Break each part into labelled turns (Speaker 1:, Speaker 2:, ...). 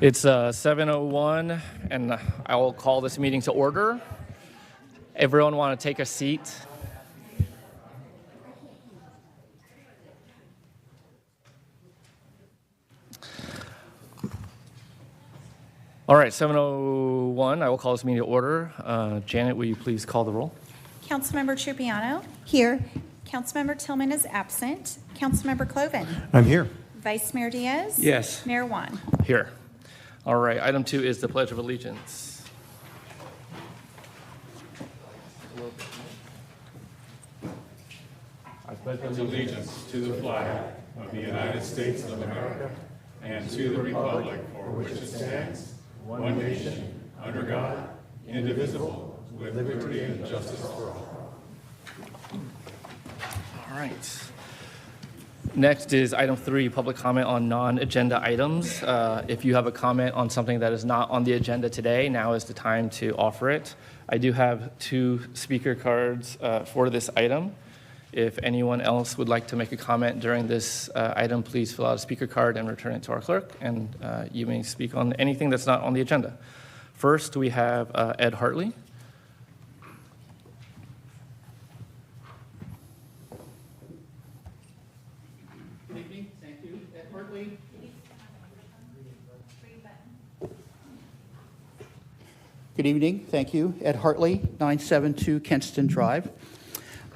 Speaker 1: It's 7:01, and I will call this meeting to order. Everyone want to take a seat? All right, 7:01, I will call this meeting to order. Janet, will you please call the roll?
Speaker 2: Councilmember Trupiano.
Speaker 3: Here.
Speaker 2: Councilmember Tillman is absent. Councilmember Cloven.
Speaker 4: I'm here.
Speaker 2: Vice Mayor Diaz.
Speaker 4: Yes.
Speaker 2: Mayor Juan.
Speaker 1: Here. All right, item 2 is the Pledge of Allegiance.
Speaker 5: I pledge allegiance to the flag of the United States of America and to the republic for which it stands, one nation, under God, indivisible, with liberty and justice for all.
Speaker 1: All right. Next is item 3, public comment on non-agenda items. If you have a comment on something that is not on the agenda today, now is the time to offer it. I do have 2 speaker cards for this item. If anyone else would like to make a comment during this item, please fill out a speaker card and return it to our clerk, and you may speak on anything that's not on the agenda. First, we have Ed Hartley.
Speaker 6: Good evening. Thank you. Ed Hartley. Good evening. Thank you. Ed Hartley, 972 Kenston Drive.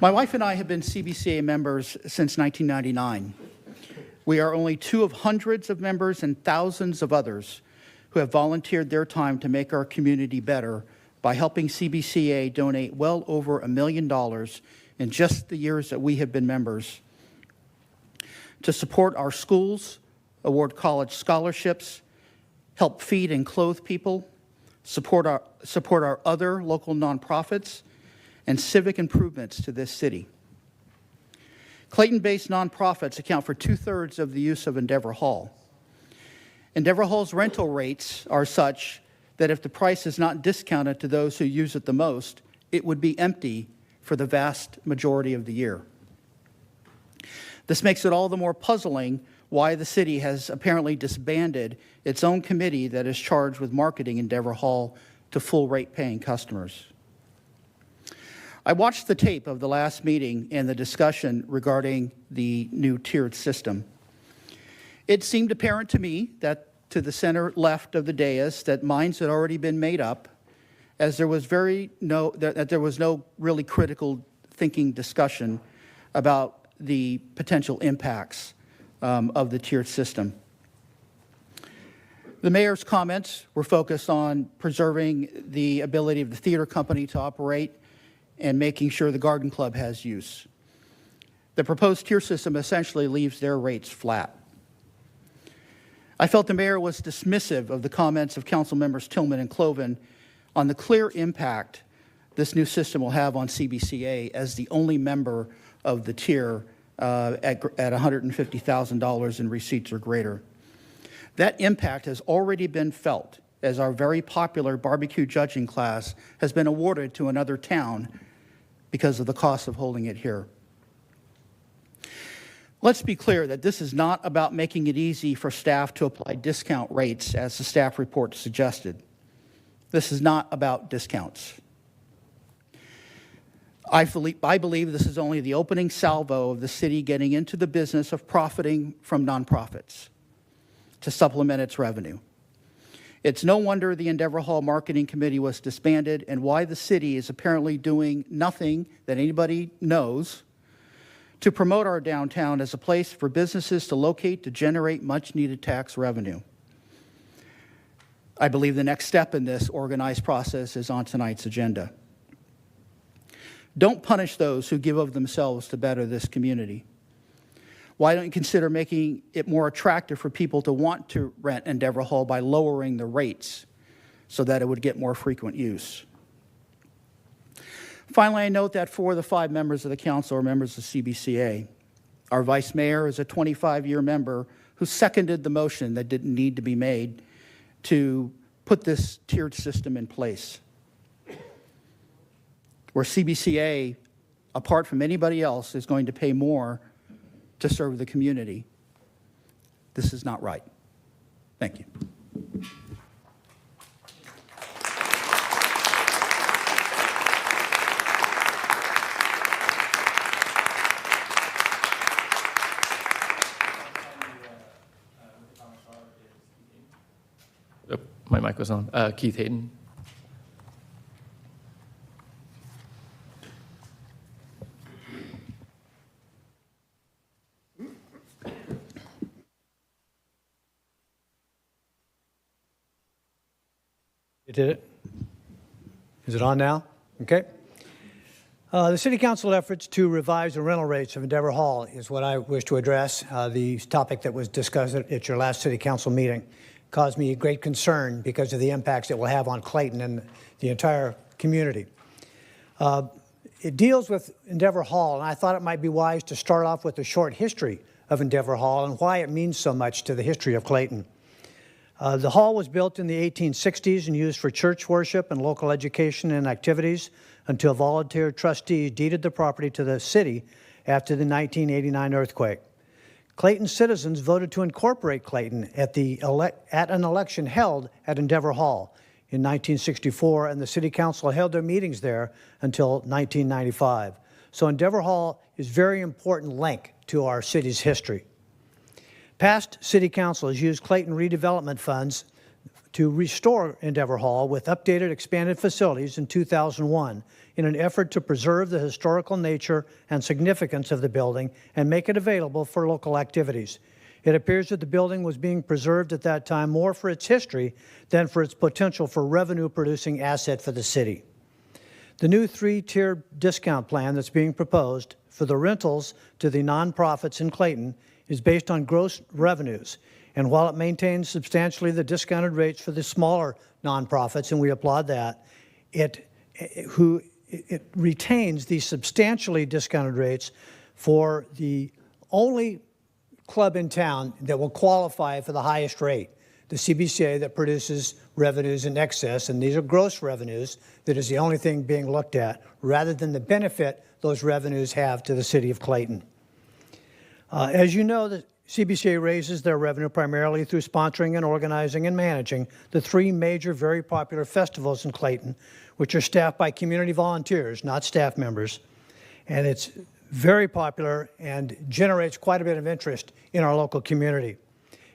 Speaker 6: My wife and I have been CBCA members since 1999. We are only 2 of hundreds of members and thousands of others who have volunteered their time to make our community better by helping CBCA donate well over $1 million in just the years that we have been members to support our schools, award college scholarships, help feed and clothe people, support our other local nonprofits, and civic improvements to this city. Clayton-based nonprofits account for 2/3 of the use of Endeavor Hall. Endeavor Hall's rental rates are such that if the price is not discounted to those who use it the most, it would be empty for the vast majority of the year. This makes it all the more puzzling why the city has apparently disbanded its own committee that is charged with marketing Endeavor Hall to full rate paying customers. I watched the tape of the last meeting and the discussion regarding the new tiered system. It seemed apparent to me that to the center left of the dais that minds had already been made up, as there was no really critical thinking discussion about the potential impacts of the tiered system. The mayor's comments were focused on preserving the ability of the theater company to operate and making sure the garden club has use. The proposed tier system essentially leaves their rates flat. I felt the mayor was dismissive of the comments of council members Tillman and Cloven on the clear impact this new system will have on CBCA as the only member of the tier at $150,000 in receipts or greater. That impact has already been felt as our very popular barbecue judging class has been awarded to another town because of the cost of holding it here. Let's be clear that this is not about making it easy for staff to apply discount rates as the staff report suggested. This is not about discounts. I believe this is only the opening salvo of the city getting into the business of profiting from nonprofits to supplement its revenue. It's no wonder the Endeavor Hall Marketing Committee was disbanded and why the city is apparently doing nothing that anybody knows to promote our downtown as a place for businesses to locate to generate much-needed tax revenue. I believe the next step in this organized process is on tonight's agenda. Don't punish those who give of themselves to better this community. Why don't you consider making it more attractive for people to want to rent Endeavor Hall by lowering the rates so that it would get more frequent use? Finally, I note that 4 of the 5 members of the council are members of CBCA. Our vice mayor is a 25-year member who seconded the motion that didn't need to be made to put this tiered system in place, where CBCA, apart from anybody else, is going to pay more to serve the community. This is not right. Thank you.
Speaker 1: My mic was on. Keith Hayden.
Speaker 3: You did it? Is it on now? Okay. The City Council efforts to revise the rental rates of Endeavor Hall is what I wish to address. The topic that was discussed at your last City Council meeting caused me great concern because of the impacts it will have on Clayton and the entire community. It deals with Endeavor Hall, and I thought it might be wise to start off with a short history of Endeavor Hall and why it means so much to the history of Clayton. The hall was built in the 1860s and used for church worship and local education and activities until volunteer trustees deeded the property to the city after the 1989 earthquake. Clayton citizens voted to incorporate Clayton at an election held at Endeavor Hall in 1964, and the City Council held their meetings there until 1995. So Endeavor Hall is a very important link to our city's history. Past City Council has used Clayton redevelopment funds to restore Endeavor Hall with updated, expanded facilities in 2001 in an effort to preserve the historical nature and significance of the building and make it available for local activities. It appears that the building was being preserved at that time more for its history than for its potential for revenue-producing asset for the city. The new 3-tier discount plan that's being proposed for the rentals to the nonprofits in Clayton is based on gross revenues. And while it maintains substantially the discounted rates for the smaller nonprofits, and we applaud that, it retains the substantially discounted rates for the only club in town that will qualify for the highest rate, the CBCA, that produces revenues in excess, and these are gross revenues, that is the only thing being looked at, rather than the benefit those revenues have to the city of Clayton. As you know, the CBCA raises their revenue primarily through sponsoring and organizing and managing the 3 major, very popular festivals in Clayton, which are staffed by community volunteers, not staff members. And it's very popular and generates quite a bit of interest in our local community.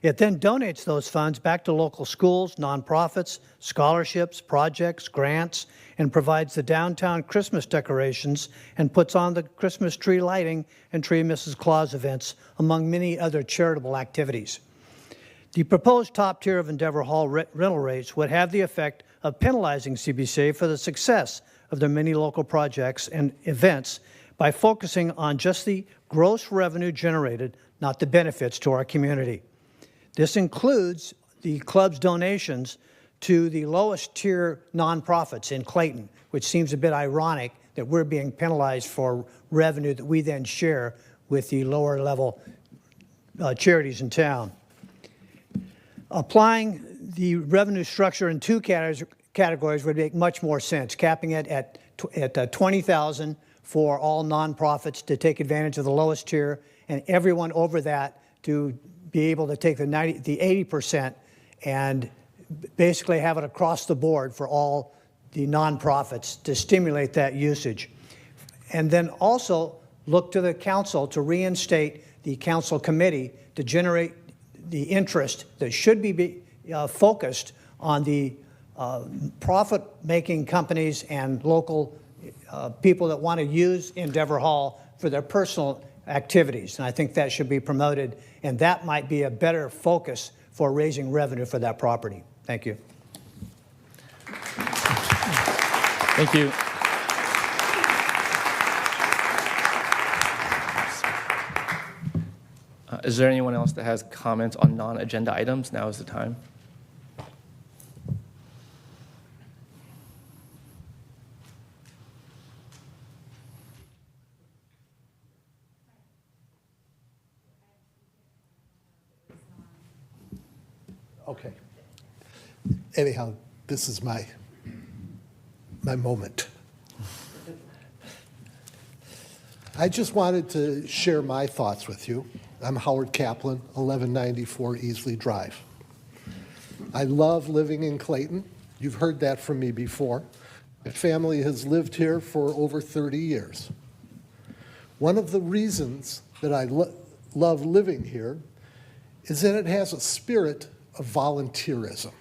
Speaker 3: It then donates those funds back to local schools, nonprofits, scholarships, projects, grants, and provides the downtown Christmas decorations and puts on the Christmas tree lighting and Tree of Mrs. Claus events, among many other charitable activities. The proposed top tier of Endeavor Hall rental rates would have the effect of penalizing CBCA for the success of their many local projects and events by focusing on just the gross revenue generated, not the benefits to our community. This includes the club's donations to the lowest tier nonprofits in Clayton, which seems a bit ironic that we're being penalized for revenue that we then share with the lower level charities in town. Applying the revenue structure in 2 categories would make much more sense, capping it at $20,000 for all nonprofits to take advantage of the lowest tier, and everyone over that to be able to take the 80% and basically have it across the board for all the nonprofits to stimulate that usage. And then also look to the council to reinstate the council committee to generate the interest that should be focused on the profit-making companies and local people that want to use Endeavor Hall for their personal activities. And I think that should be promoted, and that might be a better focus for raising revenue for that property. Thank you.
Speaker 1: Thank you. Is there anyone else that has comments on non-agenda items? Now is the time.
Speaker 4: Okay. Anyhow, this is my moment. I just wanted to share my thoughts with you. I'm Howard Kaplan, 1194 Easley Drive. I love living in Clayton. You've heard that from me before. My family has lived here for over 30 years. One of the reasons that I love living here is that it has a spirit of volunteerism.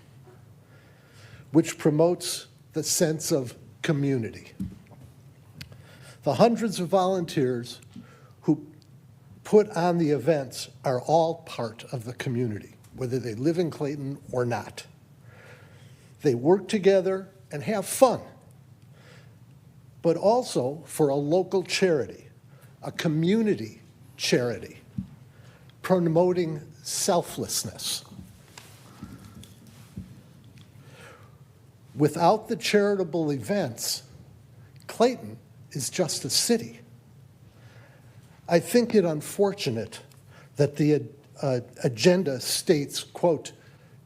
Speaker 4: which promotes the sense of community. The hundreds of volunteers who put on the events are all part of the community, whether they live in Clayton or not. They work together and have fun, but also for a local charity, a community charity, promoting selflessness. Without the charitable events, Clayton is just a city. I think it unfortunate that the agenda states, quote,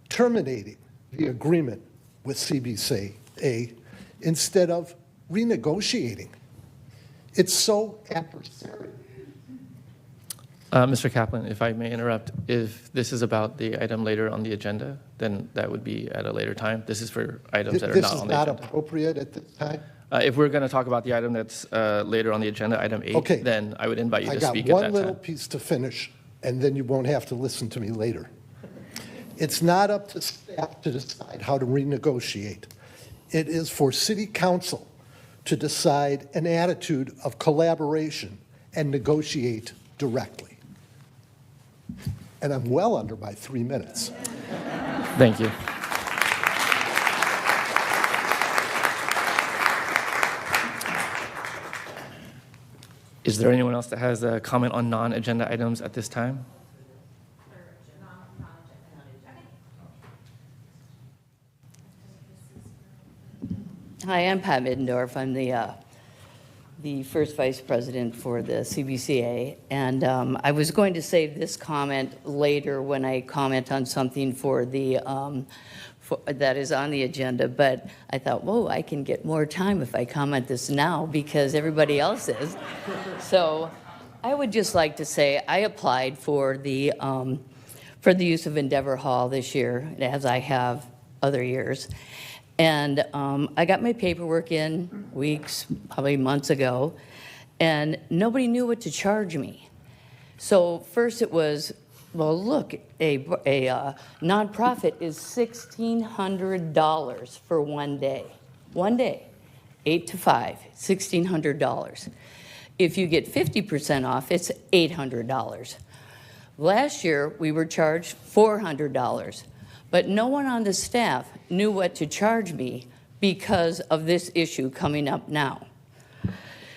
Speaker 4: terminating the agreement with CBCA instead of renegotiating. It's so adversarial.
Speaker 1: Mr. Kaplan, if I may interrupt, if this is about the item later on the agenda, then that would be at a later time. This is for items that are not on the agenda.
Speaker 4: This is not appropriate at this time?
Speaker 1: If we're going to talk about the item that's later on the agenda, item 8,
Speaker 4: Okay.
Speaker 1: then I would invite you
Speaker 4: I
Speaker 1: to
Speaker 4: got
Speaker 1: speak at
Speaker 4: one
Speaker 1: that
Speaker 4: little
Speaker 1: time.
Speaker 4: piece to finish, and then you won't have to listen to me later. It's not up to staff to decide how to renegotiate. It is for City Council to decide an attitude of collaboration and negotiate directly. And I'm well under my 3 minutes.
Speaker 1: Thank you. Is there anyone else that has a comment on non-agenda items at this time?
Speaker 7: Hi, I'm Pat Middendorf. I'm the first vice president for the CBCA, and I was going to save this comment later when I comment on something for the that is on the agenda, but I thought, whoa, I can get more time if I comment this now because everybody else is. So I would just like to say I applied for the use of Endeavor Hall this year, as I have other years. And I got my paperwork in weeks, probably months ago, and nobody knew what to charge me. So first it was, well, look, a nonprofit is $1,600 for one day. One day, 8 to 5, $1,600. If you get 50% off, it's $800. Last year, we were charged $400. But no one on the staff knew what to charge me because of this issue coming up now.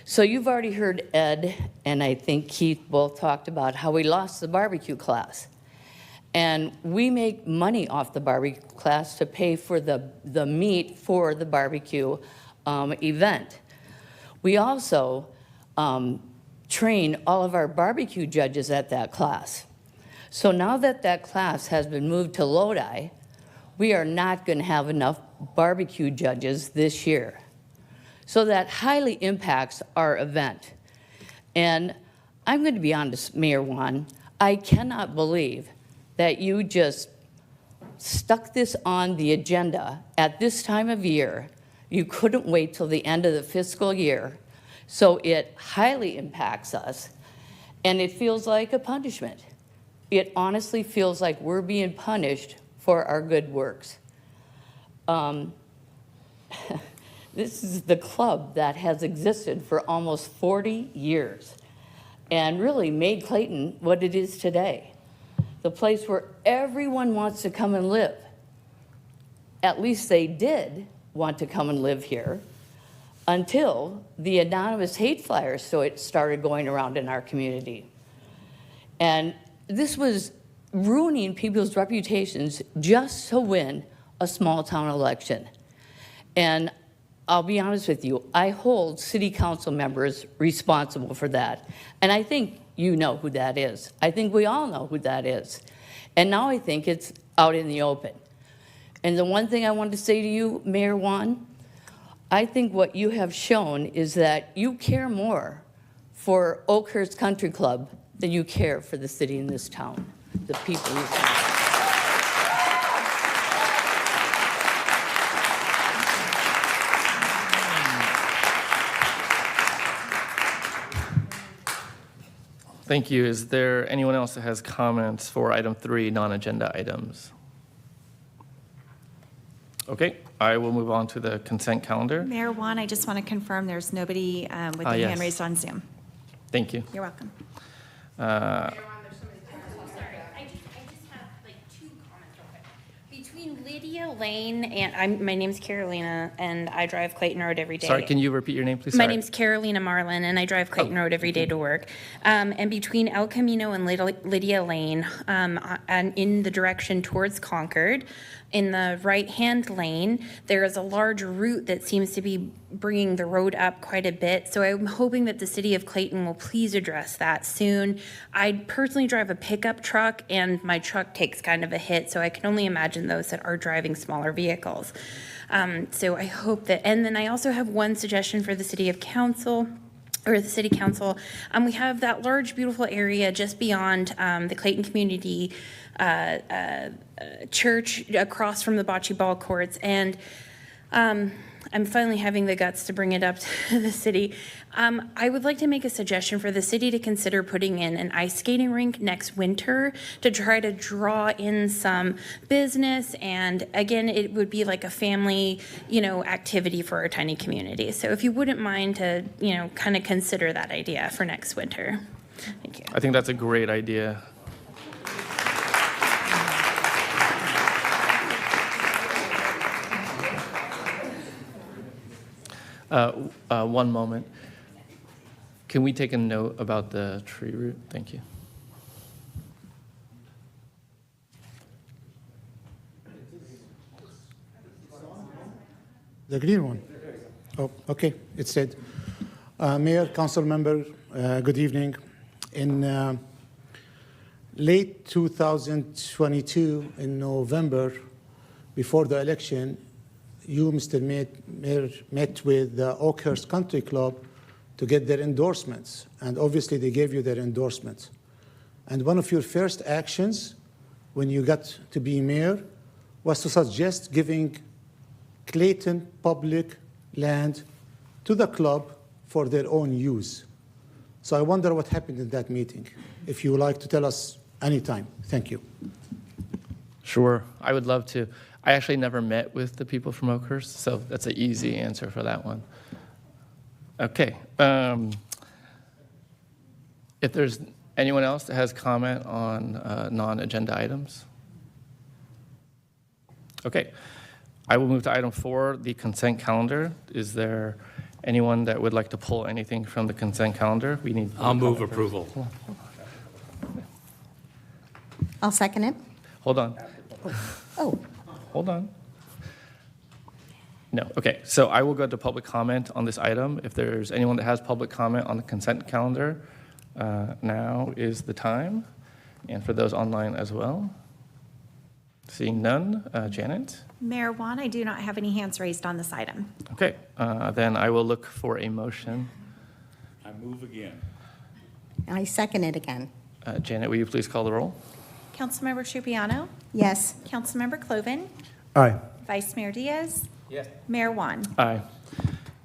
Speaker 7: So you've already heard Ed and I think Keith both talked about how we lost the barbecue class. And we make money off the barbecue class to pay for the meat for the barbecue event. We also train all of our barbecue judges at that class. So now that that class has been moved to Lodi, we are not going to have enough barbecue judges this year. So that highly impacts our event. And I'm going to be honest, Mayor Juan, I cannot believe that you just stuck this on the agenda at this time of year. You couldn't wait till the end of the fiscal year. So it highly impacts us, and it feels like a punishment. It honestly feels like we're being punished for our good works. This is the club that has existed for almost 40 years and really made Clayton what it is today. The place where everyone wants to come and live. At least they did want to come and live here until the anonymous hate flyers started going around in our community. And this was ruining people's reputations just to win a small town election. And I'll be honest with you, I hold city council members responsible for that. And I think you know who that is. I think we all know who that is. And now I think it's out in the open. And the one thing I want to say to you, Mayor Juan, I think what you have shown is that you care more for Oakhurst Country Club than you care for the city in this town, the people in this town.
Speaker 1: Thank you. Is there anyone else that has comments for item 3, non-agenda items? Okay, I will move on to the consent calendar.
Speaker 2: Mayor Juan, I just want to confirm there's nobody with their
Speaker 1: yes.
Speaker 2: hand raised on Zoom.
Speaker 1: Thank you.
Speaker 2: You're welcome.
Speaker 8: Sorry, I just have like two comments real quick. Between Lydia Lane and, my name's Carolina, and I drive Clayton Road every day.
Speaker 1: Sorry, can you repeat your name, please?
Speaker 8: My
Speaker 1: Sorry.
Speaker 8: name's Carolina Marlin, and I drive Clayton Road every day to work. And between El Camino and Lydia Lane, and in the direction towards Concord, in the right-hand lane, there is a large root that seems to be bringing the road up quite a bit. So I'm hoping that the city of Clayton will please address that soon. I personally drive a pickup truck, and my truck takes kind of a hit, so I can only imagine those that are driving smaller vehicles. So I hope that, and then I also have one suggestion for the city council. We have that large, beautiful area just beyond the Clayton Community Church across from the bocce ball courts. And I'm finally having the guts to bring it up to the city. I would like to make a suggestion for the city to consider putting in an ice skating rink next winter to try to draw in some business. And again, it would be like a family, activity for our tiny community. So if you wouldn't mind to, kind of consider that idea for next winter. Thank you.
Speaker 1: I think that's a great idea. One moment. Can we take a note about the tree root? Thank you.
Speaker 9: The green one. Oh, okay. It said, Mayor, council member, good evening. In late 2022, in November, before the election, you, Mr. Mayor, met with the Oakhurst Country Club to get their endorsements. And obviously, they gave you their endorsements. And one of your first actions when you got to be mayor was to suggest giving Clayton public land to the club for their own use. So I wonder what happened in that meeting. If you would like to tell us anytime. Thank you.
Speaker 1: Sure, I would love to. I actually never met with the people from Oakhurst, so that's an easy answer for that one. Okay. If there's anyone else that has comment on non-agenda items? Okay. I will move to item 4, the consent calendar. Is there anyone that would like to pull anything from the consent calendar?
Speaker 5: I'll move approval.
Speaker 10: I'll second it.
Speaker 1: Hold on.
Speaker 10: Oh,
Speaker 1: Hold on. No, okay, so I will go to public comment on this item. If there's anyone that has public comment on the consent calendar, now is the time. And for those online as well. Seeing none, Janet?
Speaker 2: Mayor Juan, I do not have any hands raised on this item.
Speaker 1: Okay, then I will look for a motion.
Speaker 5: I move again.
Speaker 10: I second it again.
Speaker 1: Janet, will you please call the roll?
Speaker 2: Councilmember Trupiano,
Speaker 10: Yes.
Speaker 2: Councilmember Cloven,
Speaker 3: Aye.
Speaker 2: Vice Mayor Diaz. Yes. Mayor Juan.
Speaker 1: Aye.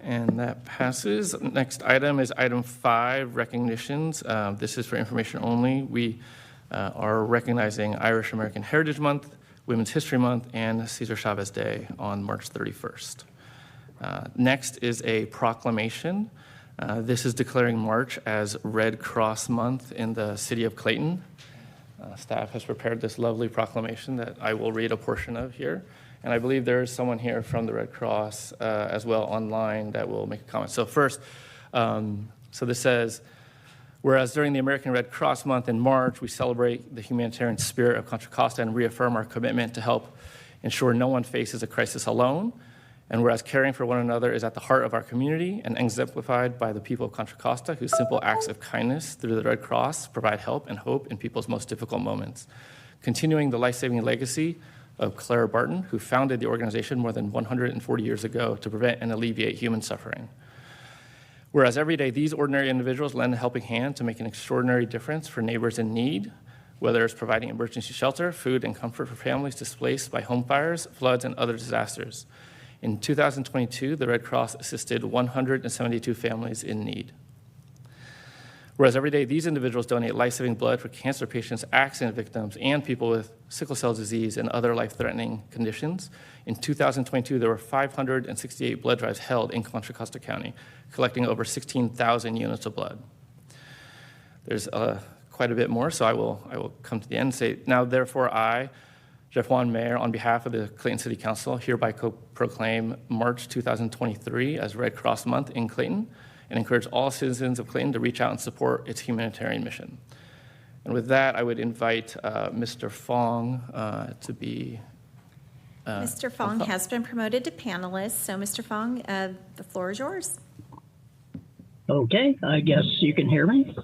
Speaker 1: And that passes. Next item is item 5, recognitions. This is for information only. We are recognizing Irish American Heritage Month, Women's History Month, and Cesar Chavez Day on March 31st. Next is a proclamation. This is declaring March as Red Cross Month in the city of Clayton. Staff has prepared this lovely proclamation that I will read a portion of here. And I believe there is someone here from the Red Cross as well online that will make a comment. So first, so this says, whereas during the American Red Cross Month in March, we celebrate the humanitarian spirit of Contra Costa and reaffirm our commitment to help ensure no one faces a crisis alone. And whereas caring for one another is at the heart of our community and exemplified by the people of Contra Costa, whose simple acts of kindness through the Red Cross provide help and hope in people's most difficult moments. Continuing the life-saving legacy of Clara Barton, who founded the organization more than 140 years ago to prevent and alleviate human suffering. Whereas every day these ordinary individuals lend a helping hand to make an extraordinary difference for neighbors in need, whether it's providing emergency shelter, food, and comfort for families displaced by home fires, floods, and other disasters. In 2022, the Red Cross assisted 172 families in need. Whereas every day, these individuals donate life-saving blood for cancer patients, accident victims, and people with sickle cell disease and other life-threatening conditions. In 2022, there were 568 blood drives held in Contra Costa County, collecting over 16,000 units of blood. There's quite a bit more, so I will come to the end and say, now therefore I, Jeff Juan, Mayor, on behalf of the Clayton City Council, hereby proclaim March 2023 as Red Cross Month in Clayton, and encourage all citizens of Clayton to reach out and support its humanitarian mission. And with that, I would invite Mr. Fong to be...
Speaker 2: Mr. Fong has been promoted to panelist, so Mr. Fong, the floor is yours.
Speaker 11: Okay, I guess you can hear me.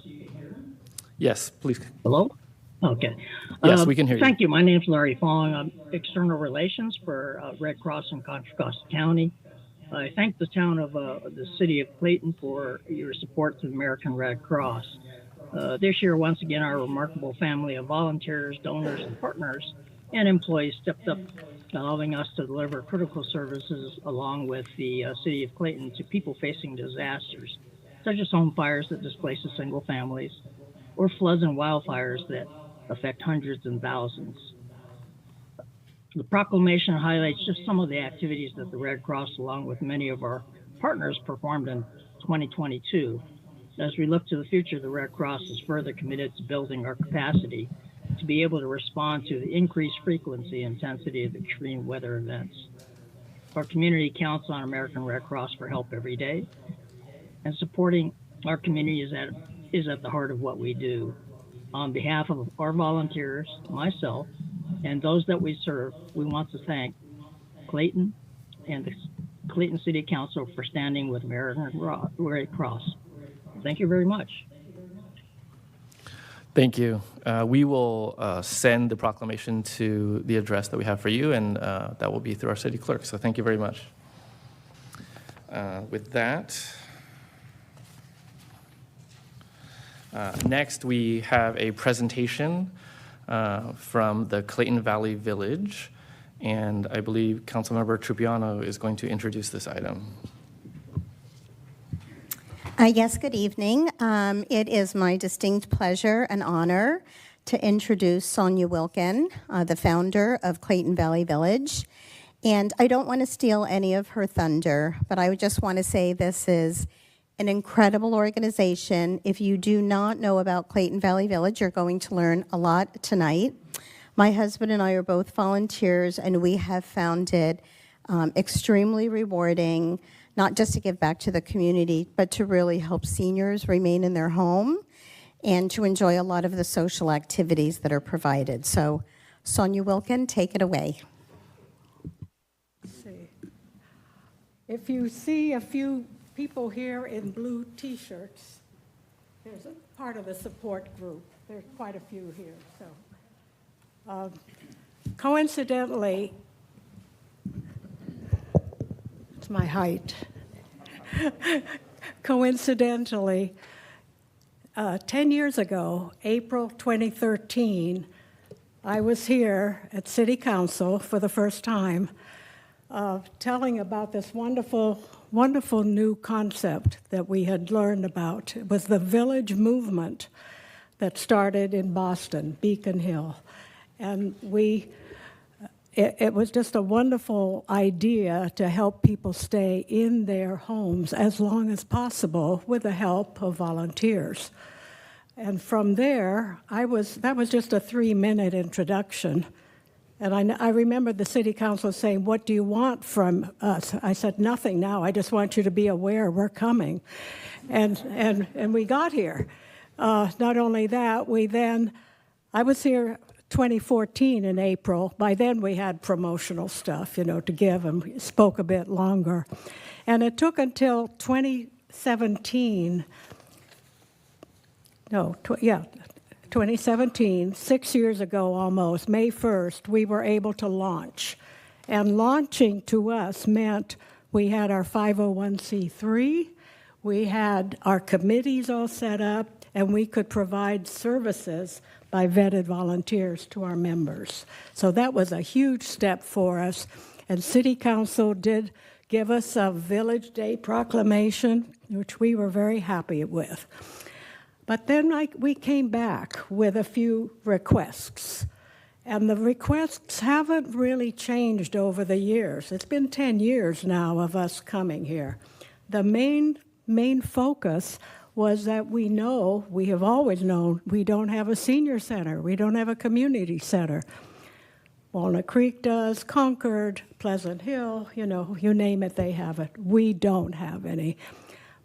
Speaker 1: Yes, please.
Speaker 11: Hello? Okay.
Speaker 1: Yes, we can hear you.
Speaker 11: Thank you. My name is Larry Fong. I'm External Relations for Red Cross in Contra Costa County. I thank the town of the city of Clayton for your support to the American Red Cross. This year, once again, our remarkable family of volunteers, donors, and partners and employees stepped up, allowing us to deliver critical services along with the city of Clayton to people facing disasters, such as home fires that displace single families, or floods and wildfires that affect hundreds and thousands. The proclamation highlights just some of the activities that the Red Cross, along with many of our partners, performed in 2022. As we look to the future, the Red Cross is further committed to building our capacity to be able to respond to the increased frequency and intensity of extreme weather events. Our community counts on American Red Cross for help every day, and supporting our community is at the heart of what we do. On behalf of our volunteers, myself, and those that we serve, we want to thank Clayton and the Clayton City Council for standing with American Red Cross. Thank you very much.
Speaker 1: Thank you. We will send the proclamation to the address that we have for you, and that will be through our city clerk. So thank you very much. With that, next we have a presentation from the Clayton Valley Village, and I believe Councilmember Trupiano is going to introduce this item.
Speaker 10: Yes, good evening. It is my distinct pleasure and honor to introduce Sonia Wilkin, the founder of Clayton Valley Village. And I don't want to steal any of her thunder, but I would just want to say this is an incredible organization. If you do not know about Clayton Valley Village, you're going to learn a lot tonight. My husband and I are both volunteers, and we have found it extremely rewarding, not just to give back to the community, but to really help seniors remain in their home and to enjoy a lot of the social activities that are provided. So, Sonia Wilkin, take it away.
Speaker 12: Let's see. If you see a few people here in blue T-shirts, there's a part of the support group. There's quite a few here. So, coincidentally, it's my height. Coincidentally, 10 years ago, April 2013, I was here at City Council for the first time, telling about this wonderful new concept that we had learned about. It was the village movement that started in Boston, Beacon Hill. And it was just a wonderful idea to help people stay in their homes as long as possible with the help of volunteers. And from there, that was just a 3-minute introduction. And I remember the city council saying, "What do you want from us?" I said, "Nothing now. I just want you to be aware we're coming." And we got here. Not only that, I was here 2014 in April. By then we had promotional stuff, to give, and we spoke a bit longer. And it took until 2017, 6 years ago almost, May 1st, we were able to launch. And launching to us meant we had our 501c3, we had our committees all set up, and we could provide services by vetted volunteers to our members. So that was a huge step for us. And City Council did give us a Village Day proclamation, which we were very happy with. But then we came back with a few requests. And the requests haven't really changed over the years. It's been 10 years now of us coming here. The main focus was that we have always known, we don't have a senior center. We don't have a community center. Walnut Creek does, Concord, Pleasant Hill, you name it, they have it. We don't have any.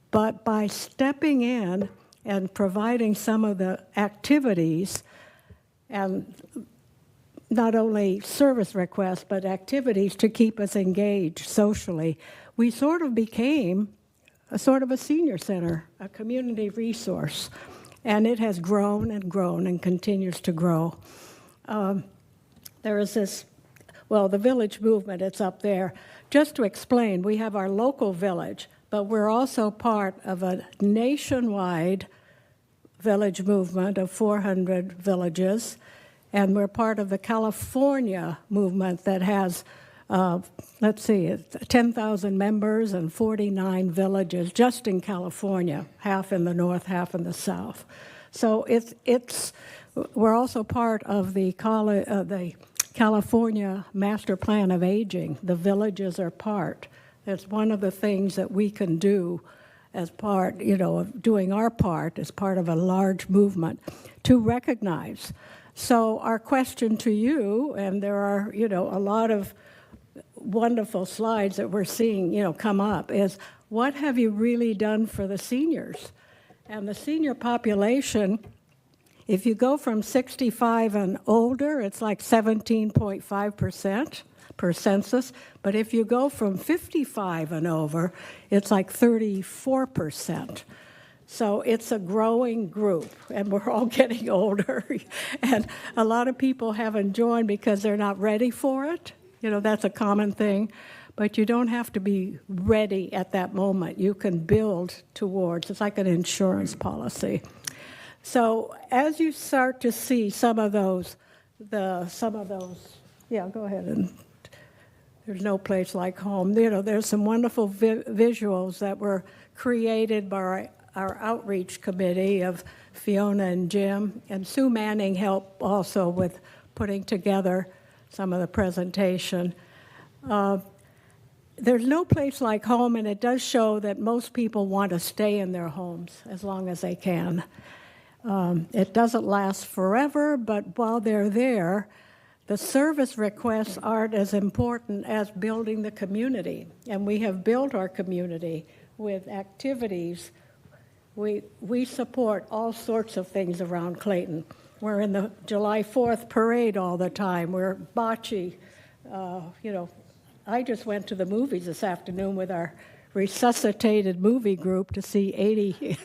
Speaker 12: But by stepping in and providing some of the activities, and not only service requests, but activities to keep us engaged socially, we sort of became a senior center, a community resource. And it has grown and grown and continues to grow. There is the village movement, it's up there. Just to explain, we have our local village, but we're also part of a nationwide village movement of 400 villages, and we're part of the California movement that has, 10,000 members and 49 villages just in California, half in the north, half in the south. So we're also part of the California Master Plan of Aging. The villages are part. That's one of the things that we can do as part, of doing our part as part of a large movement to recognize. So our question to you, and there are, a lot of wonderful slides that we're seeing, come up, is what have you really done for the seniors? And the senior population, if you go from 65 and older, it's like 17.5% per census. But if you go from 55 and over, it's like 34%. So it's a growing group, and we're all getting older. And a lot of people haven't joined because they're not ready for it. That's a common thing. But you don't have to be ready at that moment. You can build towards. It's like an insurance policy. So as you start to see some of those, go ahead, and there's no place like home. There's some wonderful visuals that were created by our outreach committee of Fiona and Jim, and Sue Manning helped also with putting together some of the presentation. There's no place like home, and it does show that most people want to stay in their homes as long as they can. It doesn't last forever, but while they're there, the service requests aren't as important as building the community. And we have built our community with activities. We support all sorts of things around Clayton. We're in the July 4th parade all the time. We're bocce. I just went to the movies this afternoon with our resuscitated movie group to see 80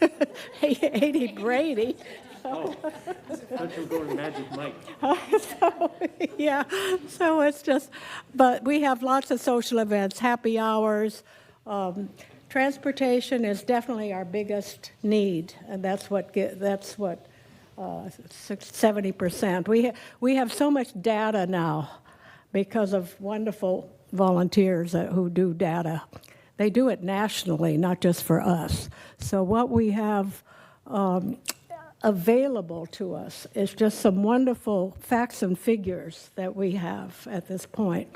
Speaker 12: Brady.
Speaker 1: Magic Mike.
Speaker 12: So it's just, but we have lots of social events, happy hours. Transportation is definitely our biggest need, and that's what 70%. We have so much data now because of wonderful volunteers who do data. They do it nationally, not just for us. So what we have available to us is just some wonderful facts and figures that we have at this point.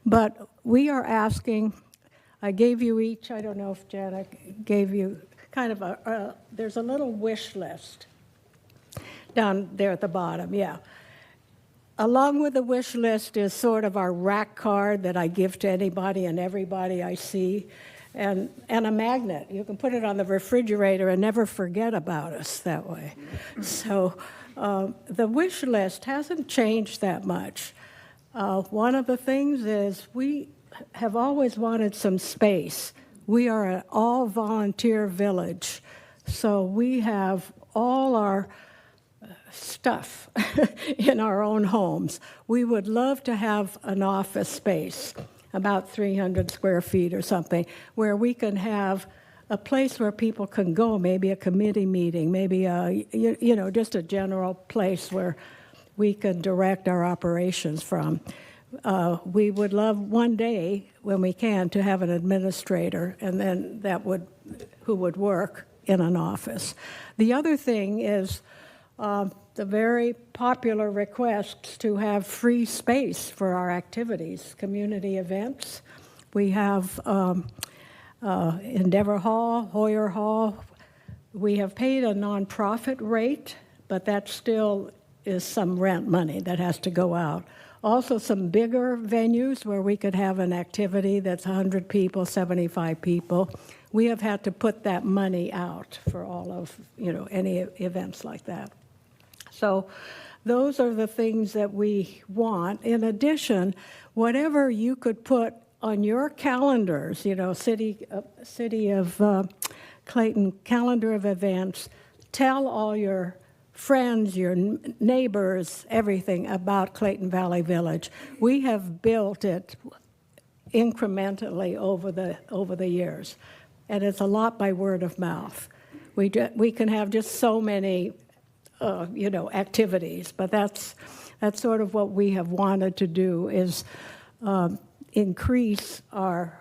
Speaker 12: But we are asking, I gave you each, I don't know if Janet gave you kind of there's a little wish list down there at the bottom, yeah. Along with the wish list is sort of our rack card that I give to anybody and everybody I see, and a magnet. You can put it on the refrigerator and never forget about us that way. So the wish list hasn't changed that much. One of the things is we have always wanted some space. We are an all-volunteer village, so we have all our stuff in our own homes. We would love to have an office space, about 300 square feet or something, where we can have a place where people can go, maybe a committee meeting, maybe just a general place where we can direct our operations from. We would love one day, when we can, to have an administrator, and then who would work in an office. The other thing is the very popular requests to have free space for our activities, community events. We have Endeavor Hall, Hoyer Hall. We have paid a nonprofit rate, but that still is some rent money that has to go out. Also, some bigger venues where we could have an activity that's 100 people, 75 people. We have had to put that money out for all of, any events like that. So those are the things that we want. In addition, whatever you could put on your calendars, City of Clayton calendar of events, tell all your friends, your neighbors, everything about Clayton Valley Village. We have built it incrementally over the years, and it's a lot by word of mouth. We can have just so many, activities, but that's sort of what we have wanted to do is increase our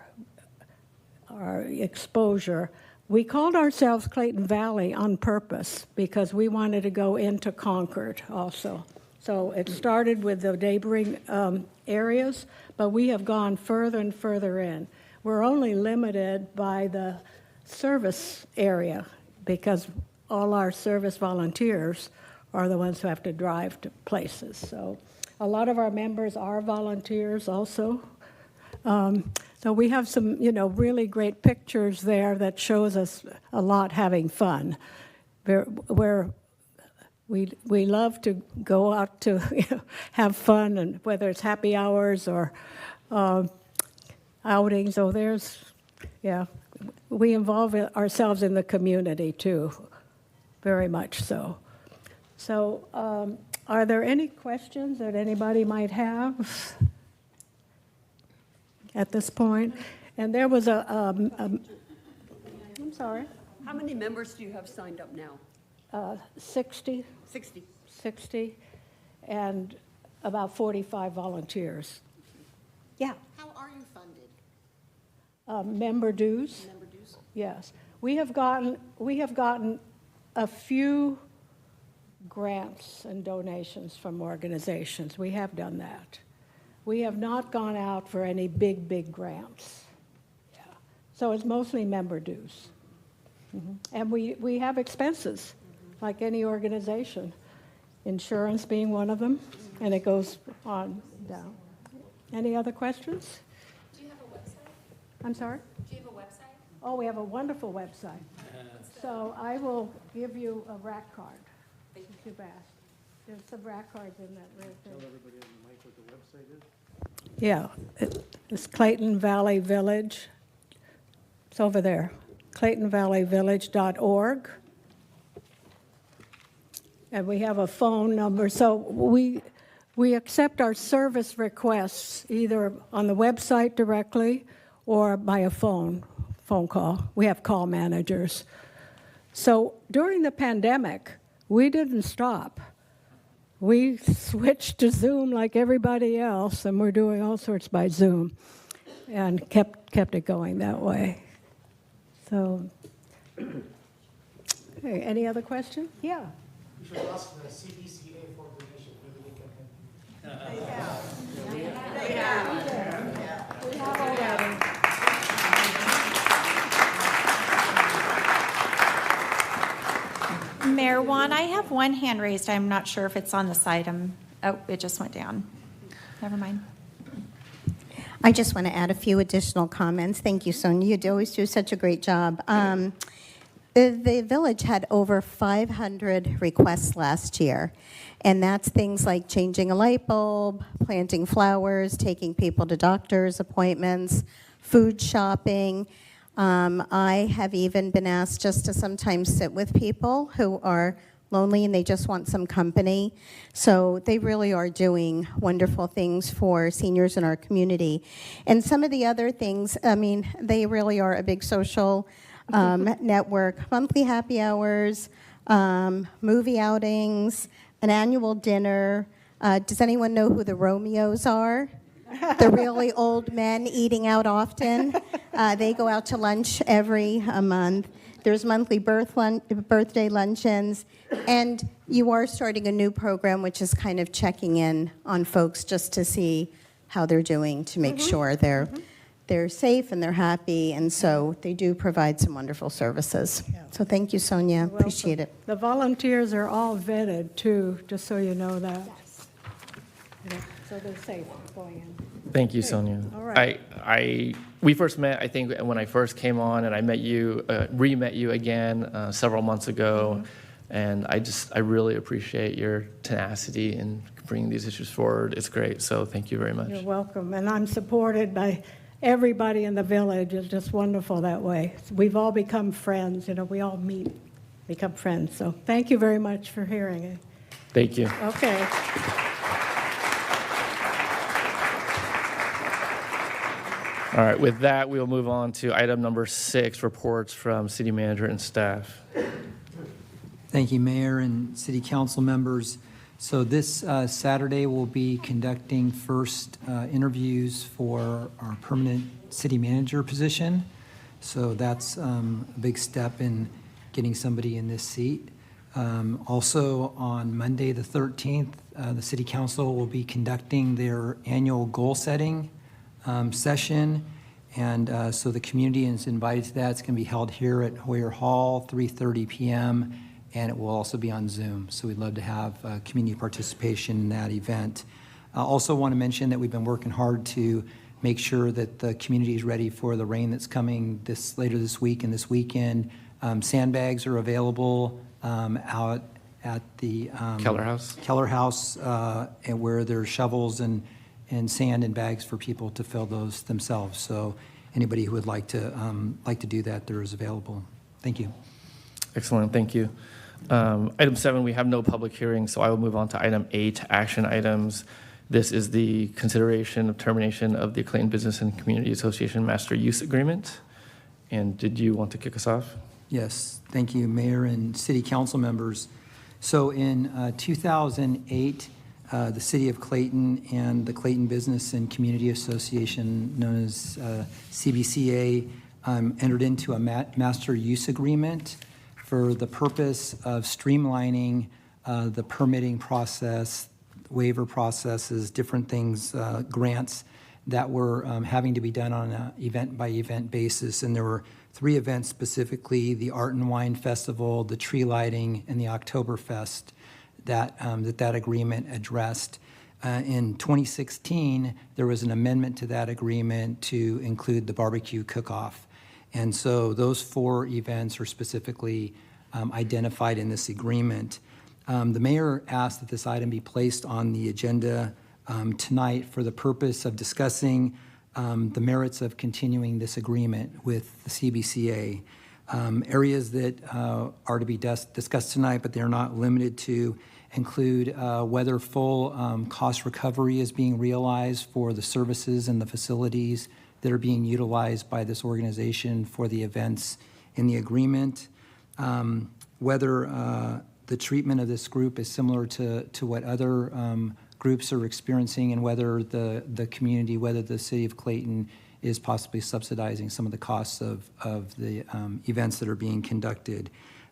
Speaker 12: exposure. We called ourselves Clayton Valley on purpose because we wanted to go into Concord also. So it started with the neighboring areas, but we have gone further and further in. We're only limited by the service area because all our service volunteers are the ones who have to drive to places. So a lot of our members are volunteers also. So we have some, really great pictures there that shows us a lot having fun. Where we love to go out to have fun, and whether it's happy hours or outings. We involve ourselves in the community too, very much so. So are there any questions that anybody might have at this point? And there was I'm sorry.
Speaker 13: How many members do you have signed up now?
Speaker 12: 60. 60, and about 45 volunteers. Yeah.
Speaker 13: How are you funded?
Speaker 12: Member dues.
Speaker 13: Member dues?
Speaker 12: Yes. We have gotten a few grants and donations from organizations. We have done that. We have not gone out for any big grants. Yeah. So it's mostly member dues. Mm-hmm. And we have expenses, like any organization, insurance being one of them, and it goes on down. Any other questions?
Speaker 14: Do you have a website?
Speaker 12: I'm sorry?
Speaker 14: Do you have a website?
Speaker 12: Oh, we have a wonderful website. So I will give you a rack card. Since you've asked. There's some rack cards in that right there. Tell everybody on the mic what the website is. Yeah, it's Clayton Valley Village. It's over there, claytonvalleyvillage.org. And we have a phone number. So we accept our service requests either on the website directly or by a phone call. We have call managers. So during the pandemic, we didn't stop. We switched to Zoom like everybody else, and we're doing all sorts by Zoom, and kept it going that way. So, okay, any other questions? Yeah.
Speaker 15: You should ask the CBCA for donation for the campaign.
Speaker 2: They have already. Mayor Juan, I have one hand raised. I'm not sure if it's on this item. Oh, it just went down. Never mind.
Speaker 10: I just want to add a few additional comments. Thank you, Sonia. You always do such a great job. The village had over 500 requests last year, and that's things like changing a light bulb, planting flowers, taking people to doctor's appointments, food shopping. I have even been asked just to sometimes sit with people who are lonely and they just want some company. So they really are doing wonderful things for seniors in our community. And some of the other things, they really are a big social network. Monthly happy hours, movie outings, an annual dinner. Does anyone know who the Romeos are? The really old men eating out often. They go out to lunch every month. There's monthly birthday luncheons, and you are starting a new program, which is kind of checking in on folks just to see how they're doing, to make sure they're safe and they're happy, and so they do provide some wonderful services. So thank you, Sonia. Appreciate it.
Speaker 12: The volunteers are all vetted, too, just so you know that. Yeah, so they're safe going in.
Speaker 1: Thank you,
Speaker 12: Great.
Speaker 1: Sonia.
Speaker 12: All right.
Speaker 1: We first met, I think, when I first came on, and I met you, re-met you again several months ago, and I really appreciate your tenacity in bringing these issues forward. It's great, so thank you very much.
Speaker 12: You're welcome, and I'm supported by everybody in the village. It's just wonderful that way. We've all become friends, we all meet, become friends. So thank you very much for hearing it.
Speaker 1: Thank you.
Speaker 12: Okay.
Speaker 1: All right, with that, we will move on to item number 6, reports from city manager and staff.
Speaker 16: Thank you, Mayor and City Council members. So this Saturday, we'll be conducting first interviews for our permanent city manager position. So that's a big step in getting somebody in this seat. Also, on Monday the 13th, the City Council will be conducting their annual goal setting session. And so the community is invited to that. It's going to be held here at Hoyer Hall, 3:30 p.m., and it will also be on Zoom. So we'd love to have community participation in that event. I also want to mention that we've been working hard to make sure that the community is ready for the rain that's coming later this week and this weekend. Sandbags are available out at the Keller House, and where there's shovels and sand and bags for people to fill those themselves. So anybody who would like to do that, there is available. Thank you.
Speaker 1: Excellent, thank you. Item 7, we have no public hearing, so I will move on to item 8, action items. This is the consideration of termination of the Clayton Business and Community Association Master Use Agreement. And did you want to kick us off?
Speaker 16: Yes, thank you, Mayor and City Council members. So in 2008, the City of Clayton and the Clayton Business and Community Association, known as CBCA, entered into a master use agreement for the purpose of streamlining the permitting process, waiver processes, different things, grants that were having to be done on an event-by-event basis. And there were 3 events specifically: the Art and Wine Festival, the tree lighting, and the Oktoberfest that agreement addressed. In 2016, there was an amendment to that agreement to include the barbecue cook-off. And so those 4 events are specifically identified in this agreement. The mayor asked that this item be placed on the agenda tonight for the purpose of discussing the merits of continuing this agreement with the CBCA. Areas that are to be discussed tonight, but they're not limited to, include whether full cost recovery is being realized for the services and the facilities that are being utilized by this organization for the events in the agreement, whether the treatment of this group is similar to what other groups are experiencing, and whether the community, whether the City of Clayton is possibly subsidizing some of the costs of the events that are being conducted.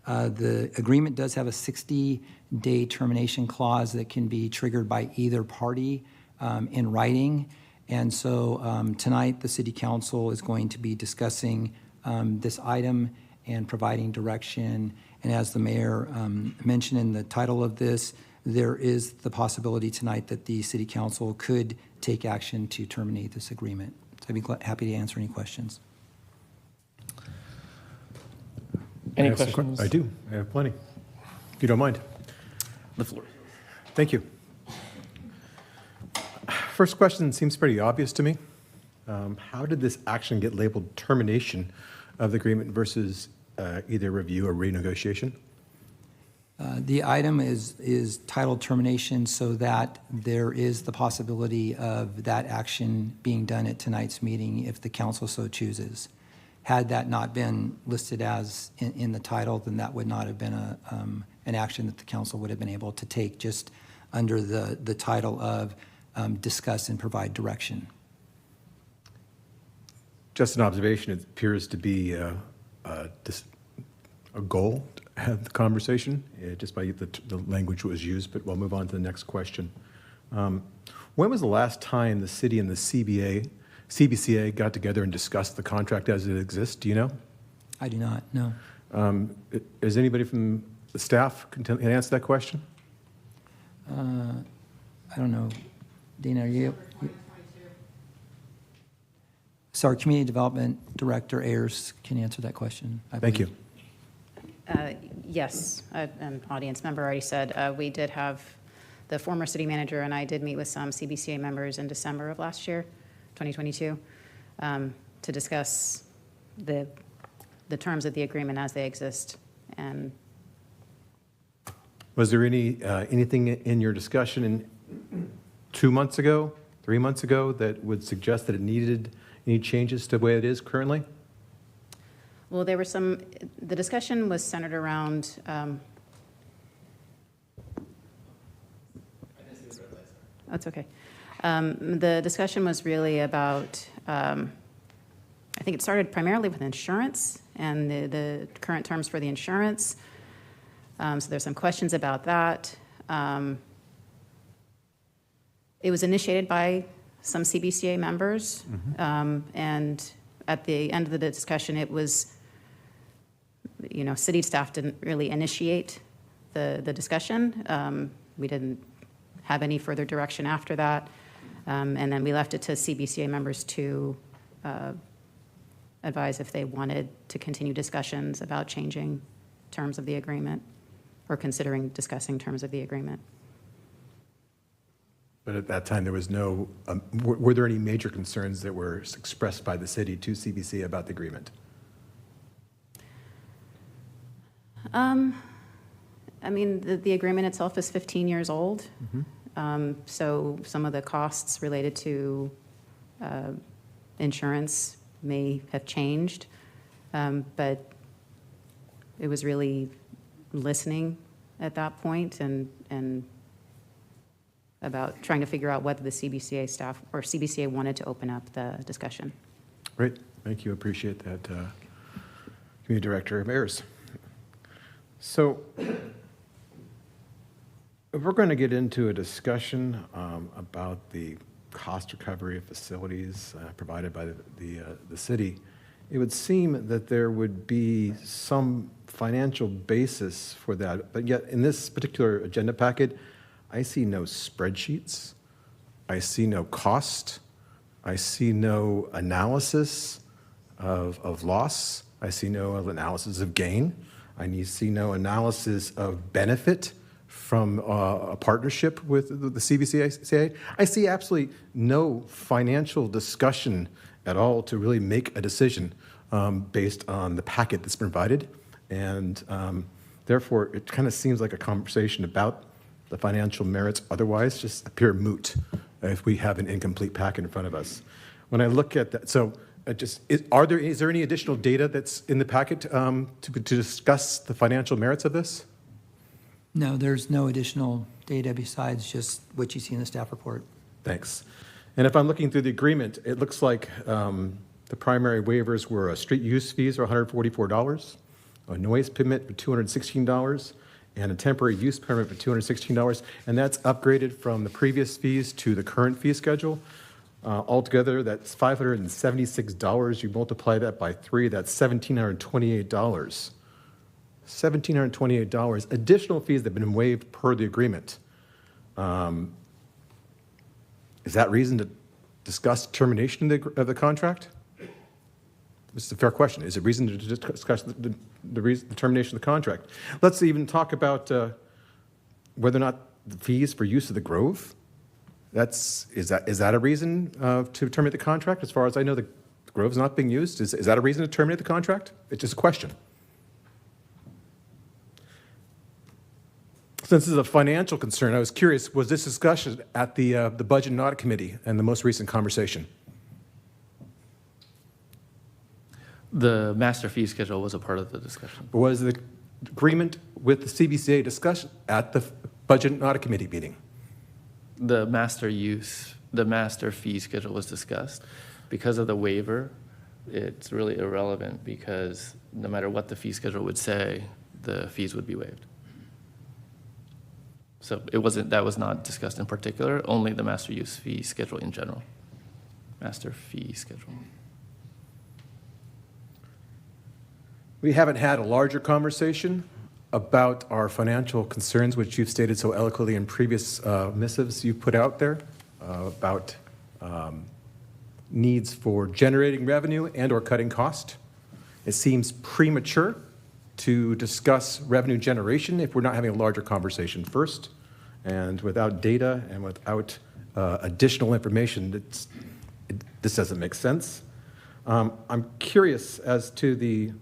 Speaker 16: The agreement does have a 60-day termination clause that can be triggered by either party in writing. And so tonight, the City Council is going to be discussing this item and providing direction. And as the mayor mentioned in the title of this, there is the possibility tonight that the City Council could take action to terminate this agreement. So I'd be happy to answer any questions.
Speaker 1: Any questions?
Speaker 17: I do. I have plenty. If you don't mind.
Speaker 1: The floor.
Speaker 17: Thank you. First question seems pretty obvious to me. How did this action get labeled termination of the agreement versus either review or renegotiation?
Speaker 16: The item is titled termination so that there is the possibility of that action being done at tonight's meeting if the council so chooses. Had that not been listed as in the title, then that would not have been an action that the council would have been able to take just under the title of discuss and provide direction.
Speaker 17: Just an observation, it appears to be a goal to have the conversation, just by the language that was used, but we'll move on to the next question. When was the last time the city and the CBCA got together and discussed the contract as it exists? Do you know?
Speaker 16: I do not, no.
Speaker 17: Is anybody from the staff can answer that question?
Speaker 16: I don't know. Dina, are you? So our Community Development Director, Ayers, can answer that question.
Speaker 17: Thank you.
Speaker 18: Yes, an audience member already said, we did have, the former city manager and I did meet with some CBCA members in December of last year, 2022, to discuss the terms of the agreement as they exist. And
Speaker 17: was there anything in your discussion 2 months ago, 3 months ago, that would suggest that it needed any changes to the way it is currently?
Speaker 18: well, there were some, the discussion was centered around, that's okay. The discussion was really about, I think it started primarily with insurance and the current terms for the insurance. So there's some questions about that. It was initiated by some CBCA members, and at the end of the discussion, it was, you know, city staff didn't really initiate the discussion. We didn't have any further direction after that, and then we left it to CBCA members to advise if they wanted to continue discussions about changing terms of the agreement or considering discussing terms of the agreement.
Speaker 17: But at that time, there was no, were there any major concerns that were expressed by the city to CBC about the agreement?
Speaker 18: I mean, the agreement itself is 15 years old. So some of the costs related to insurance may have changed, but it was really listening at that point and about trying to figure out whether the CBCA staff or CBCA wanted to open up the discussion.
Speaker 17: Great, thank you, appreciate that, Community Director Ayers. So if we're going to get into a discussion about the cost recovery of facilities provided by the city, it would seem that there would be some financial basis for that. But yet, in this particular agenda packet, I see no spreadsheets. I see no cost. I see no analysis of loss. I see no analysis of gain. I see no analysis of benefit from a partnership with the CBCA. I see absolutely no financial discussion at all to really make a decision based on the packet that's been provided. And therefore, it kind of seems like a conversation about the financial merits otherwise just appear moot if we have an incomplete packet in front of us. When I look at that, so is there any additional data that's in the packet to discuss the financial merits of this?
Speaker 16: No, there's no additional data besides just what you see in the staff report.
Speaker 17: Thanks. And if I'm looking through the agreement, it looks like the primary waivers were street use fees are $144, a noise permit for $216, and a temporary use permit for $216, and that's upgraded from the previous fees to the current fee schedule. Altogether, that's $576. You multiply that by 3, that's $1,728. $1,728 additional fees that have been waived per the agreement. Is that reason to discuss termination of the contract? This is a fair question. Is it reason to discuss the termination of the contract? Let's even talk about whether or not the fees for use of the Grove. Is that a reason to terminate the contract? As far as I know, the Grove is not being used. Is that a reason to terminate the contract? It's just a question. Since this is a financial concern, I was curious, was this discussion at the Budget and Audit Committee and the most recent conversation?
Speaker 1: The master fee schedule was a part of the discussion.
Speaker 17: Was the agreement with the CBCA discussed at the Budget and Audit Committee meeting?
Speaker 1: The master fee schedule was discussed. Because of the waiver, it's really irrelevant because no matter what the fee schedule would say, the fees would be waived. So that was not discussed in particular, only the master use fee schedule in general. Master fee schedule.
Speaker 17: We haven't had a larger conversation about our financial concerns, which you've stated so eloquently in previous missives you've put out there about needs for generating revenue and or cutting cost. It seems premature to discuss revenue generation if we're not having a larger conversation first. And without data and without additional information, this doesn't make sense. I'm curious as to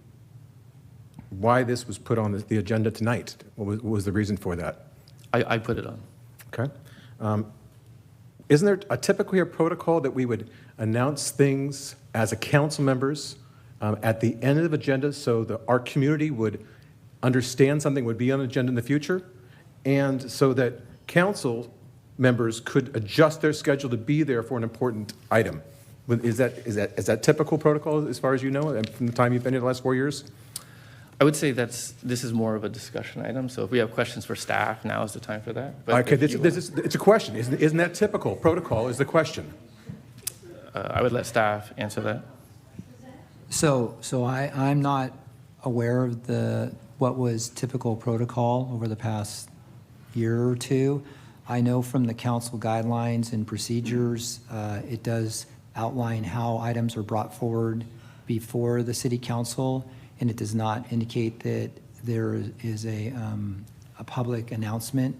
Speaker 17: why this was put on the agenda tonight. What was the reason for that?
Speaker 1: I put it on.
Speaker 17: Okay. Isn't there typically a protocol that we would announce things as a council members at the end of the agenda so that our community would understand something would be on the agenda in the future, and so that council members could adjust their schedule to be there for an important item? Is that typical protocol as far as you know, and from the time you've been here the last 4 years?
Speaker 1: I would say this is more of a discussion item. So if we have questions for staff, now is the time for that. But
Speaker 17: Okay, it's a question. Isn't that typical? Protocol is the question.
Speaker 1: I would let staff answer that.
Speaker 16: So I'm not aware of what was typical protocol over the past year or two. I know from the council guidelines and procedures, it does outline how items are brought forward before the city council, and it does not indicate that there is a public announcement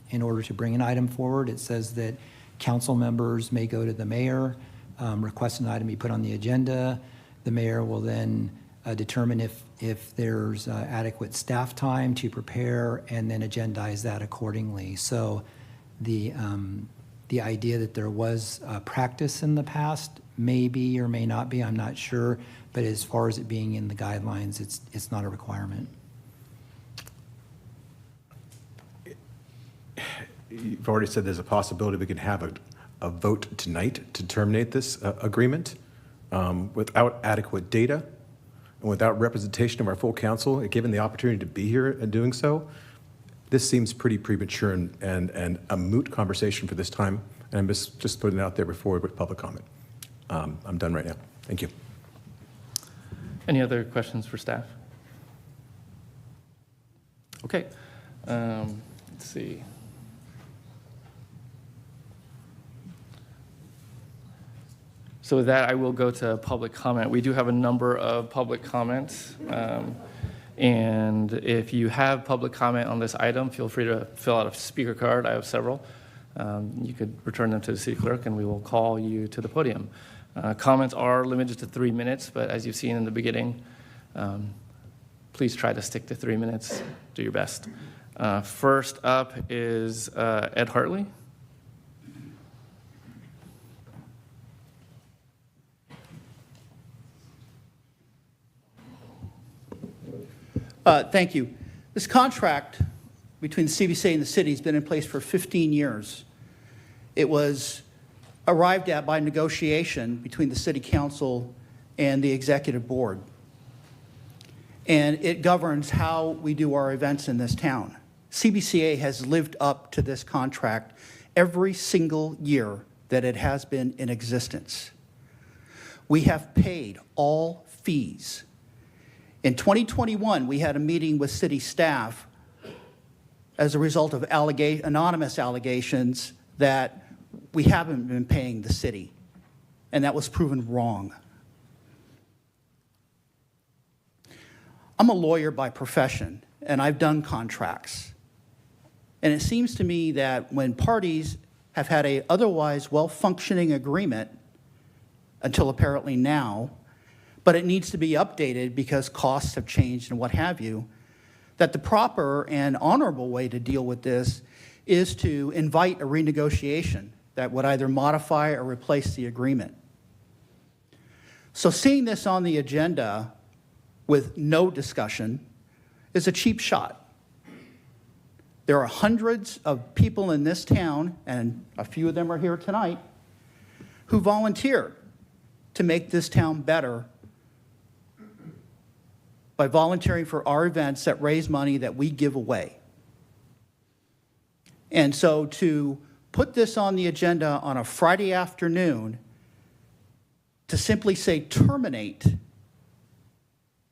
Speaker 16: in order to bring an item forward. It says that council members may go to the mayor, request an item be put on the agenda. The mayor will then determine if there's adequate staff time to prepare and then agendize that accordingly. So the idea that there was practice in the past may be or may not be, I'm not sure, but as far as it being in the guidelines, it's not a requirement.
Speaker 17: You've already said there's a possibility we could have a vote tonight to terminate this agreement without adequate data and without representation of our full council, given the opportunity to be here and doing so. This seems pretty premature and a moot conversation for this time, and I'm just putting it out there before public comment. I'm done right now. Thank you.
Speaker 1: Any other questions for staff? Okay. Let's see. So with that, I will go to public comment. We do have a number of public comments. And if you have public comment on this item, feel free to fill out a speaker card. I have several. You could return them to the city clerk, and we will call you to the podium. Comments are limited to 3 minutes, but as you've seen in the beginning, please try to stick to 3 minutes. Do your best. First up is Ed Hartley.
Speaker 6: Thank you. This contract between the CBCA and the city has been in place for 15 years. It was arrived at by negotiation between the city council and the executive board. And it governs how we do our events in this town. CBCA has lived up to this contract every single year that it has been in existence. We have paid all fees. In 2021, we had a meeting with city staff as a result of anonymous allegations that we haven't been paying the city, and that was proven wrong. I'm a lawyer by profession, and I've done contracts. And it seems to me that when parties have had a otherwise well-functioning agreement, until apparently now, but it needs to be updated because costs have changed and what have you, that the proper and honorable way to deal with this is to invite a renegotiation that would either modify or replace the agreement. So seeing this on the agenda with no discussion is a cheap shot. There are hundreds of people in this town, and a few of them are here tonight, who volunteer to make this town better by volunteering for our events that raise money that we give away. And so to put this on the agenda on a Friday afternoon, to simply say terminate,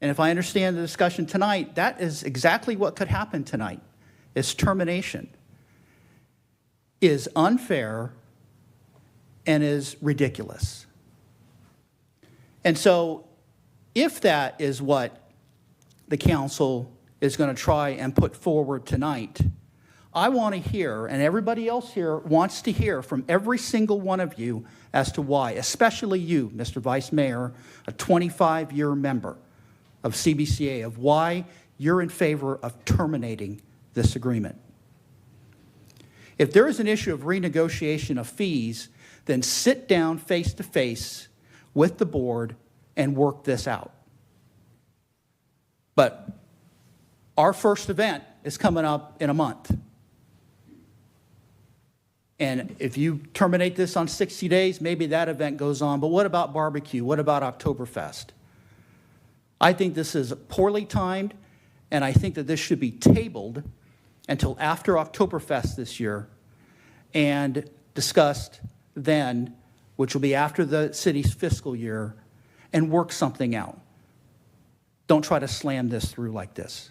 Speaker 6: and if I understand the discussion tonight, that is exactly what could happen tonight, is termination, is unfair and is ridiculous. And so if that is what the council is going to try and put forward tonight, I want to hear, and everybody else here wants to hear from every single one of you as to why, especially you, Mr. Vice Mayor, a 25-year member of CBCA, of why you're in favor of terminating this agreement. If there is an issue of renegotiation of fees, then sit down face-to-face with the board and work this out. But our first event is coming up in a month. And if you terminate this on 60 days, maybe that event goes on. But what about barbecue? What about Oktoberfest? I think this is poorly timed, and I think that this should be tabled until after Oktoberfest this year and discussed then, which will be after the city's fiscal year, and work something out. Don't try to slam this through like this.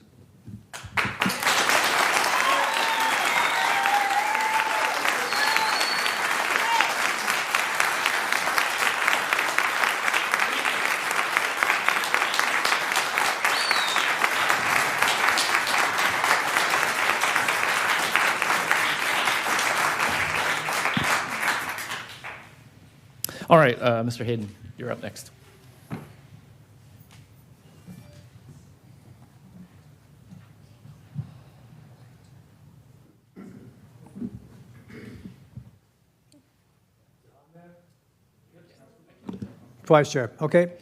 Speaker 1: All right, Mr. Hayden, you're up next.
Speaker 3: Vice Chair, okay.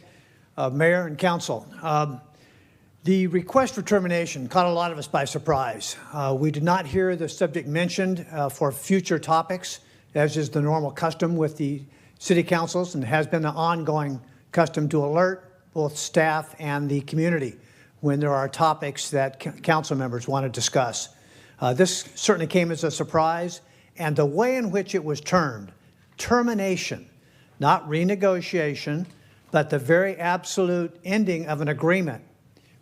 Speaker 3: Mayor and Council, the request for termination caught a lot of us by surprise. We did not hear the subject mentioned for future topics, as is the normal custom with the city councils, and has been an ongoing custom to alert both staff and the community when there are topics that council members want to discuss. This certainly came as a surprise, and the way in which it was termed, termination, not renegotiation, but the very absolute ending of an agreement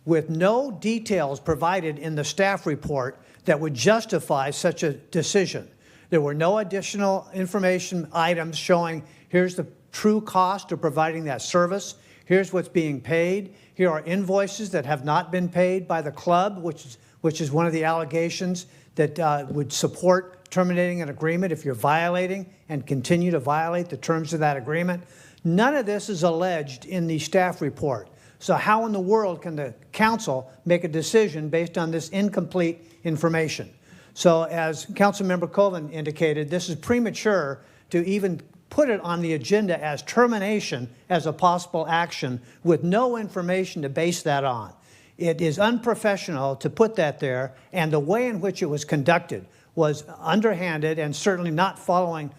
Speaker 3: with no details provided in the staff report that would justify such a decision. There were no additional information items showing here's the true cost of providing that service, here's what's being paid, here are invoices that have not been paid by the club, which is one of the allegations that would support terminating an agreement if you're violating and continue to violate the terms of that agreement. None of this is alleged in the staff report. So how in the world can the council make a decision based on this incomplete information? So as Councilmember Colvin indicated, this is premature to even put it on the agenda as termination as a possible action with no information to base that on. It is unprofessional to put that there, and the way in which it was conducted was underhanded and certainly not following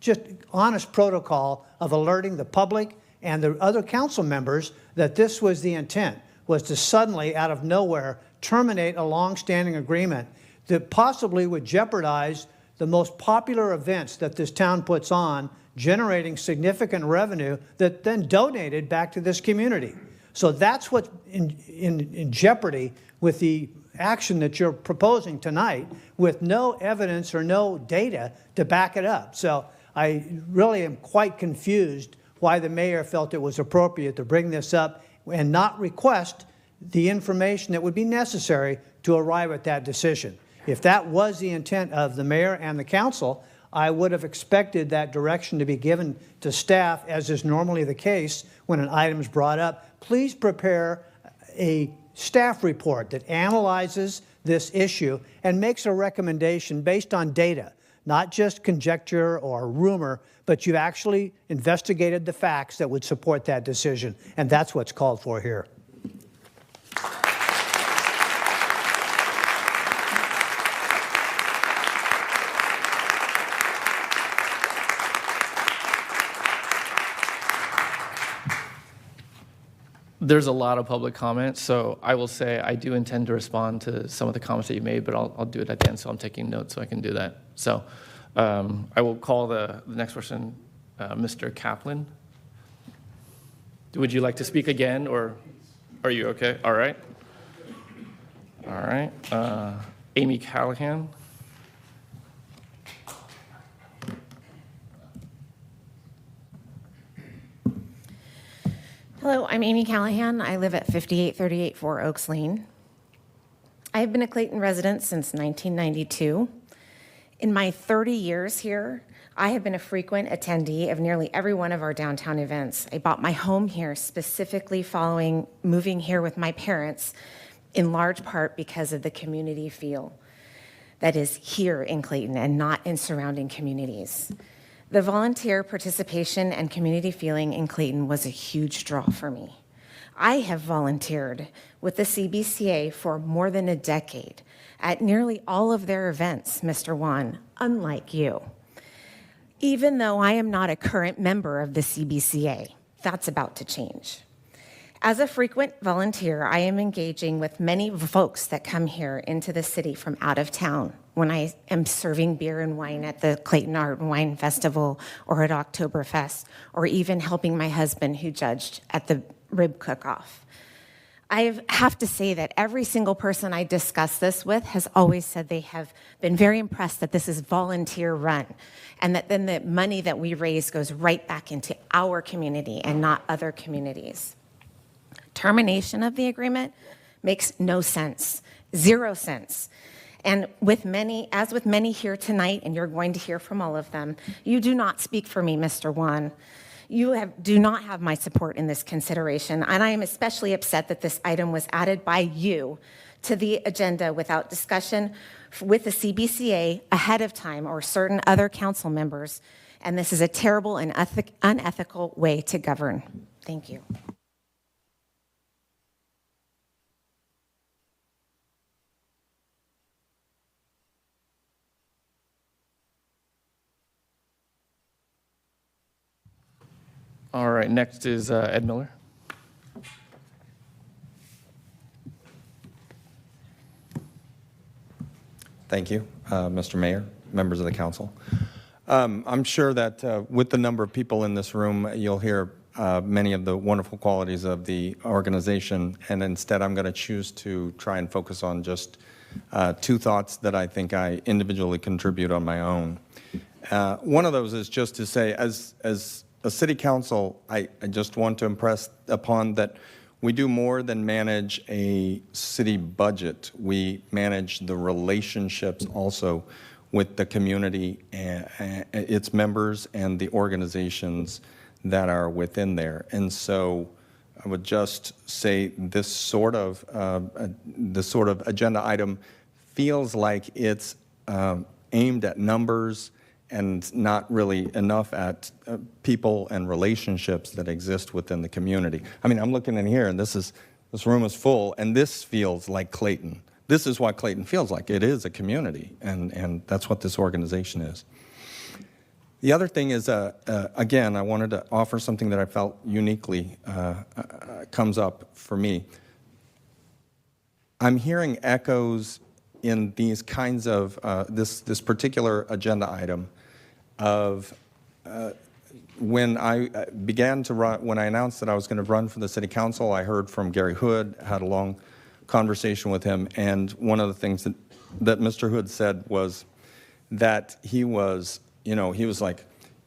Speaker 3: just honest protocol of alerting the public and the other council members that this was the intent, was to suddenly, out of nowhere, terminate a long-standing agreement that possibly would jeopardize the most popular events that this town puts on, generating significant revenue that then donated back to this community. So that's what's in jeopardy with the action that you're proposing tonight, with no evidence or no data to back it up. So I really am quite confused why the mayor felt it was appropriate to bring this up and not request the information that would be necessary to arrive at that decision. If that was the intent of the mayor and the council, I would have expected that direction to be given to staff, as is normally the case when an item is brought up. Please prepare a staff report that analyzes this issue and makes a recommendation based on data, not just conjecture or rumor, but you've actually investigated the facts that would support that decision, and that's what's called for here.
Speaker 1: There's a lot of public comments, so I will say I do intend to respond to some of the comments that you made, but I'll do it at the end, so I'm taking notes so I can do that. So I will call the next person, Mr. Kaplan. Would you like to speak again, or are you okay? All right. All right. Amy Callahan.
Speaker 19: Hello, I'm Amy Callahan. I live at 5838 Four Oaks Lane. I have been a Clayton resident since 1992. In my 30 years here, I have been a frequent attendee of nearly every one of our downtown events. I bought my home here specifically following moving here with my parents, in large part because of the community feel that is here in Clayton and not in surrounding communities. The volunteer participation and community feeling in Clayton was a huge draw for me. I have volunteered with the CBCA for more than a decade at nearly all of their events, Mr. Juan, unlike you. Even though I am not a current member of the CBCA, that's about to change. As a frequent volunteer, I am engaging with many folks that come here into the city from out of town when I am serving beer and wine at the Clayton Art and Wine Festival or at Oktoberfest, or even helping my husband who judged at the rib cook-off. I have to say that every single person I discuss this with has always said they have been very impressed that this is volunteer run, and that then the money that we raise goes right back into our community and not other communities. Termination of the agreement makes no sense, 0 sense. And as with many here tonight, and you're going to hear from all of them, you do not speak for me, Mr. Juan. You do not have my support in this consideration, and I am especially upset that this item was added by you to the agenda without discussion with the CBCA ahead of time or certain other council members, and this is a terrible and unethical way to govern. Thank you.
Speaker 1: All right, next is Ed Miller.
Speaker 20: Thank you, Mr. Mayor, members of the council. I'm sure that with the number of people in this room, you'll hear many of the wonderful qualities of the organization, and instead I'm going to choose to try and focus on just 2 thoughts that I think I individually contribute on my own. One of those is just to say, as a city council, I just want to impress upon that we do more than manage a city budget. We manage the relationships also with the community, and its members, and the organizations that are within there. And so I would just say this sort of agenda item feels like it's aimed at numbers and not really enough at people and relationships that exist within the community. I mean, I'm looking in here, and this room is full, and this feels like Clayton. This is what Clayton feels like. It is a community, and that's what this organization is. The other thing is, again, I wanted to offer something that I felt uniquely comes up for me. I'm hearing echoes in these kinds of, this particular agenda item of when I began to run, when I announced that I was going to run for the city council, I heard from Gary Hood, had a long conversation with him, and one of the things that Mr. Hood said was that he was like,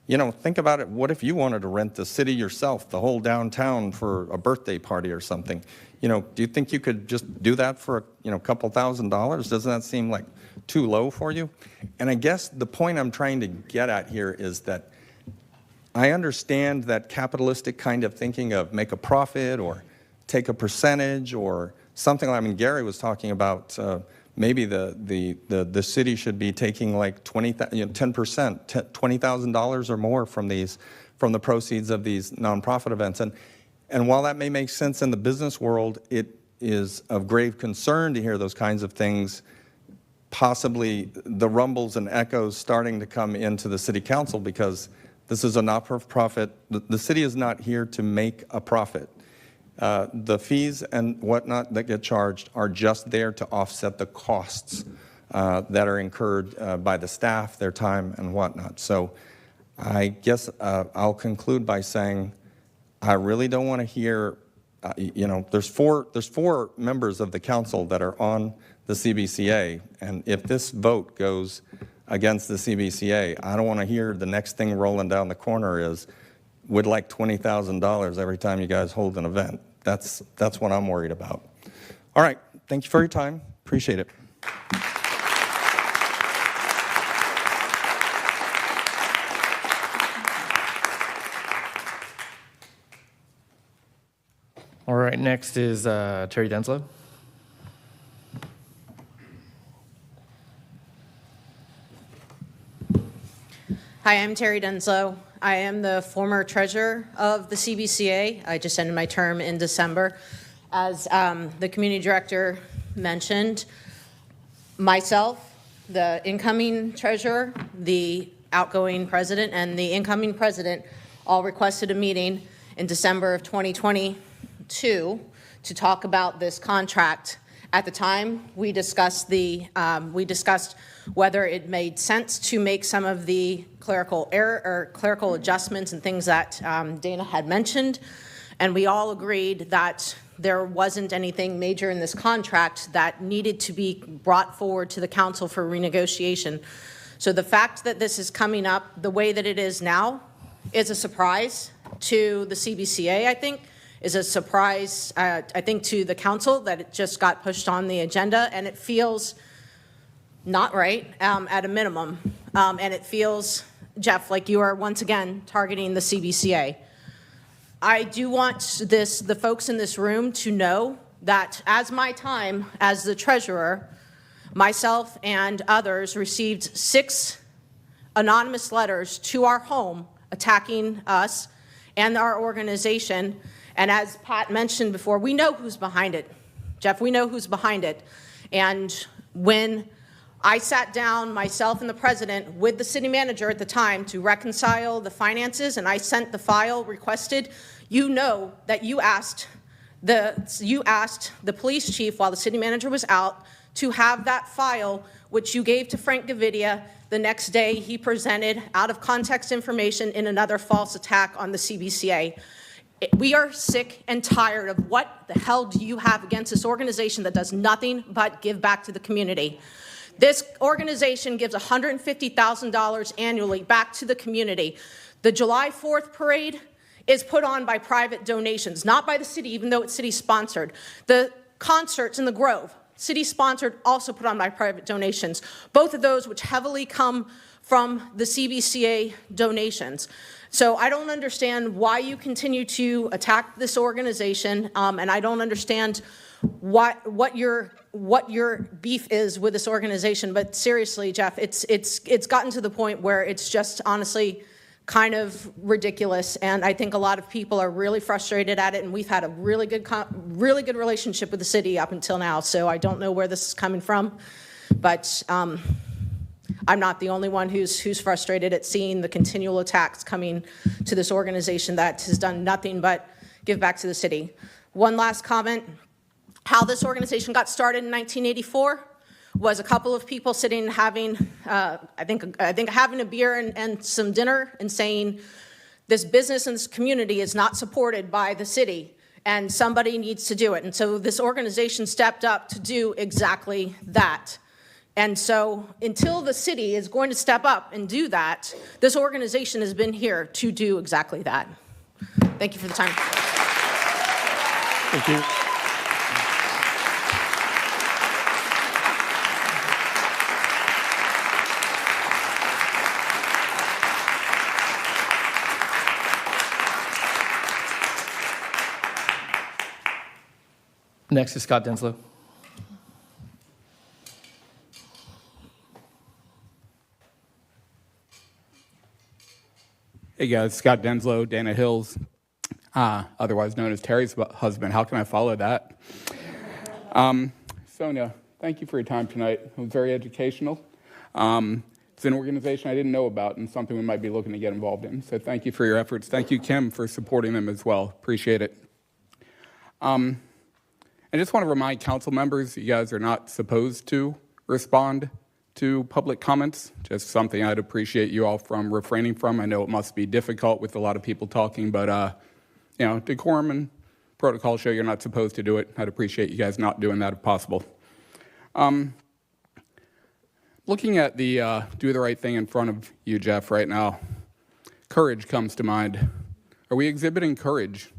Speaker 20: think about it, what if you wanted to rent the city yourself, the whole downtown, for a birthday party or something? Do you think you could just do that for a couple $1,000s? Doesn't that seem like too low for you? And I guess the point I'm trying to get at here is that I understand that capitalistic kind of thinking of make a profit or take a percentage or something. I mean, Gary was talking about maybe the city should be taking like 10%, $20,000 or more from the proceeds of these nonprofit events. And while that may make sense in the business world, it is of grave concern to hear those kinds of things, possibly the rumbles and echoes starting to come into the city council, because this is a not-for-profit. The city is not here to make a profit. The fees and whatnot that get charged are just there to offset the costs that are incurred by the staff, their time, and whatnot. So I guess I'll conclude by saying I really don't want to hear, there's four members of the council that are on the CBCA, and if this vote goes against the CBCA, I don't want to hear the next thing rolling down the corner is, would like $20,000 every time you guys hold an event. That's what I'm worried about. All right, thank you for your time. Appreciate it.
Speaker 1: All right, next is Terry Denslow.
Speaker 21: Hi, I'm Terry Denslow. I am the former treasurer of the CBCA. I just ended my term in December. As the community director mentioned, myself, the incoming treasurer, the outgoing president, and the incoming president all requested a meeting in December of 2022 to talk about this contract. At the time, we discussed whether it made sense to make some of the clerical error or clerical adjustments and things that Dana had mentioned, and we all agreed that there wasn't anything major in this contract that needed to be brought forward to the council for renegotiation. So the fact that this is coming up the way that it is now is a surprise to the CBCA, I think, is a surprise, I think, to the council that it just got pushed on the agenda, and it feels not right at a minimum. And it feels, Jeff, like you are once again targeting the CBCA. I do want the folks in this room to know that as my time as the treasurer, myself and others received 6 anonymous letters to our home attacking us and our organization. And as Pat mentioned before, we know who's behind it. Jeff, we know who's behind it. And when I sat down, myself and the president, with the city manager at the time to reconcile the finances, and I sent the file requested, you know that you asked the police chief while the city manager was out to have that file, which you gave to Frank Gavidia. The next day, he presented out of context information in another false attack on the CBCA. We are sick and tired of what the hell do you have against this organization that does nothing but give back to the community. This organization gives $150,000 annually back to the community. The July 4th parade is put on by private donations, not by the city, even though it's city-sponsored. The concerts in the Grove, city-sponsored, also put on by private donations, both of those which heavily come from the CBCA donations. So I don't understand why you continue to attack this organization, and I don't understand what your beef is with this organization. But seriously, Jeff, it's gotten to the point where it's just honestly kind of ridiculous, and I think a lot of people are really frustrated at it, and we've had a really good relationship with the city up until now, so I don't know where this is coming from, but I'm not the only one who's frustrated at seeing the continual attacks coming to this organization that has done nothing but give back to the city. One last comment. How this organization got started in 1984 was a couple of people sitting having, I think having a beer and some dinner and saying, this business and this community is not supported by the city and somebody needs to do it. And so this organization stepped up to do exactly that. And so until the city is going to step up and do that, this organization has been here to do exactly that. Thank you for the time.
Speaker 1: Thank you. Next is Scott Denslow.
Speaker 22: Hey guys, Scott Denslow, Dana Hills, otherwise known as Terry's husband. How can I follow that? Sonia, thank you for your time tonight. It was very educational. It's an organization I didn't know about and something we might be looking to get involved in. So thank you for your efforts. Thank you, Kim, for supporting them as well. Appreciate it. I just want to remind council members, you guys are not supposed to respond to public comments. Just something I'd appreciate you all from refraining from. I know it must be difficult with a lot of people talking, but decorum and protocol show you're not supposed to do it. I'd appreciate you guys not doing that if possible. Looking at the do the right thing in front of you, Jeff, right now, courage comes to mind. Are we exhibiting courage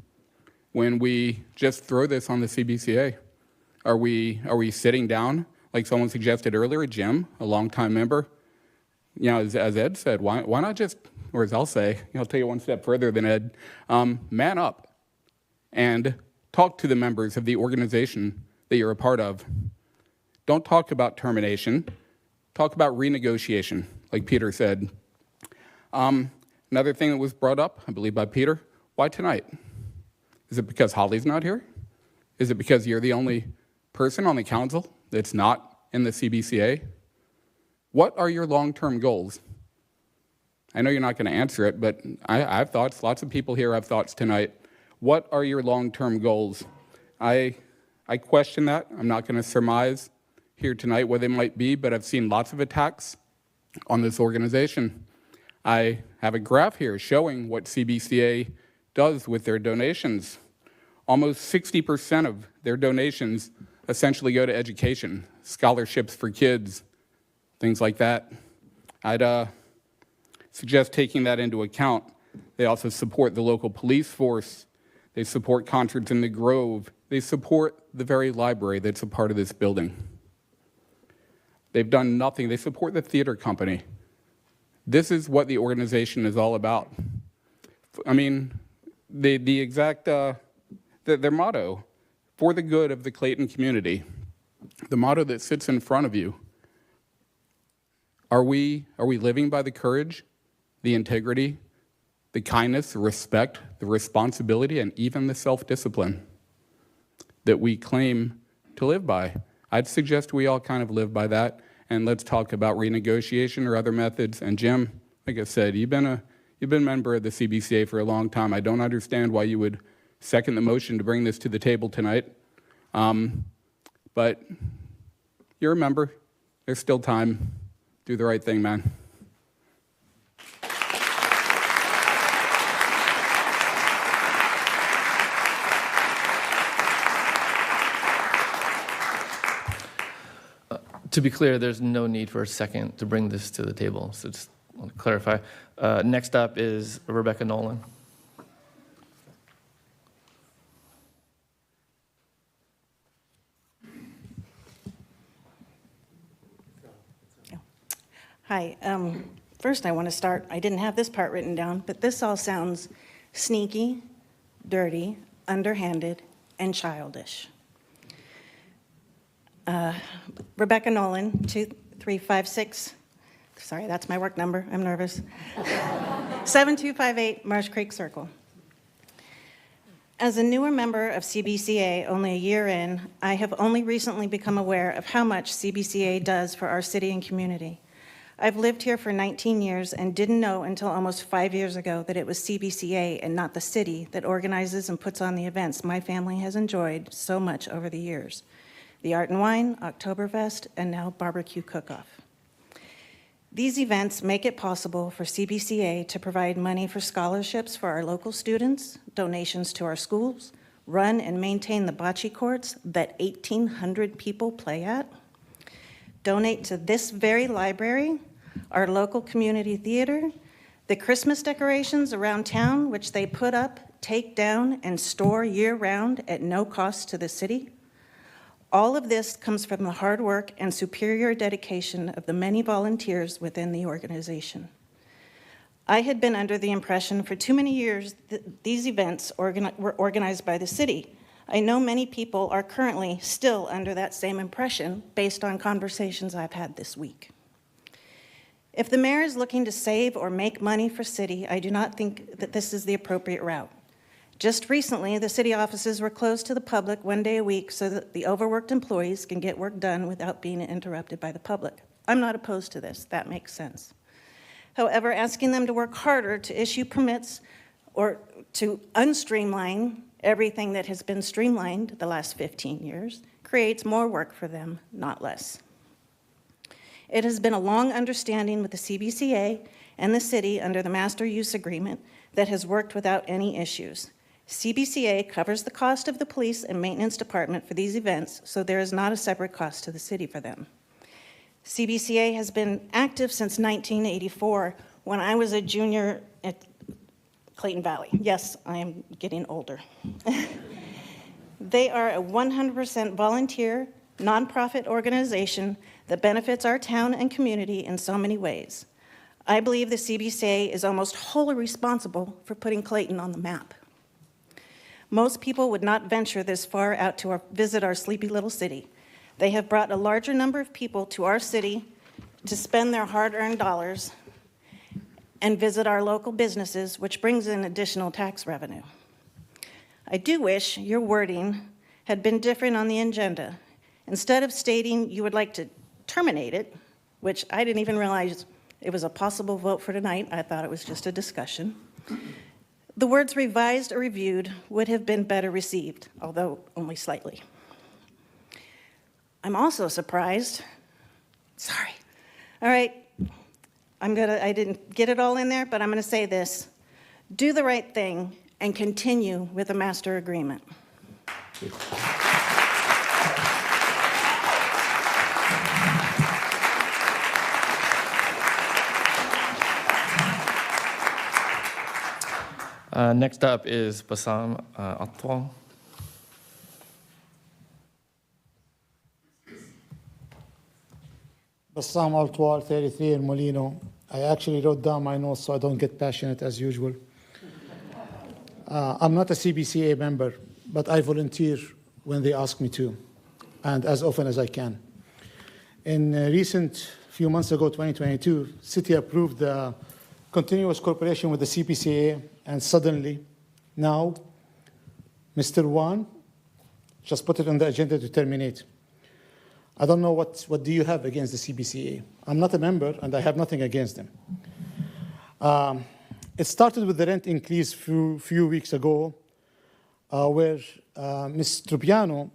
Speaker 22: when we just throw this on the CBCA? Are we sitting down, like someone suggested earlier, Jim, a longtime member? As Ed said, why not just, or as I'll say, I'll take it one step further than Ed, man up and talk to the members of the organization that you're a part of. Don't talk about termination. Talk about renegotiation, like Peter said. Another thing that was brought up, I believe by Peter, why tonight? Is it because Holly's not here? Is it because you're the only person on the council that's not in the CBCA? What are your long-term goals? I know you're not going to answer it, but I have thoughts. Lots of people here have thoughts tonight. What are your long-term goals? I question that. I'm not going to surmise here tonight what they might be, but I've seen lots of attacks on this organization. I have a graph here showing what CBCA does with their donations. Almost 60% of their donations essentially go to education, scholarships for kids, things like that. I'd suggest taking that into account. They also support the local police force. They support concerts in the Grove. They support the very library that's a part of this building. They've done nothing. They support the theater company. This is what the organization is all about. I mean, the exact, their motto, for the good of the Clayton community, the motto that sits in front of you. Are we living by the courage, the integrity, the kindness, the respect, the responsibility, and even the self-discipline that we claim to live by? I'd suggest we all kind of live by that, and let's talk about renegotiation or other methods. And Jim, like I said, you've been a member of the CBCA for a long time. I don't understand why you would second the motion to bring this to the table tonight. But you're a member. There's still time. Do the right thing, man.
Speaker 1: To be clear, there's no need for a second to bring this to the table, so just want to clarify. Next up is Rebecca Nolan.
Speaker 4: Hi. First, I want to start, I didn't have this part written down, but this all sounds sneaky, dirty, underhanded, and childish. Rebecca Nolan, 2356, sorry, that's my work number, I'm nervous. 7258 Marsh Creek Circle. As a newer member of CBCA, only a year in, I have only recently become aware of how much CBCA does for our city and community. I've lived here for 19 years and didn't know until almost 5 years ago that it was CBCA and not the city that organizes and puts on the events my family has enjoyed so much over the years. The Art and Wine, Oktoberfest, and now Barbecue Cook-Off. These events make it possible for CBCA to provide money for scholarships for our local students, donations to our schools, run and maintain the bocce courts that 1,800 people play at, donate to this very library, our local community theater, the Christmas decorations around town, which they put up, take down, and store year-round at no cost to the city. All of this comes from the hard work and superior dedication of the many volunteers within the organization. I had been under the impression for too many years that these events were organized by the city. I know many people are currently still under that same impression based on conversations I've had this week. If the mayor is looking to save or make money for city, I do not think that this is the appropriate route. Just recently, the city offices were closed to the public one day a week so that the overworked employees can get work done without being interrupted by the public. I'm not opposed to this, that makes sense. However, asking them to work harder to issue permits or to unstreamline Everything that has been streamlined the last 15 years creates more work for them, not less. It has been a long understanding with the CBCA and the city under the master use agreement that has worked without any issues. CBCA covers the cost of the police and maintenance department for these events, so there is not a separate cost to the city for them. CBCA has been active since 1984 when I was a junior at Clayton Valley. Yes, I am getting older. They are a 100% volunteer, nonprofit organization that benefits our town and community in so many ways. I believe the CBCA is almost wholly responsible for putting Clayton on the map. Most people would not venture this far out to visit our sleepy little city. They have brought a larger number of people to our city to spend their hard-earned dollars and visit our local businesses, which brings in additional tax revenue. I do wish your wording had been different on the agenda. Instead of stating you would like to terminate it, which I didn't even realize it was a possible vote for tonight, I thought it was just a discussion, the words revised or reviewed would have been better received, although only slightly. I'm also surprised. Sorry. All right. I didn't get it all in there, but I'm going to say this. Do the right thing and continue with the master agreement.
Speaker 1: Next up is Bassam Atwal.
Speaker 9: Bassam Altwal, 33 in Molino. I actually wrote down my notes so I don't get passionate as usual. I'm not a CBCA member, but I volunteer when they ask me to, and as often as I can. In recent few months ago, 2022, city approved the continuous cooperation with the CBCA, and suddenly, now, Mr. Wan just put it on the agenda to terminate. I don't know what do you have against the CBCA. I'm not a member, and I have nothing against them. It started with the rent increase few weeks ago, where Ms. Trupiano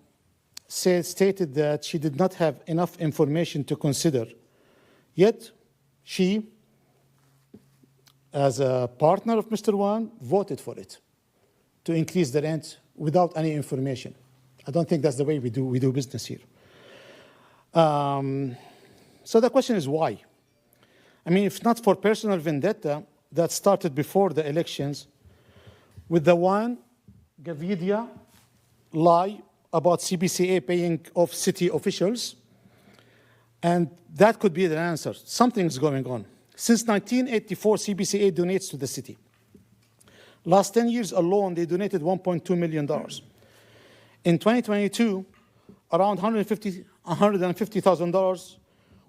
Speaker 9: stated that she did not have enough information to consider. Yet, she, as a partner of Mr. Wan, voted for it to increase the rent without any information. I don't think that's the way we do business here. So the question is why? I mean, if not for personal vendetta that started before the elections, with the one Gavidia lie about CBCA paying off city officials, and that could be the answer. Something's going on. Since 1984, CBCA donates to the city. Last 10 years alone, they donated $1.2 million. In 2022, around $150,000,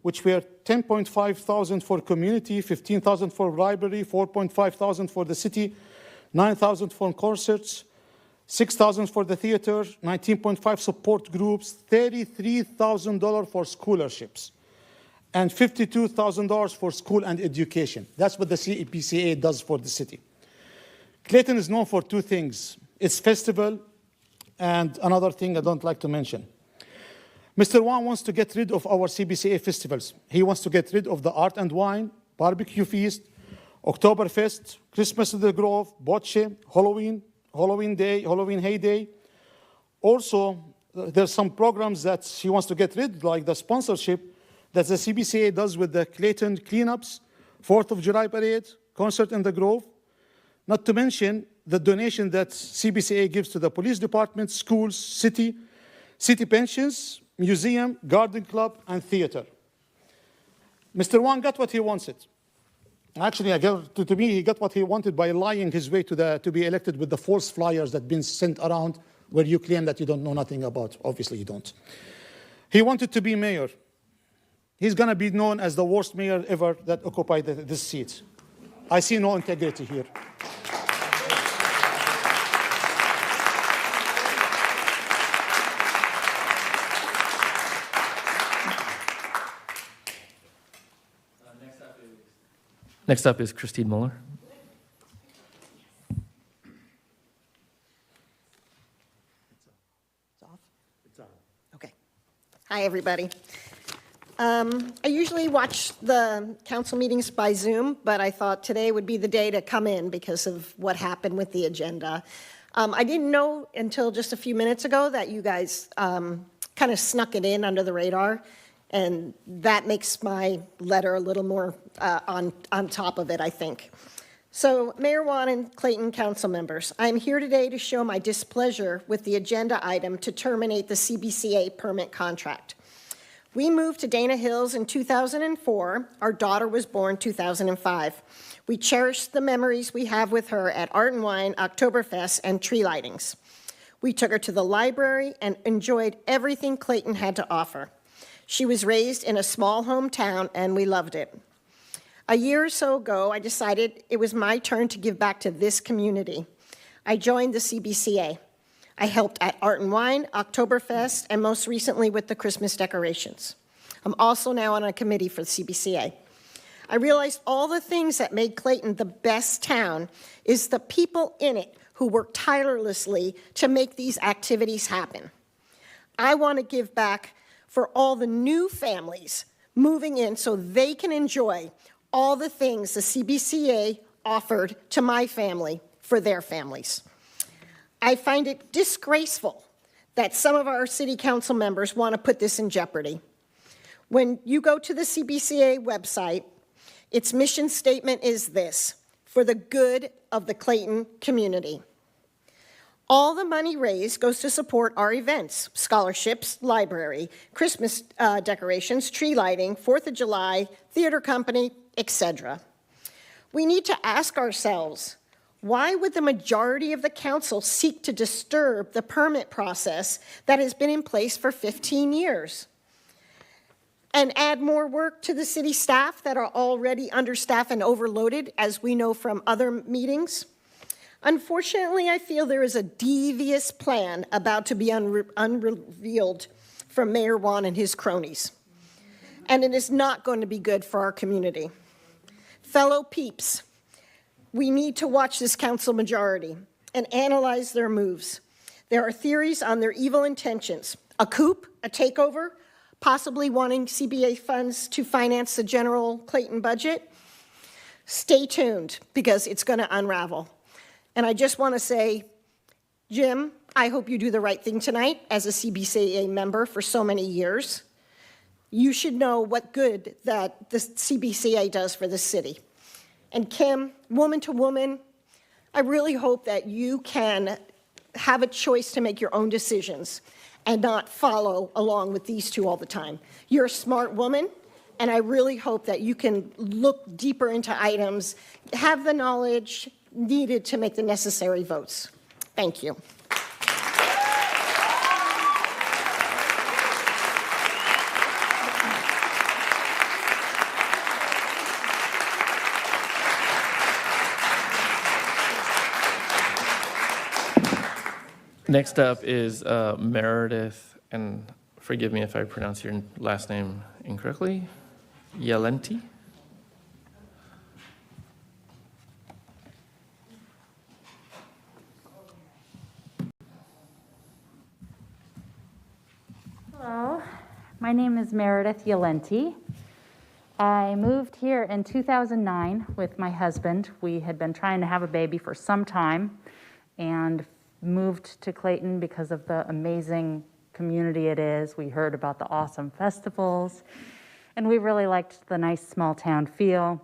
Speaker 9: which were $10,500 for community, $15,000 for library, $4,500 for the city, $9,000 for concerts, $6,000 for the theater, $19,500 support groups, $33,000 for scholarships, and $52,000 for school and education. That's what the CBCA does for the city. Clayton is known for two things: its festival and another thing I don't like to mention. Mr. Wan wants to get rid of our CBCA festivals. He wants to get rid of the Art and Wine, Barbecue Feast, Oktoberfest, Christmas in the Grove, Bocce, Halloween Day, Halloween Heyday. Also, there's some programs that he wants to get rid, like the sponsorship that the CBCA does with the Clayton cleanups, 4th of July parade, concert in the Grove. Not to mention the donation that CBCA gives to the police department, schools, city pensions, museum, garden club, and theater. Mr. Wan got what he wanted. Actually, to me, he got what he wanted by lying his way to be elected with the false flyers that have been sent around where you claim that you don't know nothing about. Obviously, you don't. He wanted to be mayor. He's going to be known as the worst mayor ever that occupied this seat. I see no integrity here.
Speaker 1: Next up is Christine Muller.
Speaker 7: Okay. Hi, everybody. I usually watch the council meetings by Zoom, but I thought today would be the day to come in because of what happened with the agenda. I didn't know until just a few minutes ago that you guys kind of snuck it in under the radar, and that makes my letter a little more on top of it, I think. So, Mayor Wan and Clayton council members, I'm here today to show my displeasure with the agenda item to terminate the CBCA permit contract. We moved to Dana Hills in 2004. Our daughter was born 2005. We cherish the memories we have with her at Art and Wine, Oktoberfest, and tree lightings. We took her to the library and enjoyed everything Clayton had to offer. She was raised in a small hometown, and we loved it. A year or so ago, I decided it was my turn to give back to this community. I joined the CBCA. I helped at Art and Wine, Oktoberfest, and most recently with the Christmas decorations. I'm also now on a committee for the CBCA. I realized all the things that made Clayton the best town is the people in it who work tirelessly to make these activities happen. I want to give back for all the new families moving in so they can enjoy all the things the CBCA offered to my family for their families. I find it disgraceful that some of our city council members want to put this in jeopardy. When you go to the CBCA website, its mission statement is this: for the good of the Clayton community. All the money raised goes to support our events, scholarships, library, Christmas decorations, tree lighting, 4th of July, theater company, etc. We need to ask ourselves, why would the majority of the council seek to disturb the permit process that has been in place for 15 years? And add more work to the city staff that are already understaffed and overloaded, as we know from other meetings? Unfortunately, I feel there is a devious plan about to be unrevealed from Mayor Wan and his cronies. And it is not going to be good for our community. Fellow peeps, we need to watch this council majority and analyze their moves. There are theories on their evil intentions. A coup, a takeover, possibly wanting CBA funds to finance the general Clayton budget. Stay tuned, because it's going to unravel. And I just want to say, Jim, I hope you do the right thing tonight as a CBCA member for so many years. You should know what good that the CBCA does for the city. And Kim, woman to woman, I really hope that you can have a choice to make your own decisions and not follow along with these two all the time. You're a smart woman, and I really hope that you can look deeper into items, have the knowledge needed to make the necessary votes. Thank you.
Speaker 1: Next up is Meredith, and forgive me if I pronounce your last name incorrectly, Yelenti.
Speaker 8: Hello, my name is Meredith Yelenti. I moved here in 2009 with my husband. We had been trying to have a baby for some time and moved to Clayton because of the amazing community it is. We heard about the awesome festivals, and we really liked the nice small town feel.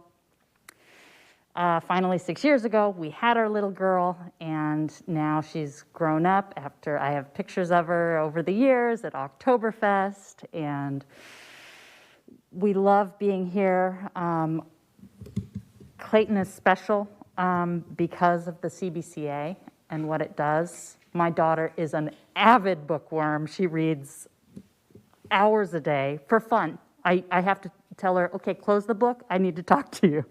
Speaker 8: Finally, 6 years ago, we had our little girl, and now she's grown up. I have pictures of her over the years at Oktoberfest, and we love being here. Clayton is special because of the CBCA and what it does. My daughter is an avid bookworm. She reads hours a day for fun. I have to tell her, okay, close the book, I need to talk to you.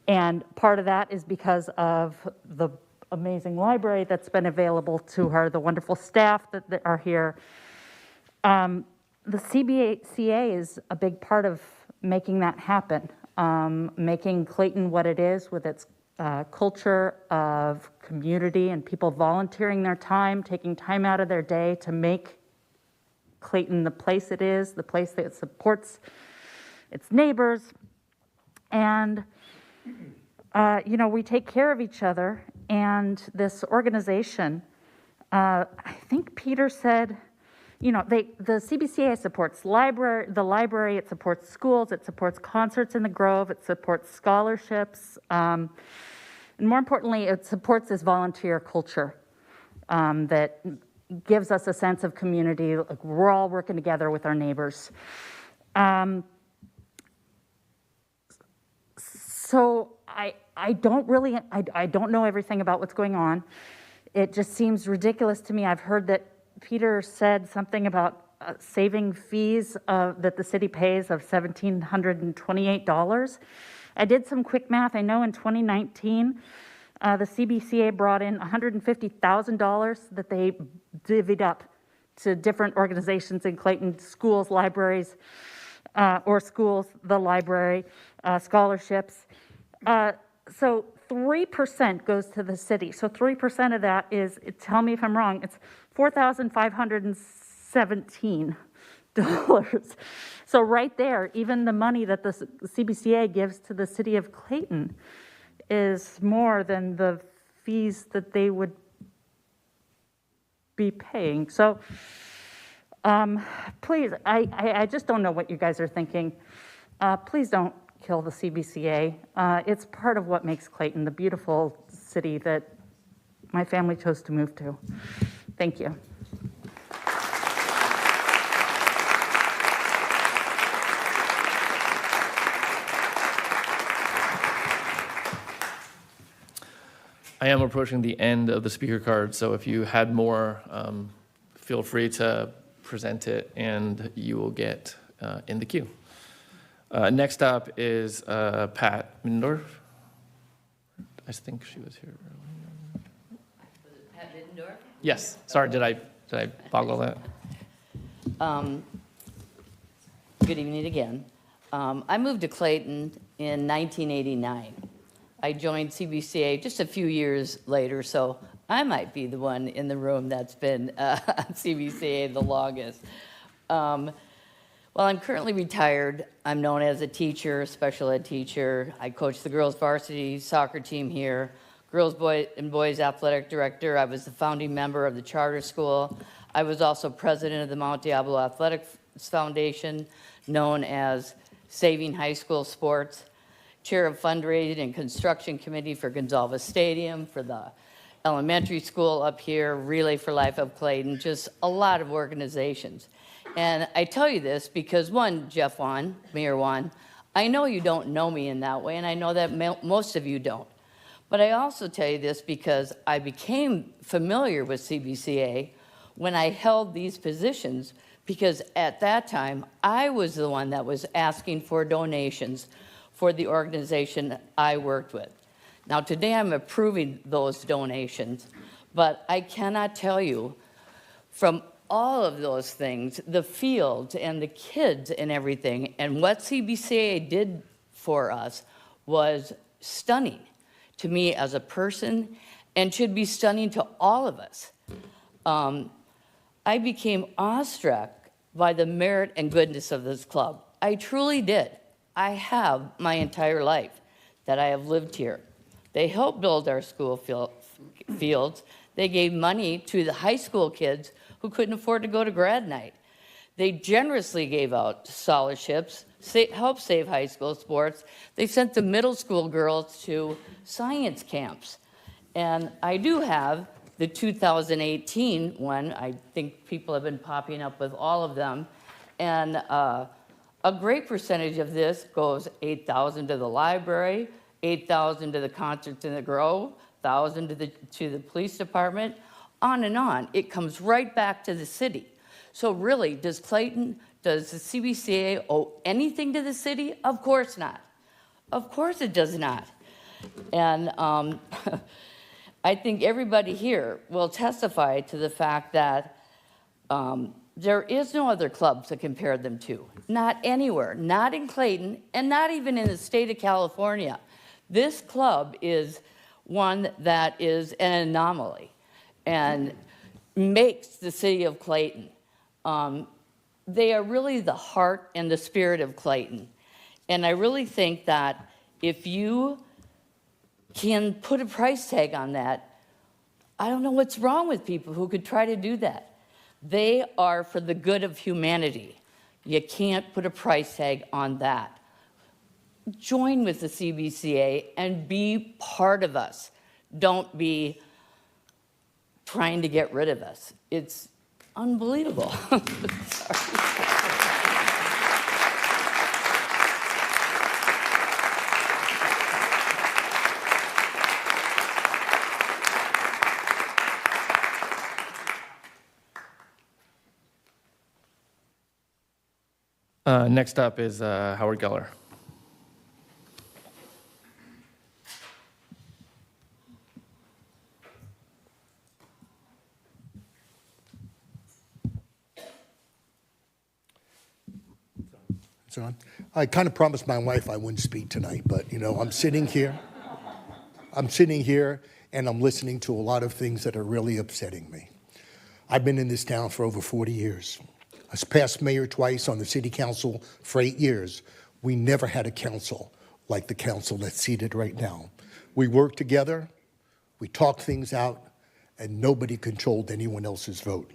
Speaker 8: And part of that is because of the amazing library that's been available to her, the wonderful staff that are here. The CBCA is a big part of making that happen, making Clayton what it is with its culture of community and people volunteering their time, taking time out of their day to make Clayton the place it is, the place that supports its neighbors. And, we take care of each other. And this organization, I think Peter said, the CBCA supports the library, it supports schools, it supports concerts in the Grove, it supports scholarships, and more importantly, it supports this volunteer culture that gives us a sense of community, like we're all working together with our neighbors. So I don't know everything about what's going on. It just seems ridiculous to me. I've heard that Peter said something about saving fees that the city pays of $1,728. I did some quick math. I know in 2019, the CBCA brought in $150,000 that they divvied up to different organizations in Clayton, schools, libraries, or schools, the library, scholarships. So 3% goes to the city. So 3% of that is, tell me if I'm wrong, it's $4,517. So right there, even the money that the CBCA gives to the city of Clayton is more than the fees that they would be paying. So please, I just don't know what you guys are thinking. Please don't kill the CBCA. It's part of what makes Clayton the beautiful city that my family chose to move to. Thank you.
Speaker 1: I am approaching the end of the speaker card, so if you had more, feel free to present it and you will get in the queue. Next up is Pat Mindorf. I think she was here earlier.
Speaker 5: Was it Pat Middendorf?
Speaker 1: Yes. Sorry, did I boggle that?
Speaker 5: Good evening again. I moved to Clayton in 1989. I joined CBCA just a few years later, so I might be the one in the room that's been on CBCA the longest. Well, I'm currently retired. I'm known as a teacher, special ed teacher. I coach the girls varsity soccer team here, girls and boys athletic director. I was the founding member of the charter school. I was also president of the Mount Diablo Athletics Foundation, known as Saving High School Sports, chair of fundraising and construction committee for Gonzalez Stadium, for the elementary school up here, Relay for Life of Clayton, just a lot of organizations. And I tell you this because, one, Jeff Wan, Mayor Wan, I know you don't know me in that way, and I know that most of you don't. But I also tell you this because I became familiar with CBCA when I held these positions, because at that time, I was the one that was asking for donations for the organization I worked with. Now, today I'm approving those donations, but I cannot tell you from all of those things, the fields and the kids and everything, and what CBCA did for us was stunning to me as a person and should be stunning to all of us. I became awestruck by the merit and goodness of this club. I truly did. I have my entire life that I have lived here. They helped build our school fields. They gave money to the high school kids who couldn't afford to go to grad night. They generously gave out scholarships, helped save high school sports. They sent the middle school girls to science camps. And I do have the 2018 one. I think people have been popping up with all of them. And a great percentage of this goes $8,000 to the library, $8,000 to the concerts in the Grove, $1,000 to the police department, on and on. It comes right back to the city. So really, does the CBCA owe anything to the city? Of course not. Of course it does not. And I think everybody here will testify to the fact that there is no other club to compare them to. Not anywhere, not in Clayton, and not even in the state of California. This club is one that is an anomaly and makes the city of Clayton. They are really the heart and the spirit of Clayton. And I really think that if you can put a price tag on that, I don't know what's wrong with people who could try to do that. They are for the good of humanity. You can't put a price tag on that. Join with the CBCA and be part of us. Don't be trying to get rid of us. It's unbelievable. Sorry.
Speaker 1: Next up is Howard Geller.
Speaker 11: It's on. I kind of promised my wife I wouldn't speak tonight, but you know, I'm sitting here and I'm listening to a lot of things that are really upsetting me. I've been in this town for over 40 years. I was past mayor twice, on the city council for 8 years. We never had a council like the council that's seated right now. We worked together, we talked things out, and nobody controlled anyone else's vote.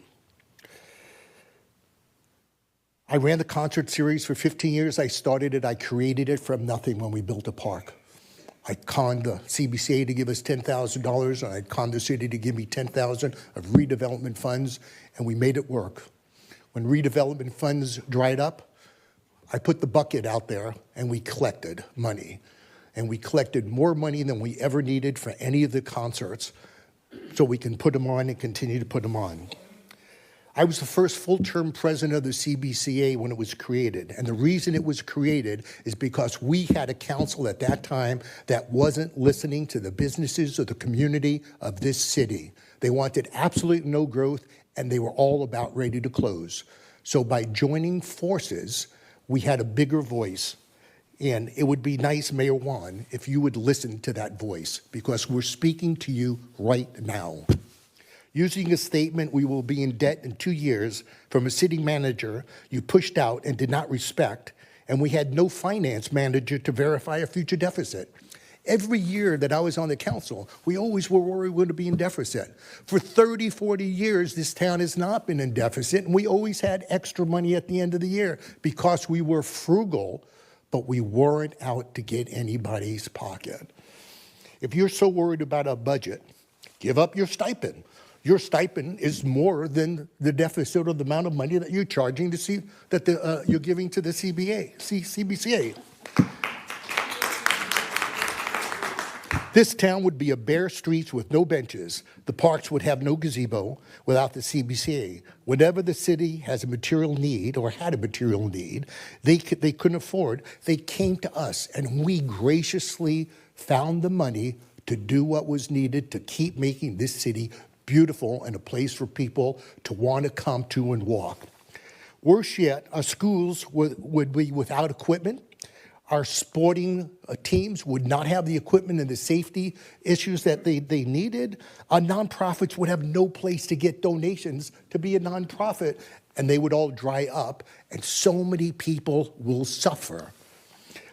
Speaker 11: I ran the concert series for 15 years. I started it, I created it from nothing when we built a park. I conned the CBCA to give us $10,000, and I conned the city to give me $10,000 of redevelopment funds, and we made it work. When redevelopment funds dried up, I put the bucket out there and we collected money. And we collected more money than we ever needed for any of the concerts, so we can put them on and continue to put them on. I was the first full-term president of the CBCA when it was created. And the reason it was created is because we had a council at that time that wasn't listening to the businesses or the community of this city. They wanted absolutely no growth, and they were all about ready to close. So by joining forces, we had a bigger voice. And it would be nice, Mayor Juan, if you would listen to that voice, because we're speaking to you right now. Using a statement, "We will be in debt in 2 years," from a city manager you pushed out and did not respect, and we had no finance manager to verify a future deficit. Every year that I was on the council, we always were worried we were going to be in deficit. For 30, 40 years, this town has not been in deficit, and we always had extra money at the end of the year because we were frugal, but we weren't out to get anybody's pocket. If you're so worried about a budget, give up your stipend. Your stipend is more than the deficit or the amount of money that you're charging to see that you're giving to the CBCA. This town would be a bare streets with no benches. The parks would have no gazebo without the CBCA. Whenever the city has a material need or had a material need they couldn't afford, they came to us, and we graciously found the money to do what was needed to keep making this city beautiful and a place for people to want to come to and walk. Worse yet, our schools would be without equipment. Our sporting teams would not have the equipment and the safety issues that they needed. Our nonprofits would have no place to get donations to be a nonprofit, and they would all dry up, and so many people will suffer.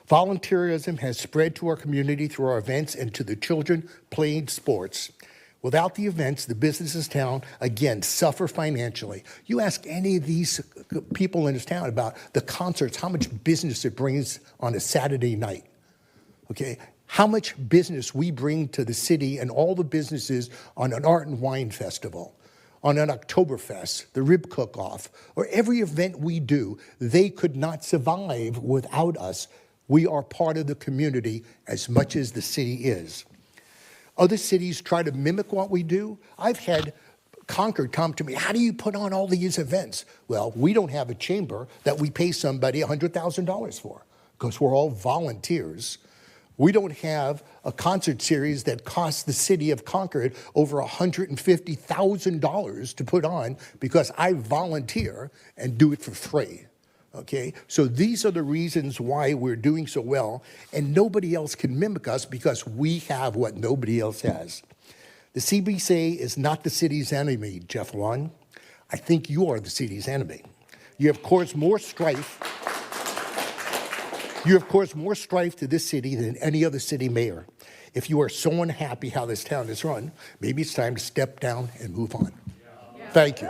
Speaker 11: Volunteerism has spread to our community through our events and to the children playing sports. Without the events, the businesses town, again, suffer financially. You ask any of these people in this town about the concerts, how much business it brings on a Saturday night, okay? How much business we bring to the city and all the businesses on an art and wine festival, on an Oktoberfest, the rib cook-off, or every event we do, they could not survive without us. We are part of the community as much as the city is. Other cities try to mimic what we do. I've had Concord come to me, "How do you put on all these events?" Well, we don't have a chamber that we pay somebody $100,000 for, because we're all volunteers. We don't have a concert series that costs the city of Concord over $150,000 to put on, because I volunteer and do it for free. Okay, so these are the reasons why we're doing so well, and nobody else can mimic us because we have what nobody else has. The CBCA is not the city's enemy, Jeff Long. I think you are the city's enemy. You have caused more strife. You have caused more strife to this city than any other city mayor. If you are so unhappy how this town is run, maybe it's time to step down and move on. Thank you.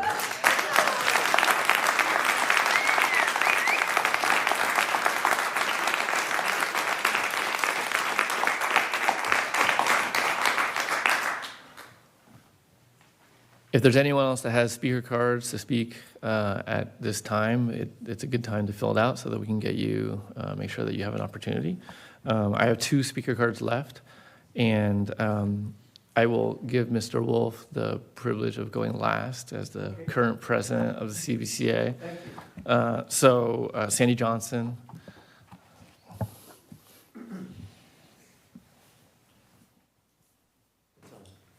Speaker 1: If there's anyone else that has speaker cards to speak at this time, it's a good time to fill it out so that we can get you, make sure that you have an opportunity. I have 2 speaker cards left, and I will give Mr. Wolf the privilege of going last as the current president of the CBCA. Sandy Johnson.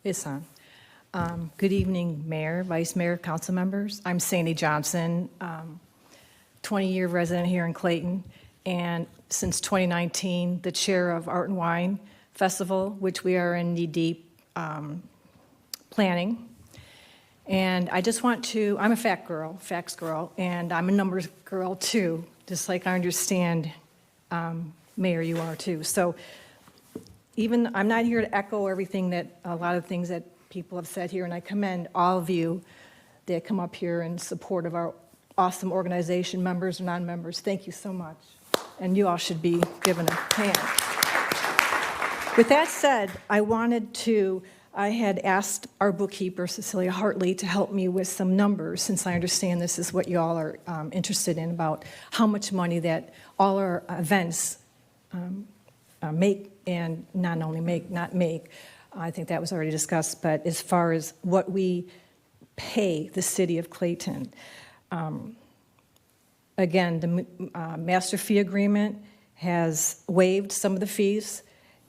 Speaker 13: It's on. Good evening, Mayor, Vice Mayor, council members. I'm Sandy Johnson, 20-year resident here in Clayton, and since 2019, the chair of Art and Wine Festival, which we are in knee-deep planning. And I just want to, I'm a facts girl, and I'm a numbers girl too, just like I understand, Mayor, you are too. So even, I'm not here to echo everything that, a lot of things that people have said here, and I commend all of you that come up here in support of our awesome organization, members and non-members. Thank you so much. And you all should be given a hand. With that said, I had asked our bookkeeper, Cecilia Hartley, to help me with some numbers, since I understand this is what you all are interested in, about how much money that all our events make, and not only make, not make. I think that was already discussed, but as far as what we pay the city of Clayton, again, the master fee agreement has waived some of the fees,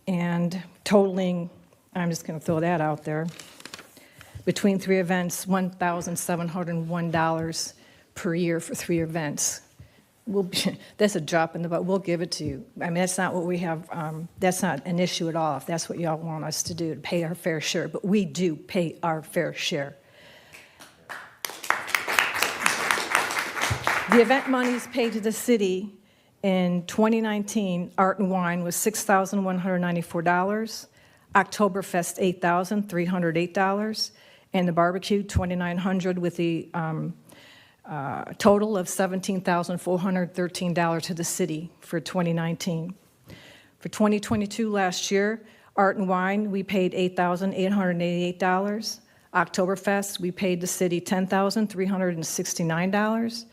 Speaker 13: and totaling, I'm just going to throw that out there, between 3 events, $1,701 per year for 3 events. That's a drop in the bucket. We'll give it to you. I mean, that's not what we have. That's not an issue at all, if that's what y'all want us to do, to pay our fair share. But we do pay our fair share. The event monies paid to the city in 2019, Art and Wine was $6,194, Oktoberfest $8,308, and the barbecue $2,900, with the total of $17,413 to the city for 2019. For 2022, last year, Art and Wine, we paid $8,888. Oktoberfest, we paid the city $10,369.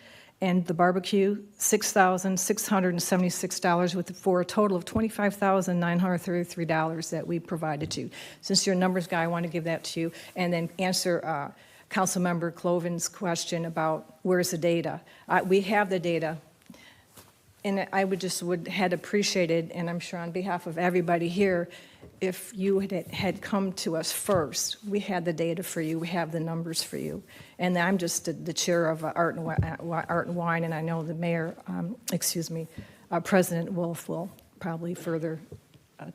Speaker 13: And the barbecue, $6,676, for a total of $25,933 that we provided you. Since you're a numbers guy, I want to give that to you, and then answer Councilmember Cloven's question about where's the data. We have the data, and I had appreciated, and I'm sure on behalf of everybody here, if you had come to us first. We had the data for you, we have the numbers for you. And I'm just the chair of Art and Wine, and I know the mayor, President Wolf will probably further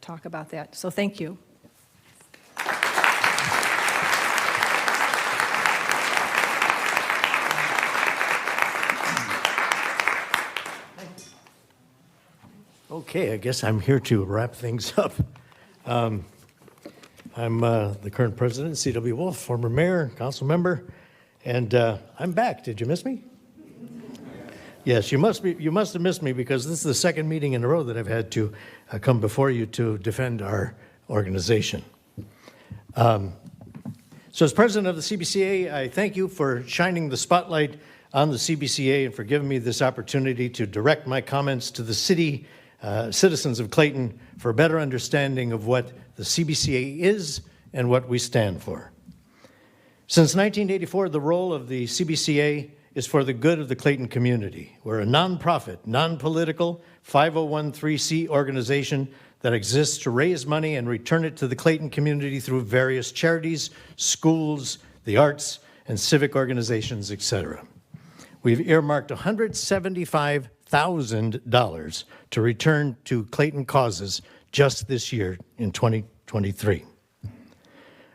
Speaker 13: talk about that. So thank you.
Speaker 14: Okay, I guess I'm here to wrap things up. I'm the current president, C.W. Wolf, former mayor, council member, and I'm back. Did you miss me? Yes, you must have missed me, because this is the second meeting in a row that I've had to come before you to defend our organization. So as president of the CBCA, I thank you for shining the spotlight on the CBCA and for giving me this opportunity to direct my comments to the citizens of Clayton for a better understanding of what the CBCA is and what we stand for. Since 1984, the role of the CBCA is for the good of the Clayton community. We're a nonprofit, non-political 501(c) organization that exists to raise money and return it to the Clayton community through various charities, schools, the arts, and civic organizations, etc. We've earmarked $175,000 to return to Clayton causes just this year in 2023.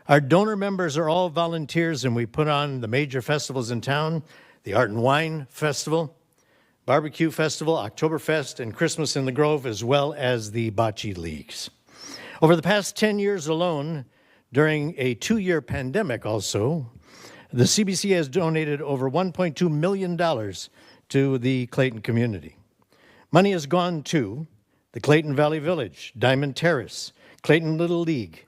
Speaker 14: Our donor members are all volunteers, and we put on the major festivals in town, the Art and Wine Festival, Barbecue Festival, Oktoberfest, and Christmas in the Grove, as well as the Bocce Leagues. Over the past 10 years alone, during a 2-year pandemic also, the CBCA has donated over $1.2 million to the Clayton community. Money has gone to the Clayton Valley Village, Diamond Terrace, Clayton Little League,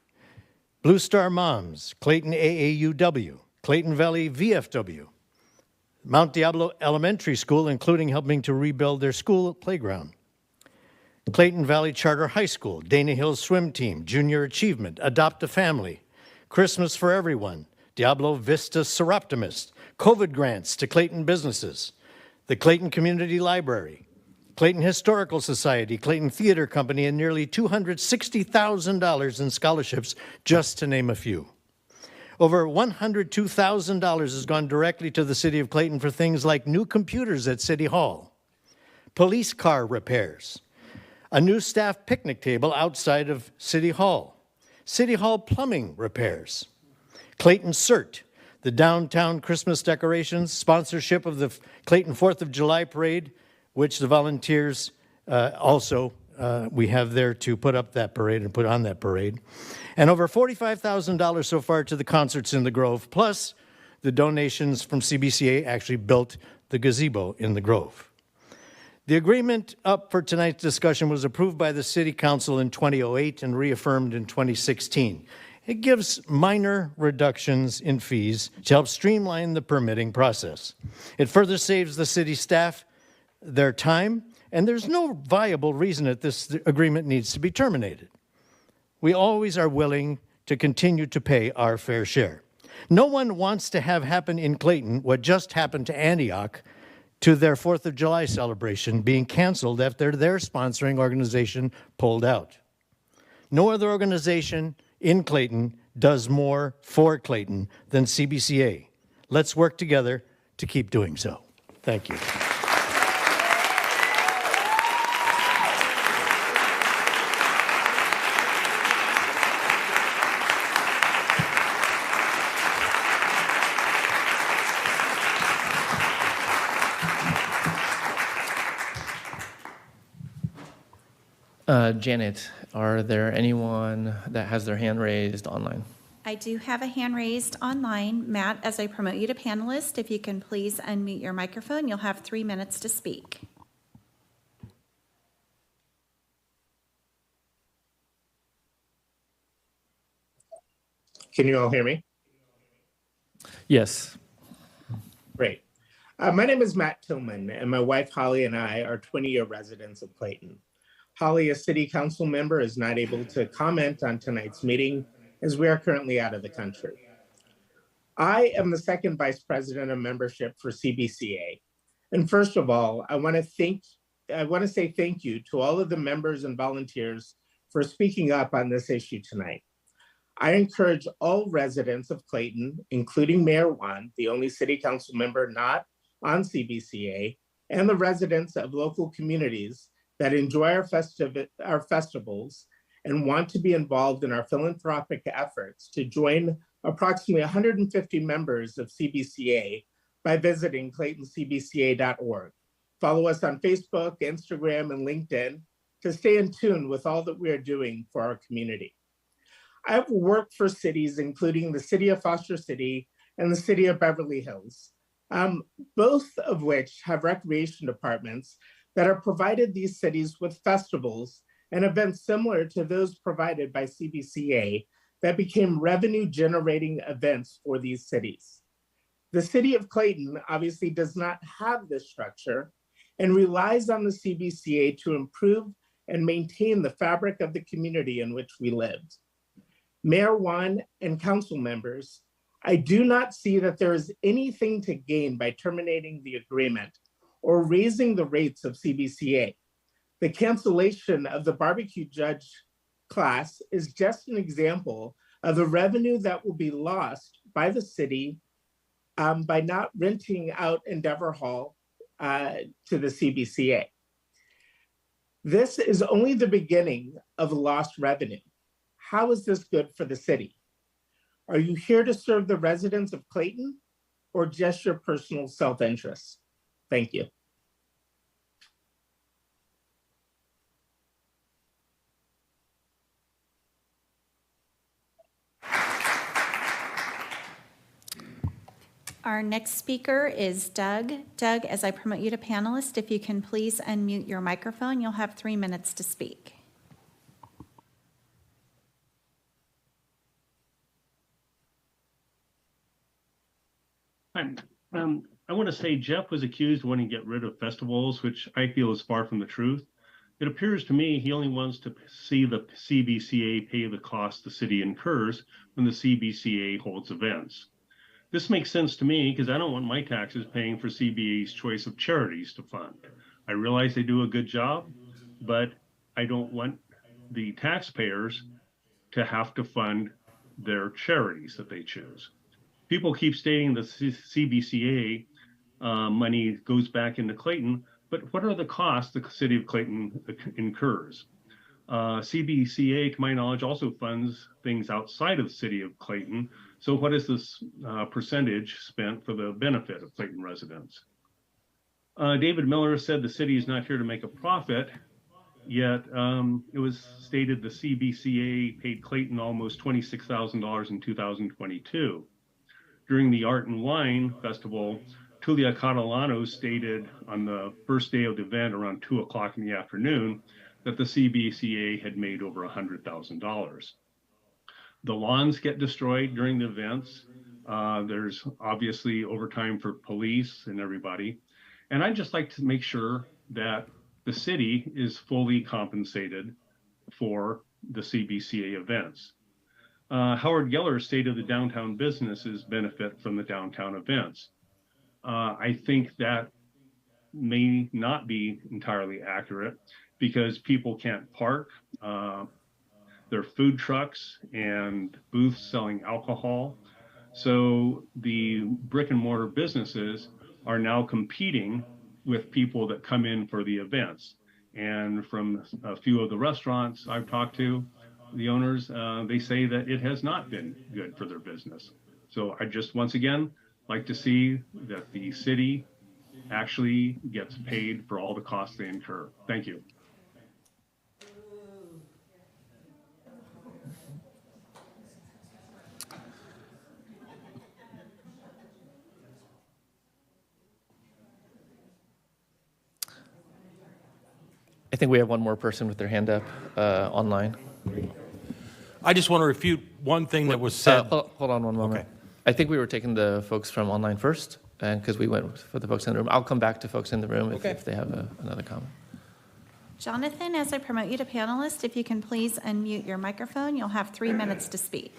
Speaker 14: Blue Star Moms, Clayton AAUW, Clayton Valley VFW, Mount Diablo Elementary School, including helping to rebuild their school playground, Clayton Valley Charter High School, Dana Hills Swim Team, Junior Achievement, Adopt a Family, Christmas for Everyone, Diablo Vista Seroptimist, COVID grants to Clayton businesses, the Clayton Community Library, Clayton Historical Society, Clayton Theater Company, and nearly $260,000 in scholarships, just to name a few. Over $102,000 has gone directly to the city of Clayton for things like new computers at City Hall, police car repairs, a new staff picnic table outside of City Hall plumbing repairs, Clayton CERT, the downtown Christmas decorations, sponsorship of the Clayton 4th of July Parade, which the volunteers we have there to put up that parade and put on that parade. And over $45,000 so far to the concerts in the Grove, plus the donations from CBCA actually built the gazebo in the Grove. The agreement up for tonight's discussion was approved by the City Council in 2008 and reaffirmed in 2016. It gives minor reductions in fees to help streamline the permitting process. It further saves the city staff their time, and there's no viable reason that this agreement needs to be terminated. We always are willing to continue to pay our fair share. No one wants to have happen in Clayton what just happened to Antioch, to their 4th of July celebration being canceled after their sponsoring organization pulled out. No other organization in Clayton does more for Clayton than CBCA. Let's work together to keep doing so. Thank you.
Speaker 1: Janet, are there anyone that has their hand raised online?
Speaker 2: I do have a hand raised online. Matt, as I promote you to panelist, if you can please unmute your microphone, you'll have 3 minutes to speak.
Speaker 15: Can you all hear me?
Speaker 1: Yes.
Speaker 15: Great. My name is Matt Tillman, and my wife Holly and I are 20-year residents of Clayton. Holly, a city council member, is not able to comment on tonight's meeting as we are currently out of the country. I am the second vice president of membership for CBCA. And first of all, I want to say thank you to all of the members and volunteers for speaking up on this issue tonight. I encourage all residents of Clayton, including Mayor Juan, the only city council member not on CBCA, and the residents of local communities that enjoy our festivals and want to be involved in our philanthropic efforts to join approximately 150 members of CBCA by visiting claytoncbca.org. Follow us on Facebook, Instagram, and LinkedIn to stay in tune with all that we are doing for our community. I've worked for cities, including the City of Foster City and the City of Beverly Hills, both of which have recreation departments that have provided these cities with festivals and events similar to those provided by CBCA that became revenue-generating events for these cities. The City of Clayton obviously does not have this structure and relies on the CBCA to improve and maintain the fabric of the community in which we lived. Mayor Juan and council members, I do not see that there is anything to gain by terminating the agreement or raising the rates of CBCA. The cancellation of the barbecue judge class is just an example of the revenue that will be lost by the city by not renting out Endeavor Hall to the CBCA. This is only the beginning of lost revenue. How is this good for the city? Are you here to serve the residents of Clayton or just your personal self-interest? Thank you.
Speaker 2: Our next speaker is Doug. Doug, as I promote you to panelist, if you can please unmute your microphone, you'll have 3 minutes to speak.
Speaker 10: Hi. I want to say Jeff was accused of wanting to get rid of festivals, which I feel is far from the truth. It appears to me he only wants to see the CBCA pay the cost the city incurs when the CBCA holds events. This makes sense to me because I don't want my taxes paying for CBA's choice of charities to fund. I realize they do a good job, but I don't want the taxpayers to have to fund their charities that they choose. People keep stating the CBCA money goes back into Clayton, but what are the costs the city of Clayton incurs? CBCA, to my knowledge, also funds things outside of the city of Clayton. So what is this percentage spent for the benefit of Clayton residents? David Miller said the city is not here to make a profit, yet it was stated the CBCA paid Clayton almost $26,000 in 2022. During the Art and Wine Festival, Tulia Catalano stated on the first day of the event around 2 o'clock in the afternoon that the CBCA had made over $100,000. The lawns get destroyed during the events. There's obviously overtime for police and everybody. And I'd just like to make sure that the city is fully compensated for the CBCA events. Howard Geller stated the downtown businesses benefit from the downtown events. I think that may not be entirely accurate because people can't park. There are food trucks and booths selling alcohol. So the brick and mortar businesses are now competing with people that come in for the events. And from a few of the restaurants I've talked to, the owners, they say that it has not been good for their business. So I just, once again, like to see that the city actually gets paid for all the costs they incur. Thank you.
Speaker 1: I think we have one more person with their hand up online.
Speaker 12: I just want to refute one thing that was said.
Speaker 1: Hold on one moment.
Speaker 12: Okay.
Speaker 1: I think we were taking the folks from online first, and because we went for the folks in the room. I'll come back to folks in the room if they have another comment.
Speaker 2: Jonathan, as I promote you to panelist, if you can please unmute your microphone, you'll have 3 minutes to speak.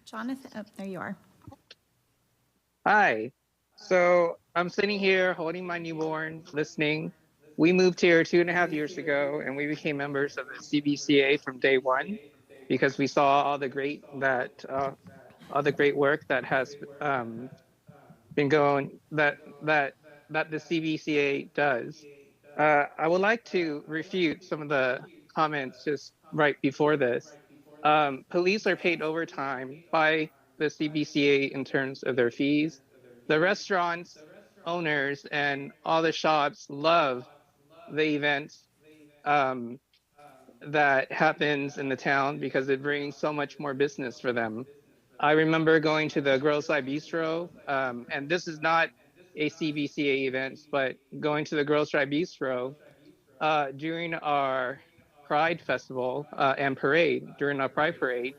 Speaker 2: Jonathan, oh, there you are.
Speaker 23: Hi. So I'm sitting here holding my newborn, listening. We moved here 2.5 years ago, and we became members of the CBCA from day one because we saw all the great work that has been going that the CBCA does. I would like to refute some of the comments just right before this. Police are paid overtime by the CBCA in terms of their fees. The restaurants, owners, and all the shops love the events that happens in the town because it brings so much more business for them. I remember going to the Girls Side Bistro, and this is not a CBCA event, but going to the Girls Side Bistro during our Pride Festival and parade, during our Pride Parade,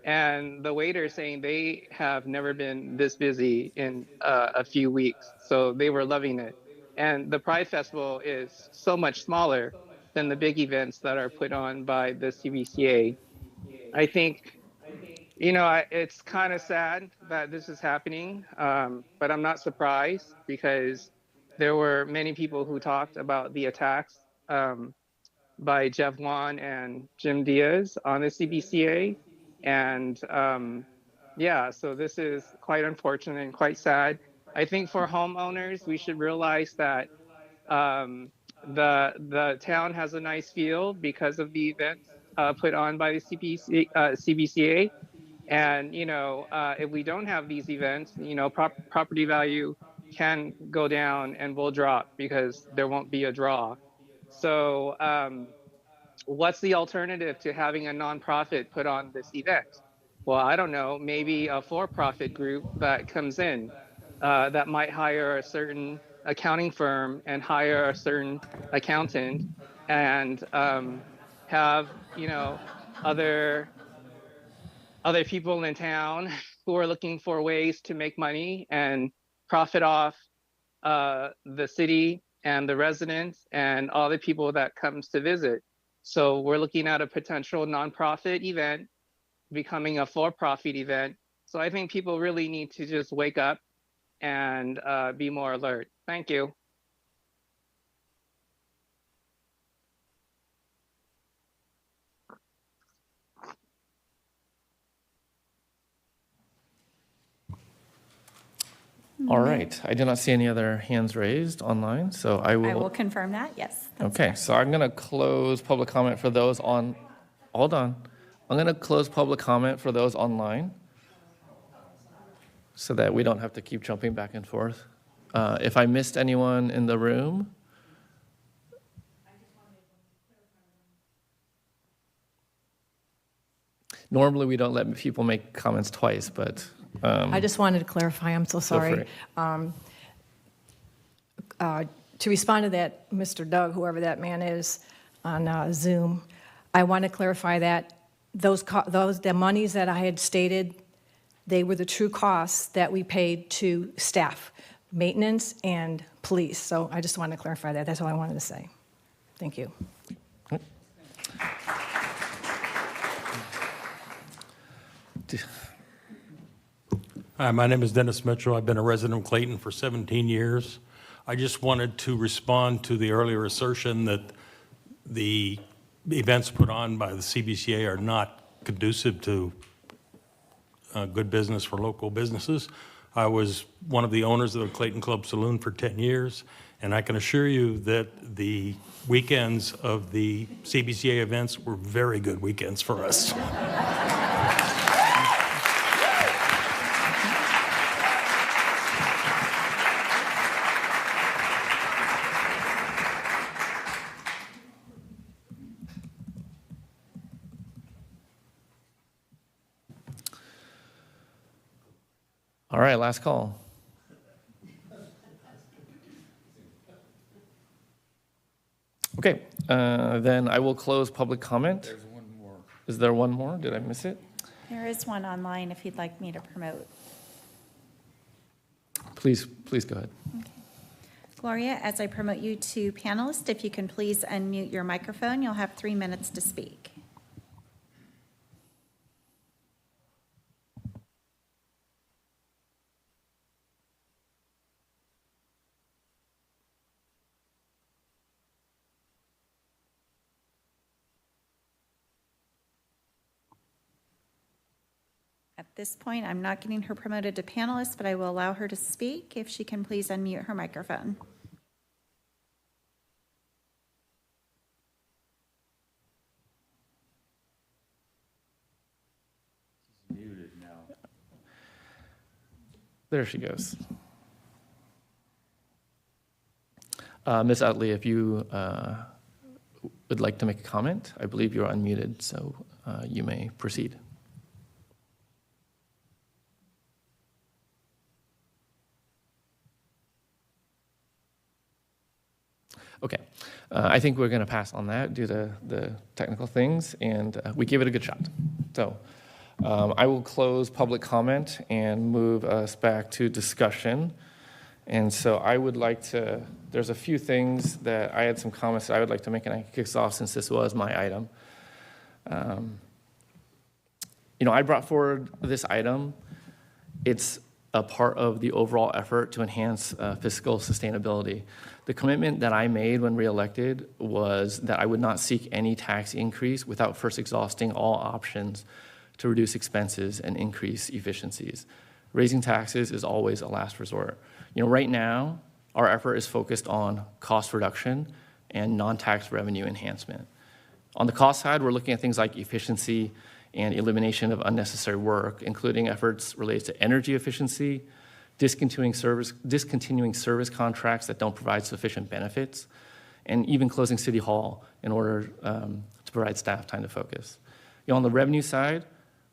Speaker 23: and the waiter saying they have never been this busy in a few weeks. So they were loving it. And the Pride Festival is so much smaller than the big events that are put on by the CBCA. I think It's kind of sad that this is happening, but I'm not surprised because there were many people who talked about the attacks by Jeff Wan and Jim Diaz on the CBCA. And yeah, so this is quite unfortunate and quite sad. I think for homeowners, we should realize that the town has a nice feel because of the events put on by the CBCA. And if we don't have these events, property value can go down and will drop because there won't be a draw. So what's the alternative to having a nonprofit put on this event? Well, I don't know, maybe a for-profit group that comes in that might hire a certain accounting firm and hire a certain accountant and have, other people in town who are looking for ways to make money and profit off the city and the residents and all the people that comes to visit. So we're looking at a potential nonprofit event becoming a for-profit event. So I think people really need to just wake up and be more alert. Thank you.
Speaker 1: All right. I do not see any other hands raised online, so I
Speaker 2: I will
Speaker 1: will.
Speaker 2: confirm that, yes. that's
Speaker 1: Okay,
Speaker 2: correct.
Speaker 1: so I'm going to close public comment for those on, hold on. I'm going to close public comment for those online so that we don't have to keep jumping back and forth. If I missed anyone in the room, normally we don't let people make comments twice, but
Speaker 13: I just wanted to clarify, I'm so sorry. To respond to that, Mr. Doug, whoever that man is on Zoom, I want to clarify that the monies that I had stated, they were the true costs that we paid to staff, maintenance and police. So I just wanted to clarify that. That's all I wanted to say. Thank you.
Speaker 12: Hi, my name is Dennis Mitchell. I've been a resident of Clayton for 17 years. I just wanted to respond to the earlier assertion that the events put on by the CBCA are not conducive to good business for local businesses. I was one of the owners of the Clayton Club Saloon for 10 years, and I can assure you that the weekends of the CBCA events were very good weekends for us.
Speaker 1: all right, last call. Okay, then I will close public comment. There's one more. Is there one more? Did I miss it?
Speaker 2: There is one online if you'd like me to promote.
Speaker 1: Please go ahead.
Speaker 2: Gloria, as I promote you to panelist, if you can please unmute your microphone, you'll have 3 minutes to speak. At this point, I'm not getting her promoted to panelist, but I will allow her to speak if she can please unmute her microphone.
Speaker 1: Muted now. There she goes. Ms. Utley, if you would like to make a comment, I believe you're unmuted, so you may proceed. Okay, I think we're going to pass on that due to the technical things, and we gave it a good shot. So I will close public comment and move us back to discussion. And so I would like to, there's a few things that I had some comments that I would like to make, and I can kick this off since this was my item. I brought forward this item. It's a part of the overall effort to enhance fiscal sustainability. The commitment that I made when reelected was that I would not seek any tax increase without first exhausting all options to reduce expenses and increase efficiencies. Raising taxes is always a last resort. Right now, our effort is focused on cost reduction and non-tax revenue enhancement. On the cost side, we're looking at things like efficiency and elimination of unnecessary work, including efforts related to energy efficiency, discontinuing service contracts that don't provide sufficient benefits, and even closing City Hall in order to provide staff time to focus. On the revenue side,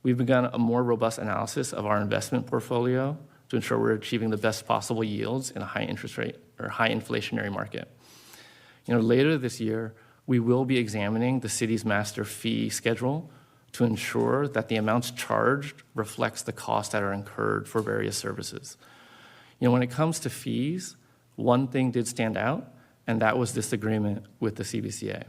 Speaker 1: we've begun a more robust analysis of our investment portfolio to ensure we're achieving the best possible yields in a high interest rate or high inflationary market. Later this year, we will be examining the city's master fee schedule to ensure that the amounts charged reflects the costs that are incurred for various services. When it comes to fees, one thing did stand out, and that was this agreement with the CBCA.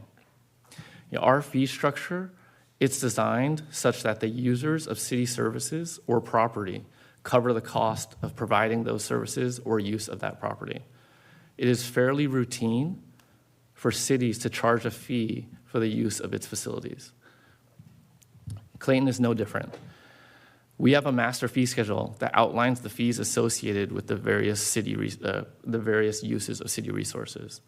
Speaker 1: Our fee structure, it's designed such that the users of city services or property cover the cost of providing those services or use of that property. It is fairly routine for cities to charge a fee for the use of its facilities. Clayton is no different. We have a master fee schedule that outlines the fees associated with the various uses of city resources.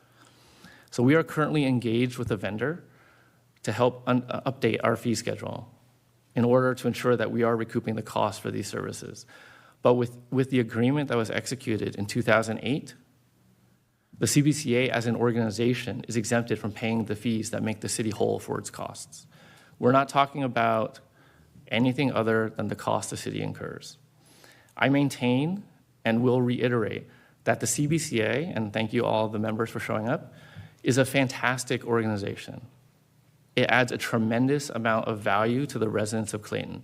Speaker 1: So we are currently engaged with a vendor to help update our fee schedule in order to ensure that we are recouping the cost for these services. But with the agreement that was executed in 2008, the CBCA as an organization is exempted from paying the fees that make the city whole for its costs. We're not talking about anything other than the cost the city incurs. I maintain and will reiterate that the CBCA, and thank you all the members for showing up, is a fantastic organization. It adds a tremendous amount of value to the residents of Clayton.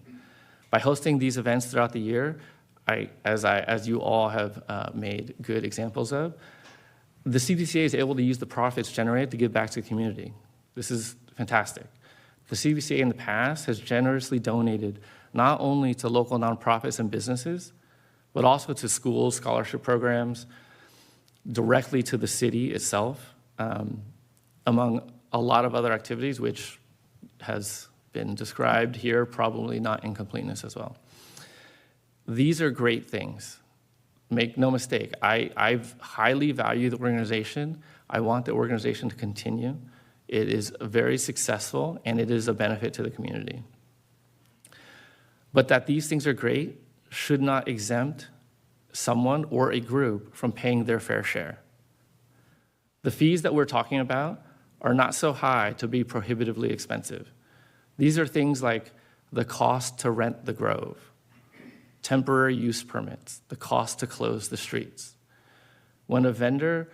Speaker 1: By hosting these events throughout the year, as you all have made good examples of, the CBCA is able to use the profits generated to give back to the community. This is fantastic. The CBCA in the past has generously donated not only to local nonprofits and businesses, but also to schools, scholarship programs, directly to the city itself, among a lot of other activities, which has been described here, probably not in completeness as well. These are great things. Make no mistake, I highly value the organization. I want the organization to continue. It is very successful, and it is a benefit to the community. But that these things are great should not exempt someone or a group from paying their fair share. The fees that we're talking about are not so high to be prohibitively expensive. These are things like the cost to rent the Grove, temporary use permits, the cost to close the streets. When a vendor,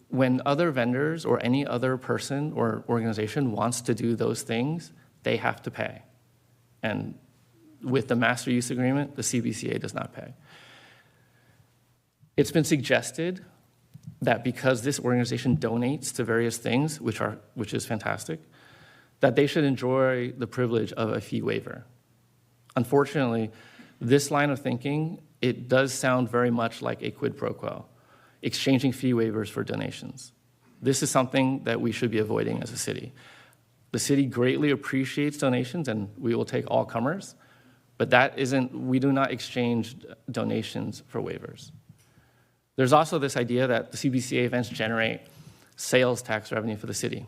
Speaker 1: when other vendors or any other person or organization wants to do those things, they have to pay. And with the master use agreement, the CBCA does not pay. It's been suggested that because this organization donates to various things, which is fantastic, that they should enjoy the privilege of a fee waiver. Unfortunately, this line of thinking, it does sound very much like a quid pro quo, exchanging fee waivers for donations. This is something that we should be avoiding as a city. The city greatly appreciates donations, and we will take all comers, but we do not exchange donations for waivers. There's also this idea that the CBCA events generate sales tax revenue for the city.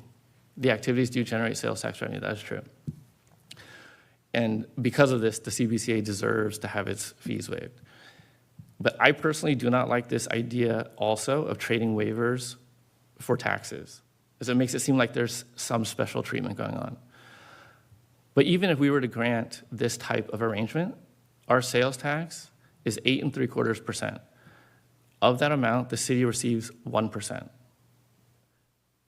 Speaker 1: The activities do generate sales tax revenue, that is true. And because of this, the CBCA deserves to have its fees waived. But I personally do not like this idea also of trading waivers for taxes, as it makes it seem like there's some special treatment going on. But even if we were to grant this type of arrangement, our sales tax is 8.75%. Of that amount, the city receives 1%.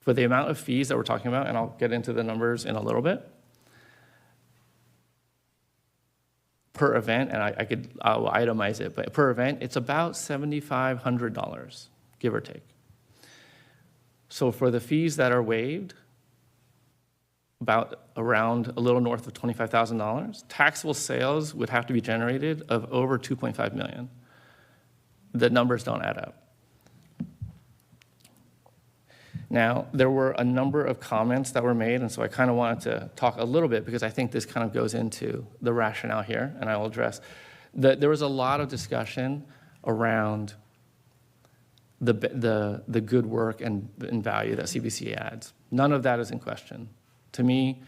Speaker 1: For the amount of fees that we're talking about, and I'll get into the numbers in a little bit, per event, and I'll itemize it, but per event, it's about $7,500, give or take. So for the fees that are waived, about around a little north of $25,000. Taxable sales would have to be generated of over 2.5 million. The numbers don't add up. Now, there were a number of comments that were made, and so I kind of wanted to talk a little bit because I think this kind of goes into the rationale here, and I will address. There was a lot of discussion around the good work and value that CBCA adds. None of that is in question. To me,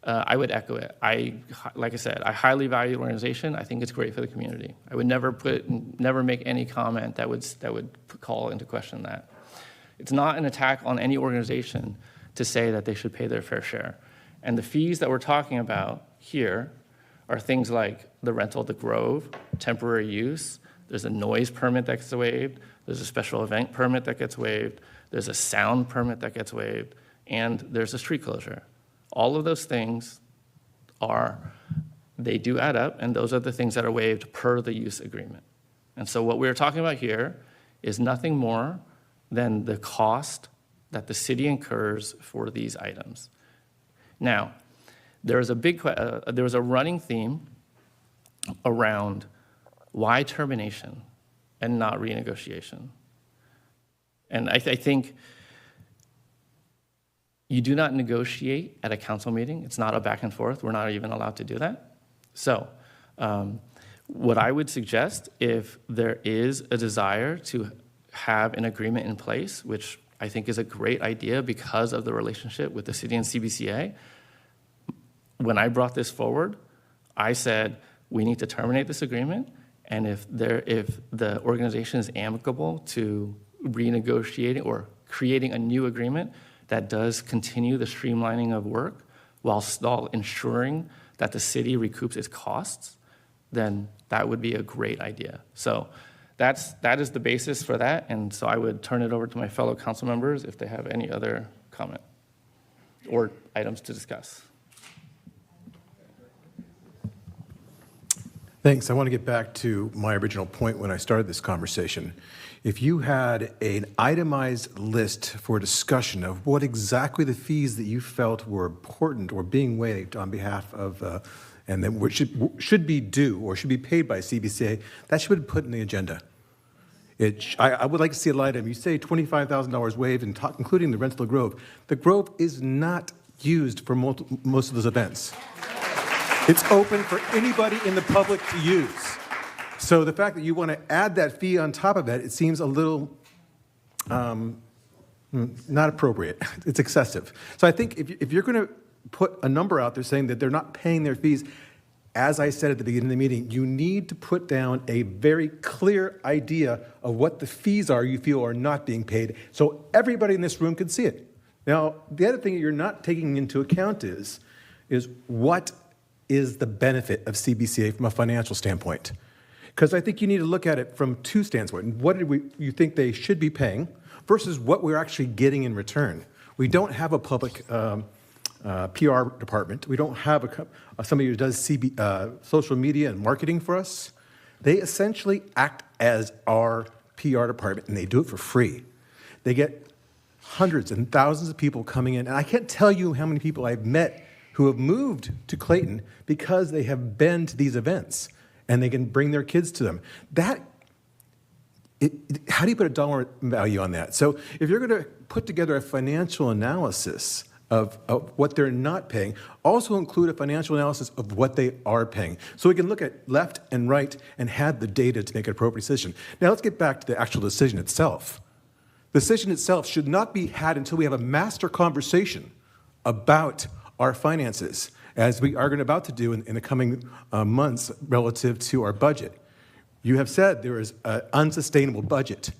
Speaker 1: I would echo it. Like I said, I highly value the organization. I think it's great for the community. I would never make any comment that would call into question that. It's not an attack on any organization to say that they should pay their fair share. And the fees that we're talking about here are things like the rental of the Grove, temporary use, there's a noise permit that gets waived, there's a special event permit that gets waived, there's a sound permit that gets waived, and there's a street closure. All of those things they do add up, and those are the things that are waived per the use agreement. And so what we're talking about here is nothing more than the cost that the city incurs for these items. Now, there was a running theme around why termination and not renegotiation. And I think you do not negotiate at a council meeting. It's not a back and forth. We're not even allowed to do that. So what I would suggest, if there is a desire to have an agreement in place, which I think is a great idea because of the relationship with the city and CBCA, when I brought this forward, I said, we need to terminate this agreement, and if the organization is amicable to renegotiating or creating a new agreement that does continue the streamlining of work while still ensuring that the city recoups its costs, then that would be a great idea. So that is the basis for that, and so I would turn it over to my fellow council members if they have any other comment or items to discuss.
Speaker 16: Thanks. I want to get back to my original point when I started this conversation. If you had an itemized list for discussion of what exactly the fees that you felt were important or being waived on behalf of, and then which should be due or should be paid by CBCA, that should be put in the agenda. I would like to see a line item. You say $25,000 waived, including the rental of Grove. The Grove is not used for most of those events. It's open for anybody in the public to use. So the fact that you want to add that fee on top of that, it seems a little not appropriate. It's excessive. So I think if you're going to put a number out there saying that they're not paying their fees, as I said at the beginning of the meeting, you need to put down a very clear idea of what the fees are you feel are not being paid so everybody in this room can see it. Now, the other thing you're not taking into account is what is the benefit of CBCA from a financial standpoint? Because I think you need to look at it from two standpoints. What do you think they should be paying versus what we're actually getting in return? We don't have a public PR department. We don't have somebody who does social media and marketing for us. They essentially act as our PR department, and they do it for free. They get hundreds and thousands of people coming in, and I can't tell you how many people I've met who have moved to Clayton because they have been to these events, and they can bring their kids to them. How do you put a dollar value on that? So if you're going to put together a financial analysis of what they're not paying, also include a financial analysis of what they are paying. So we can look at left and right and have the data to make an appropriate decision. Now let's get back to the actual decision itself. The decision itself should not be had until we have a master conversation about our finances, as we are about to do in the coming months relative to our budget. You have said there is an unsustainable budget.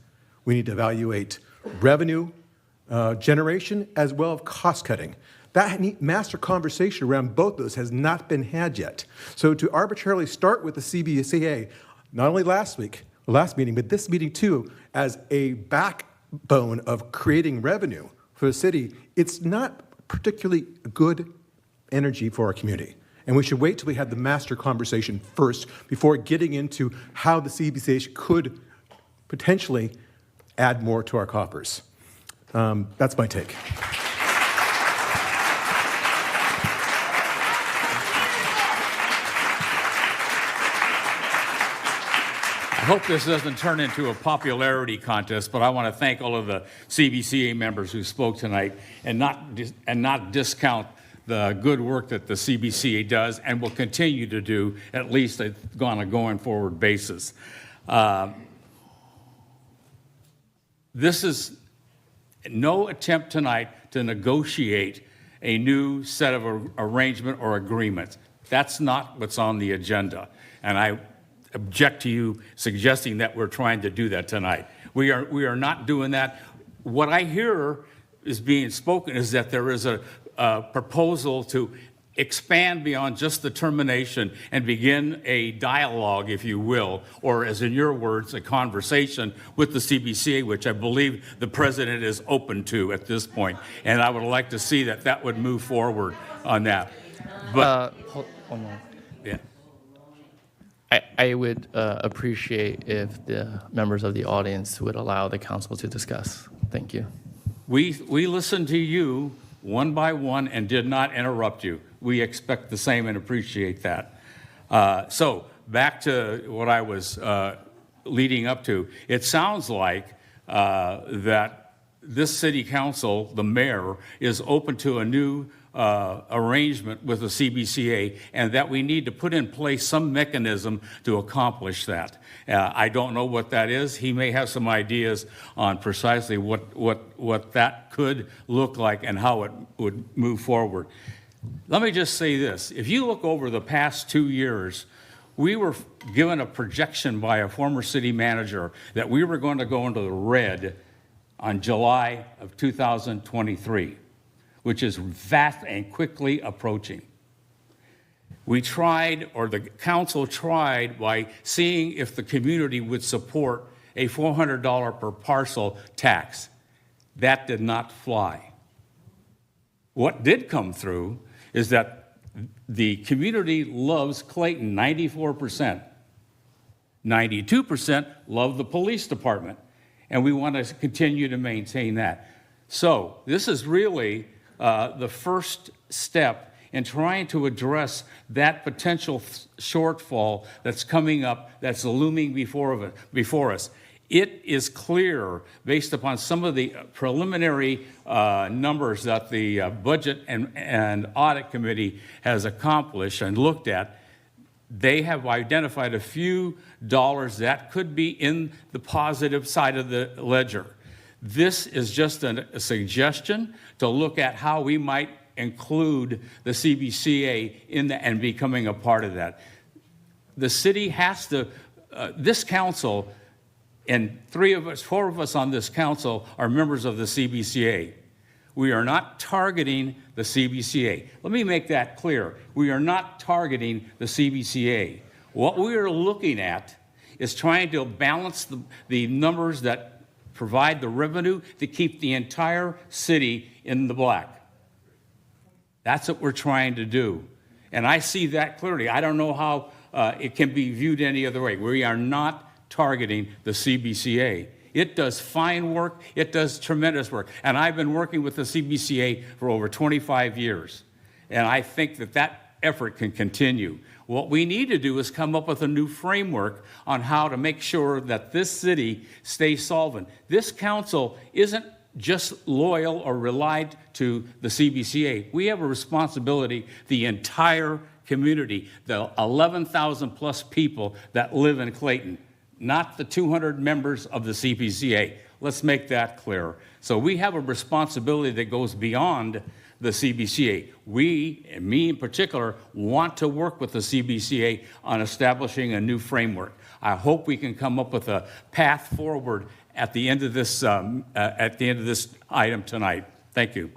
Speaker 16: We need to evaluate revenue generation as well as cost cutting. That master conversation around both those has not been had yet. So to arbitrarily start with the CBCA, not only last meeting, but this meeting too, as a backbone of creating revenue for the city, it's not particularly good energy for our community. And we should wait till we have the master conversation first before getting into how the CBCA could potentially add more to our coffers. That's my take.
Speaker 6: hope this doesn't turn into a popularity contest, but I want to thank all of the CBCA members who spoke tonight and not discount the good work that the CBCA does and will continue to do, at least on a going forward basis. This is no attempt tonight to negotiate a new set of arrangement or agreements. That's not what's on the agenda. And I object to you suggesting that we're trying to do that tonight. We are not doing that. What I hear is being spoken is that there is a proposal to expand beyond just the termination and begin a dialogue, if you will, or as in your words, a conversation with the CBCA, which I believe the president is open to at this point. And I would like to see that would move forward on that. But
Speaker 1: Hold on.
Speaker 6: yeah.
Speaker 1: I would appreciate if the members of the audience would allow the council to discuss. Thank you.
Speaker 6: We listened to you one by one and did not interrupt you. We expect the same and appreciate that. So back to what I was leading up to. It sounds like that this city council, the mayor, is open to a new arrangement with the CBCA, and that we need to put in place some mechanism to accomplish that. I don't know what that is. He may have some ideas on precisely what that could look like and how it would move forward. Let me just say this. If you look over the past 2 years, we were given a projection by a former city manager that we were going to go into the red on July of 2023, which is fast and quickly approaching. We tried, or the council tried, by seeing if the community would support a $400 per parcel tax. That did not fly. What did come through is that the community loves Clayton, 94%. 92% love the police department, and we want to continue to maintain that. So this is really the first step in trying to address that potential shortfall that's coming up, that's looming before us. It is clear, based upon some of the preliminary numbers that the Budget and Audit Committee has accomplished and looked at, they have identified a few dollars that could be in the positive side of the ledger. This is just a suggestion to look at how we might include the CBCA in and becoming a part of that. The city has to, this council, and 4 of us on this council are members of the CBCA. We are not targeting the CBCA. Let me make that clear. We are not targeting the CBCA. What we are looking at is trying to balance the numbers that provide the revenue to keep the entire city in the black. That's what we're trying to do. And I see that clearly. I don't know how it can be viewed any other way. We are not targeting the CBCA. It does fine work. It does tremendous work. And I've been working with the CBCA for over 25 years. And I think that effort can continue. What we need to do is come up with a new framework on how to make sure that this city stays solvent. This council isn't just loyal or relied to the CBCA. We have a responsibility, the entire community, the 11,000 plus people that live in Clayton, not the 200 members of the CBCA. Let's make that clear. So we have a responsibility that goes beyond the CBCA. We, and me in particular, want to work with the CBCA on establishing a new framework. I hope we can come up with a path forward at the end of this item tonight. Thank you.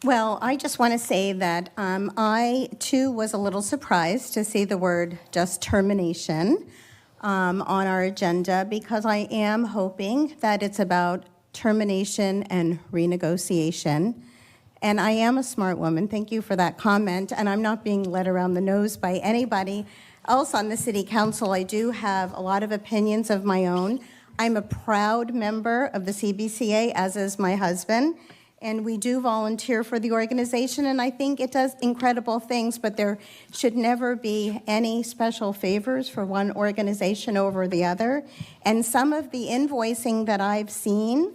Speaker 17: Well, I just want to say that I, too, was a little surprised to see the word just termination on our agenda, because I am hoping that it's about termination and renegotiation. And I am a smart woman. Thank you for that comment. And I'm not being led around the nose by anybody else on the city council. I do have a lot of opinions of my own. I'm a proud member of the CBCA, as is my husband. and we do volunteer for the organization, and I think it does incredible things, but there should never be any special favors for one organization over the other. And some of the invoicing that I've seen,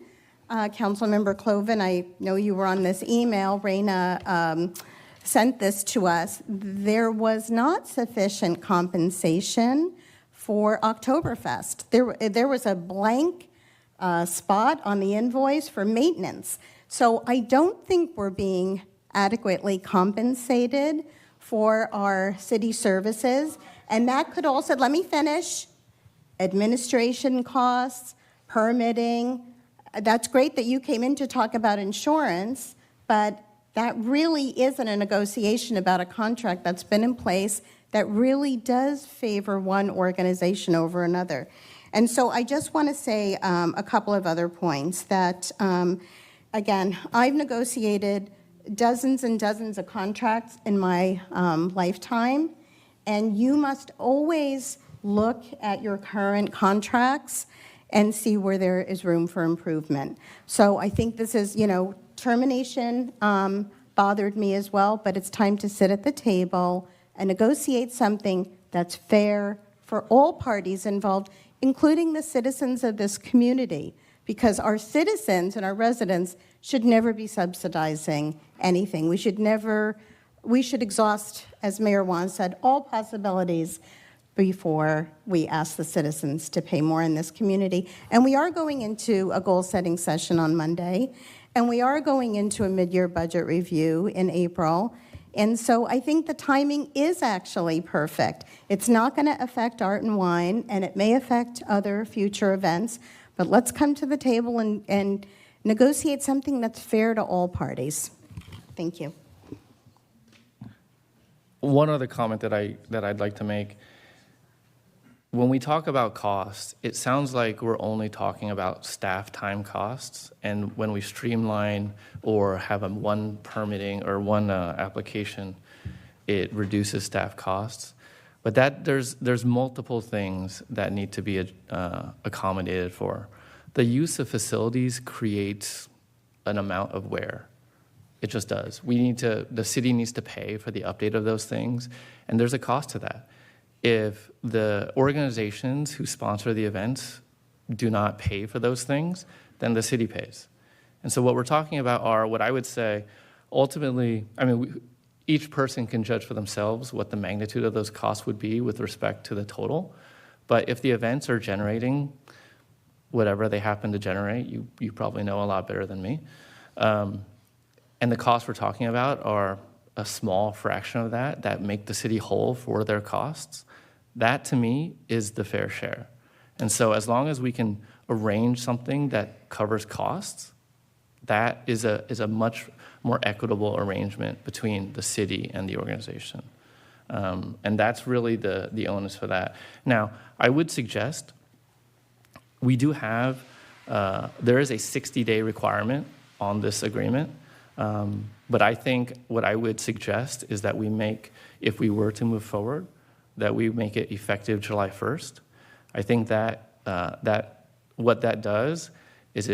Speaker 17: Councilmember Cloven, I know you were on this email, Raina sent this to us, there was not sufficient compensation for Oktoberfest. There was a blank spot on the invoice for maintenance. So I don't think we're being adequately compensated for our city services. And that could also, let me finish, administration costs, permitting. That's great that you came in to talk about insurance, but that really isn't a negotiation about a contract that's been in place that really does favor one organization over another. And so I just want to say a couple of other points that, again, I've negotiated dozens and dozens of contracts in my lifetime, and you must always look at your current contracts and see where there is room for improvement. So I think this is, termination bothered me as well, but it's time to sit at the table and negotiate something that's fair for all parties involved, including the citizens of this community, because our citizens and our residents should never be subsidizing anything. We should exhaust, as Mayor Wan said, all possibilities before we ask the citizens to pay more in this community. And we are going into a goal-setting session on Monday, and we are going into a mid-year budget review in April. And so I think the timing is actually perfect. It's not going to affect Art and Wine, and it may affect other future events, but let's come to the table and negotiate something that's fair to all parties. Thank you.
Speaker 1: One other comment that I'd like to make. When we talk about costs, it sounds like we're only talking about staff time costs, and when we streamline or have one permitting or one application, it reduces staff costs. But there's multiple things that need to be accommodated for. The use of facilities creates an amount of wear. It just does. The city needs to pay for the update of those things, and there's a cost to that. If the organizations who sponsor the events do not pay for those things, then the city pays. And so what we're talking about are what I would say, ultimately, each person can judge for themselves what the magnitude of those costs would be with respect to the total. But if the events are generating whatever they happen to generate, you probably know a lot better than me. And the costs we're talking about are a small fraction of that make the city whole for their costs. That, to me, is the fair share. And so as long as we can arrange something that covers costs, that is a much more equitable arrangement between the city and the organization. And that's really the onus for that. Now, I would suggest we do have, there is a 60-day requirement on this agreement. But I think what I would suggest is that we make, if we were to move forward, that we make it effective July 1st. I think that what that does is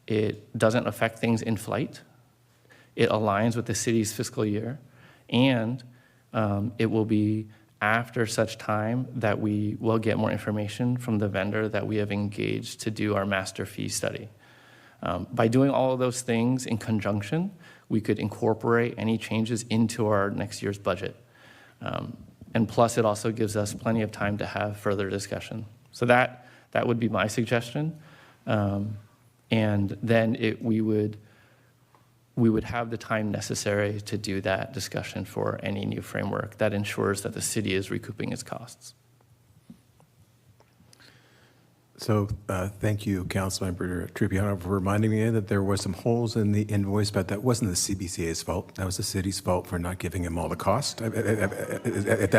Speaker 1: it doesn't affect things in flight. It aligns with the city's fiscal year, and it will be after such time that we will get more information from the vendor that we have engaged to do our master fee study. By doing all of those things in conjunction, we could incorporate any changes into our next year's budget. And plus, it also gives us plenty of time to have further discussion. So that would be my suggestion. And then we would have the time necessary to do that discussion for any new framework that ensures that the city is recouping its costs.
Speaker 16: So thank you, Councilmember Tripiano, for reminding me that there were some holes in the invoice, but that wasn't the CBCA's fault. That was the city's fault for not giving him all the cost, if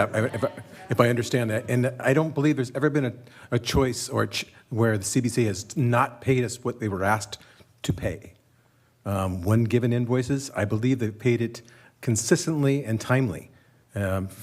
Speaker 16: I understand that. And I don't believe there's ever been a choice where the CBCA has not paid us what they were asked to pay. When given invoices, I believe they've paid it consistently and timely.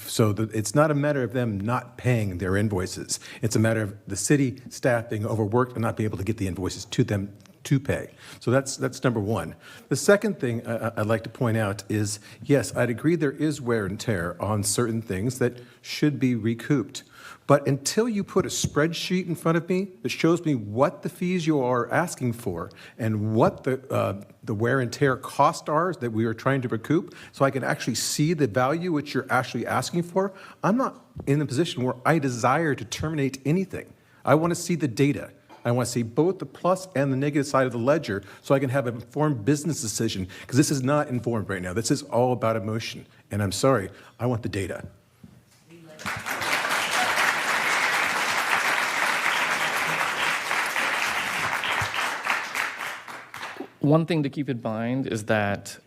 Speaker 16: So it's not a matter of them not paying their invoices. It's a matter of the city staff being overworked and not being able to get the invoices to them to pay. So that's number one. The second thing I'd like to point out is, yes, I'd agree there is wear and tear on certain things that should be recouped. But until you put a spreadsheet in front of me that shows me what the fees you are asking for and what the wear and tear costs are that we are trying to recoup, so I can actually see the value which you're actually asking for, I'm not in a position where I desire to terminate anything. I want to see the data. I want to see both the plus and the negative side of the ledger so I can have an informed business decision, because this is not informed right now. This is all about emotion. And I'm sorry, I want the data.
Speaker 1: One thing to keep in mind is that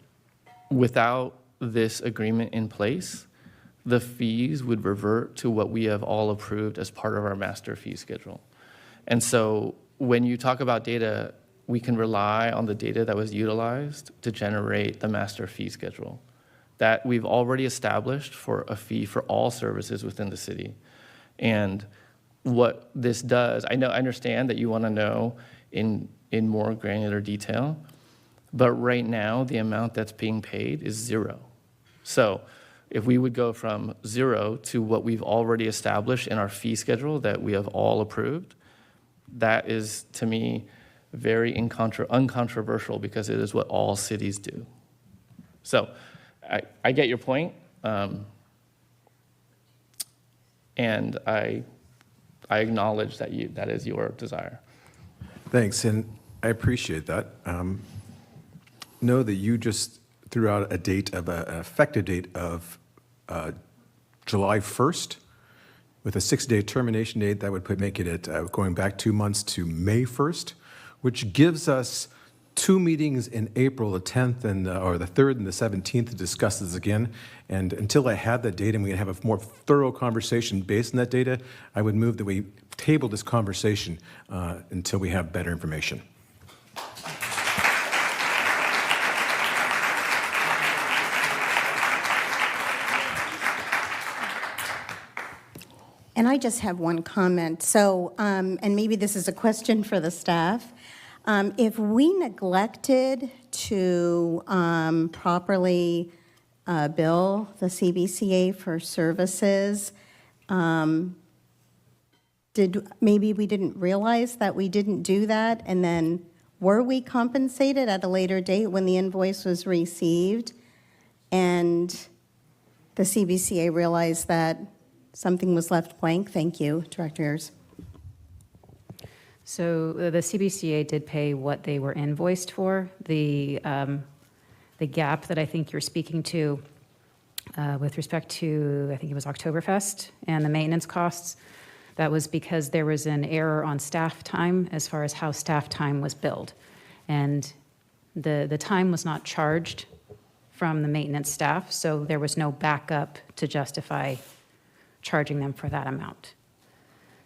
Speaker 1: without this agreement in place, the fees would revert to what we have all approved as part of our master fee schedule. And so when you talk about data, we can rely on the data that was utilized to generate the master fee schedule that we've already established for a fee for all services within the city. And what this does, I understand that you want to know in more granular detail, but right now the amount that's being paid is zero. So if we would go from zero to what we've already established in our fee schedule that we have all approved, that is, to me, very uncontroversial, because it is what all cities do. So I get your point, and I acknowledge that that is your desire.
Speaker 16: Thanks, and I appreciate that. Know that you just threw out a date of an effective date of July 1st, with a 6-day termination date that would make it at going back 2 months to May 1st, which gives us 2 meetings in April, the 10th or the 3rd and the 17th, to discuss this again. And until I have that data and we can have a more thorough conversation based on that data, I would move that we table this conversation until we have better information.
Speaker 17: And I just have one comment. So, and maybe this is a question for the staff. If we neglected to properly bill the CBCA for services, maybe we didn't realize that we didn't do that, and then were we compensated at a later date when the invoice was received, and the CBCA realized that something was left blank? Thank you, Director Ayers.
Speaker 3: So the CBCA did pay what they were invoiced for. The gap that I think you're speaking to with respect to, I think it was Oktoberfest and the maintenance costs, that was because there was an error on staff time as far as how staff time was billed. And the time was not charged from the maintenance staff, so there was no backup to justify charging them for that amount.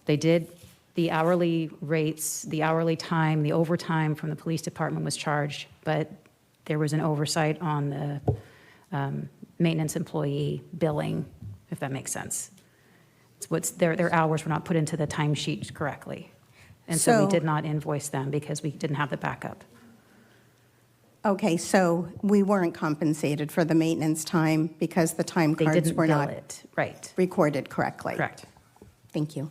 Speaker 3: They did the hourly rates, the hourly time, the overtime from the police department was charged, but there was an oversight on the maintenance employee billing, if that makes sense. Their hours were not put into the timesheet correctly. And so we did not invoice them because we didn't have the backup.
Speaker 17: Okay, so we weren't compensated for the maintenance time because the time cards were not recorded correctly.
Speaker 3: Correct.
Speaker 17: Thank you.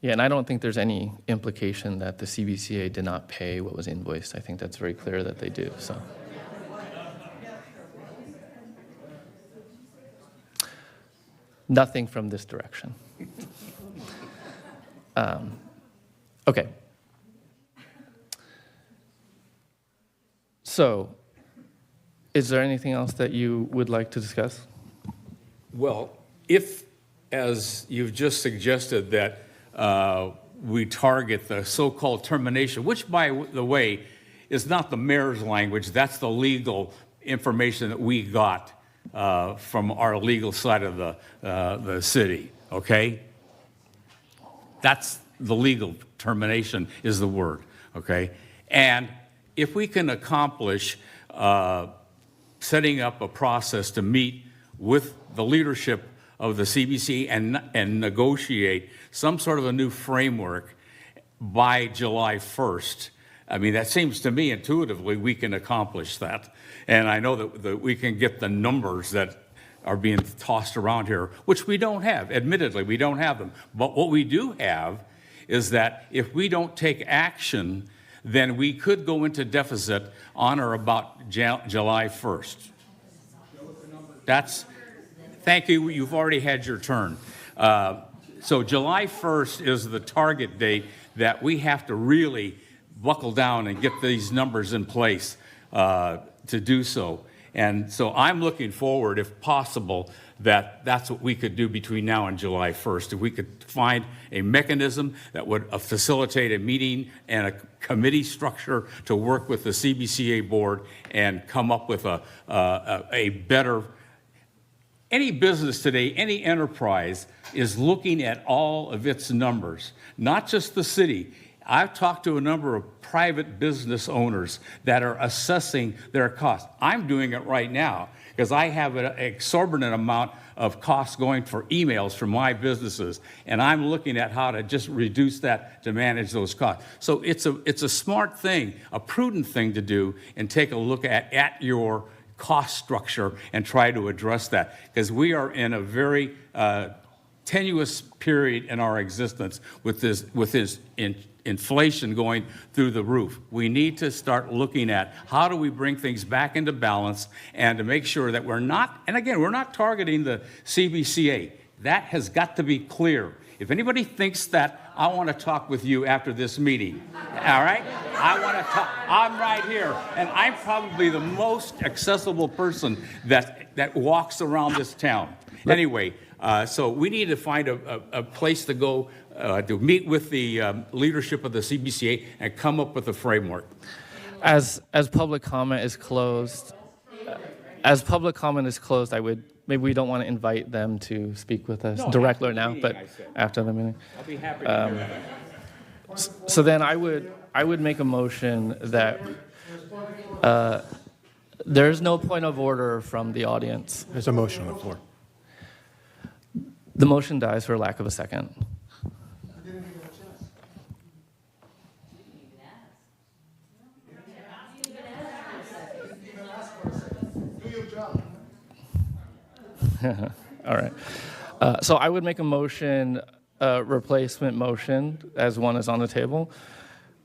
Speaker 1: Yeah, and I don't think there's any implication that the CBCA did not pay what was invoiced. I think that's very clear that they do, so. Nothing from this direction. Okay. So, is there anything else that you would like to discuss?
Speaker 6: Well, if, as you've just suggested, that we target the so-called termination, which, by the way, is not the mayor's language, that's the legal information that we got from our legal side of the city, okay? That's the legal termination is the word, okay? And if we can accomplish setting up a process to meet with the leadership of the CBC and negotiate some sort of a new framework by July 1st, I mean, that seems to me intuitively we can accomplish that. And I know that we can get the numbers that are being tossed around here, which we don't have. Admittedly, we don't have them. But what we do have is that if we don't take action, then we could go into deficit on or about July 1st. Thank you, you've already had your turn. So July 1st is the target date that we have to really buckle down and get these numbers in place to do so. And so I'm looking forward, if possible, that's what we could do between now and July 1st. If we could find a mechanism that would facilitate a meeting and a committee structure to work with the CBCA board and come up with a better. Any business today, any enterprise is looking at all of its numbers, not just the city. I've talked to a number of private business owners that are assessing their costs. I'm doing it right now because I have an exorbitant amount of costs going for emails from my businesses, and I'm looking at how to just reduce that to manage those costs. So it's a smart thing, a prudent thing to do, and take a look at your cost structure and try to address that, because we are in a very tenuous period in our existence with this inflation going through the roof. We need to start looking at how do we bring things back into balance and to make sure that we're not, and again, we're not targeting the CBCA. That has got to be clear. If anybody thinks that, I want to talk with you after this meeting, all right? I want to talk. I'm right here, and I'm probably the most accessible person that walks around this town. Anyway, so we need to find a place to go to meet with the leadership of the CBCA and come up with a framework.
Speaker 1: As public comment is closed, maybe we don't want to invite them to speak with us directly now, but after the meeting.
Speaker 6: I'll be happy to hear that.
Speaker 1: So then I would make a motion that there's no point of order from the audience.
Speaker 16: There's a motion on the floor.
Speaker 1: The motion dies for lack of a second. All right. So I would make a motion, replacement motion, as one is on the table,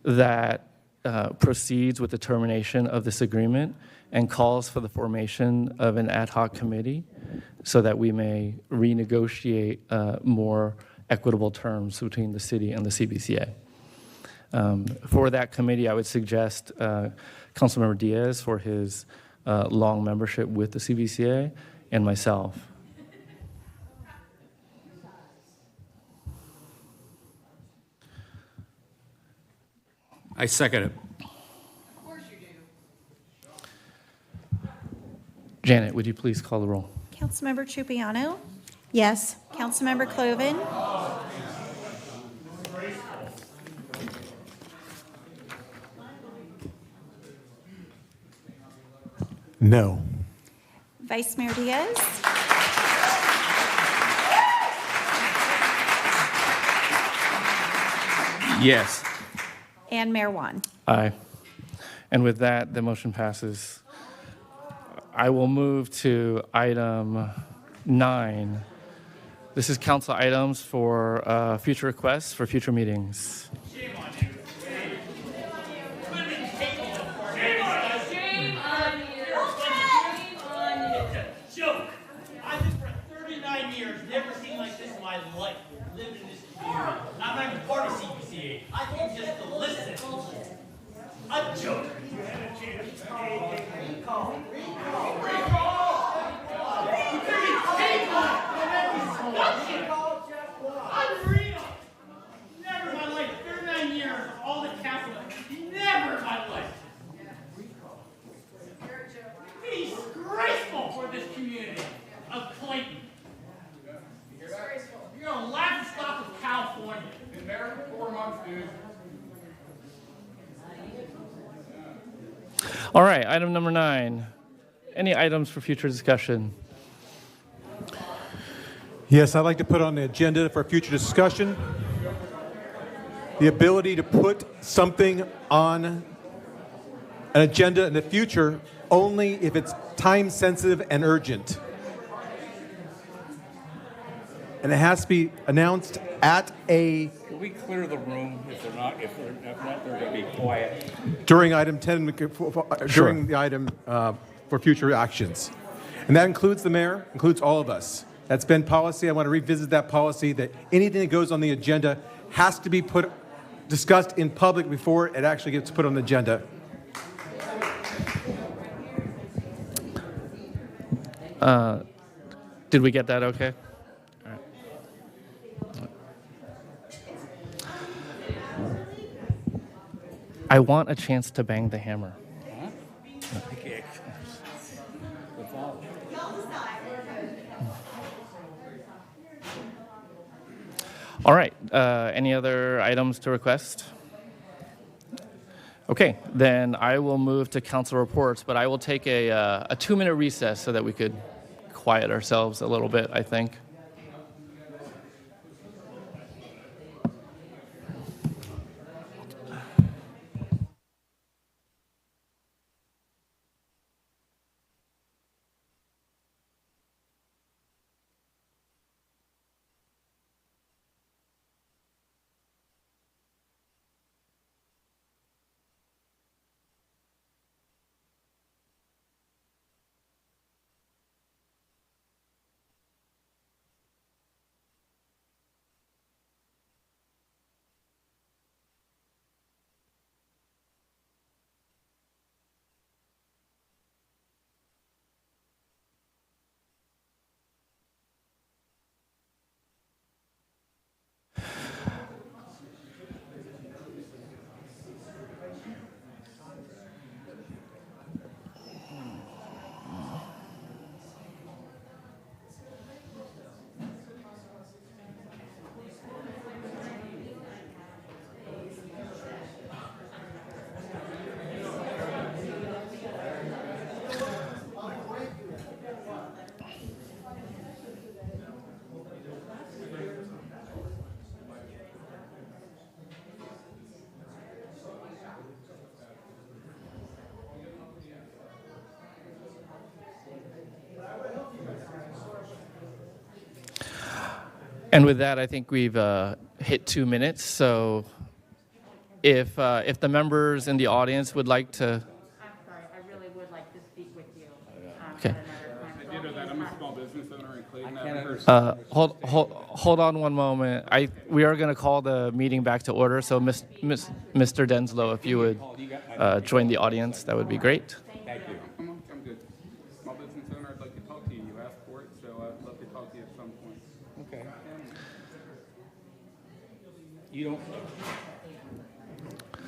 Speaker 1: that proceeds with the termination of this agreement and calls for the formation of an ad hoc committee so that we may renegotiate more equitable terms between the city and the CBCA. For that committee, I would suggest Councilmember Diaz for his long membership with the CBCA and myself.
Speaker 6: I second it.
Speaker 2: Of course you do.
Speaker 1: Janet, would you please call the roll?
Speaker 2: Councilmember Trupiano,
Speaker 17: Yes.
Speaker 2: Councilmember Cloven,
Speaker 16: No.
Speaker 2: Vice Mayor Diaz,
Speaker 6: Yes.
Speaker 2: and Mayor Juan.
Speaker 1: Aye. And with that, the motion passes. I will move to item 9. This is council items for future requests for future meetings.
Speaker 18: Joke. I've been for 39 years, never seen like this in my life. Lived in this community. I'm not even part of CBCA. I came just to listen. A joke. You had a chance. Recall. Unreal. Never in my life. 39 years, all the council. Never in my life. Disgraceful for this community of Clayton. You're a laughing stock of California. Been married for 4 months, dude.
Speaker 1: All right, item number 9. Any items for future discussion?
Speaker 16: Yes, I'd like to put on the agenda for future discussion the ability to put something on an agenda in the future only if it's time sensitive and urgent. And it has to be announced at
Speaker 6: Can we clear the room if they're not, if not, they're going to be quiet?
Speaker 16: during item 10, during the item for future actions. And that includes the mayor, includes all of us. That's been policy. I want to revisit that policy that anything that goes on the agenda has to be discussed in public before it actually gets put on the agenda.
Speaker 1: Did we get that okay? All right. I want a chance to bang the hammer.
Speaker 6: Okay.
Speaker 1: All right. Any other items to request? Okay, then I will move to council reports, but I will take a 2-minute recess so that we could quiet ourselves a little bit, I think. And with that, I think we've hit 2 minutes. So if the members in the audience would like to...
Speaker 8: I'm sorry, I really would like to speak with you.
Speaker 1: Okay.
Speaker 22: I did know that. I'm a small business owner in Clayton.
Speaker 1: Hold on one moment. We are going to call the meeting back to order. So Mr. Denslow, if you would join the audience, that would be great.
Speaker 22: Thank you. I'm good. Small business owner, I'd like to talk to you. You asked for it, so I'd love to talk to you at some point. Okay. You don't...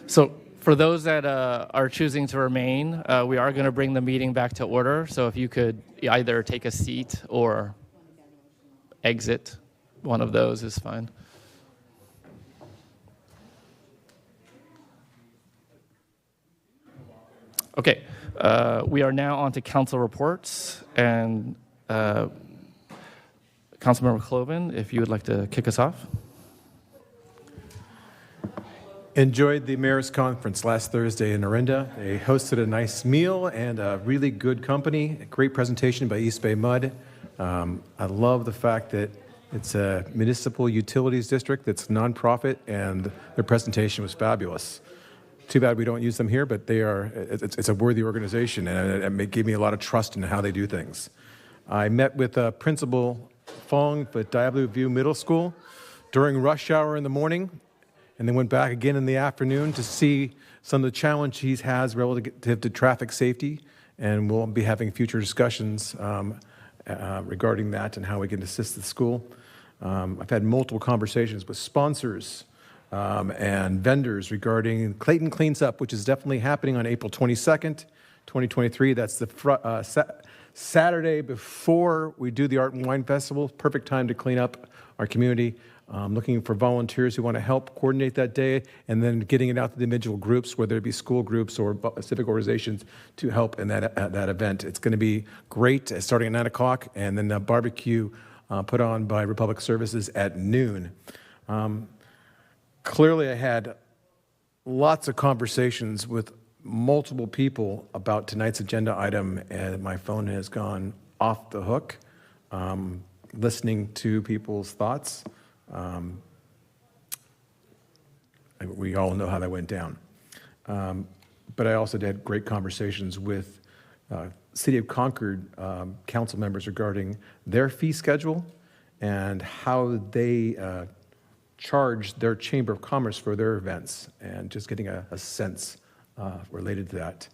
Speaker 1: So for those that are choosing to remain, we are going to bring the meeting back to order. So if you could either take a seat or exit, one of those is fine. Okay, we are now on to council reports, and Councilmember Cloven, if you would like to kick us off.
Speaker 16: Enjoyed the mayor's conference last Thursday in Orinda. They hosted a nice meal and a really good company. A great presentation by East Bay Mud. I love the fact that it's a municipal utilities district that's nonprofit, and their presentation was fabulous. Too bad we don't use them here, but it's a worthy organization, and it gave me a lot of trust in how they do things. I met with Principal Fong at Diablo View Middle School during rush hour in the morning, and then went back again in the afternoon to see some of the challenge he has relative to traffic safety, and we'll be having future discussions regarding that and how we can assist the school. I've had multiple conversations with sponsors and vendors regarding Clayton Cleans Up, which is definitely happening on April 22nd, 2023. That's the Saturday before we do the Art and Wine Festival. Perfect time to clean up our community. Looking for volunteers who want to help coordinate that day, and then getting it out to the individual groups, whether it be school groups or civic organizations, to help in that event. It's going to be great, starting at 9 o'clock, and then a barbecue put on by Republic Services at noon. Clearly, I had lots of conversations with multiple people about tonight's agenda item, and my phone has gone off the hook, listening to people's thoughts. We all know how that went down. But I also had great conversations with City of Concord council members regarding their fee schedule and how they charge their Chamber of Commerce for their events, and just getting a sense related to that.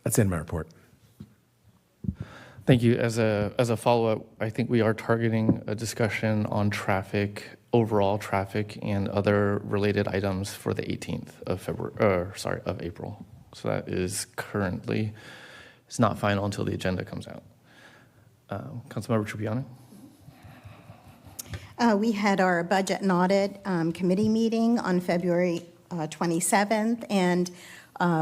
Speaker 16: That's in my report.
Speaker 1: Thank you. As a follow-up, I think we are targeting a discussion on traffic, overall traffic, and other related items for the 18th of of April. So that is currently, it's not final until the agenda comes out. Councilmember Trupiano.
Speaker 17: We had our Budget and Audit Committee meeting on February 27th, and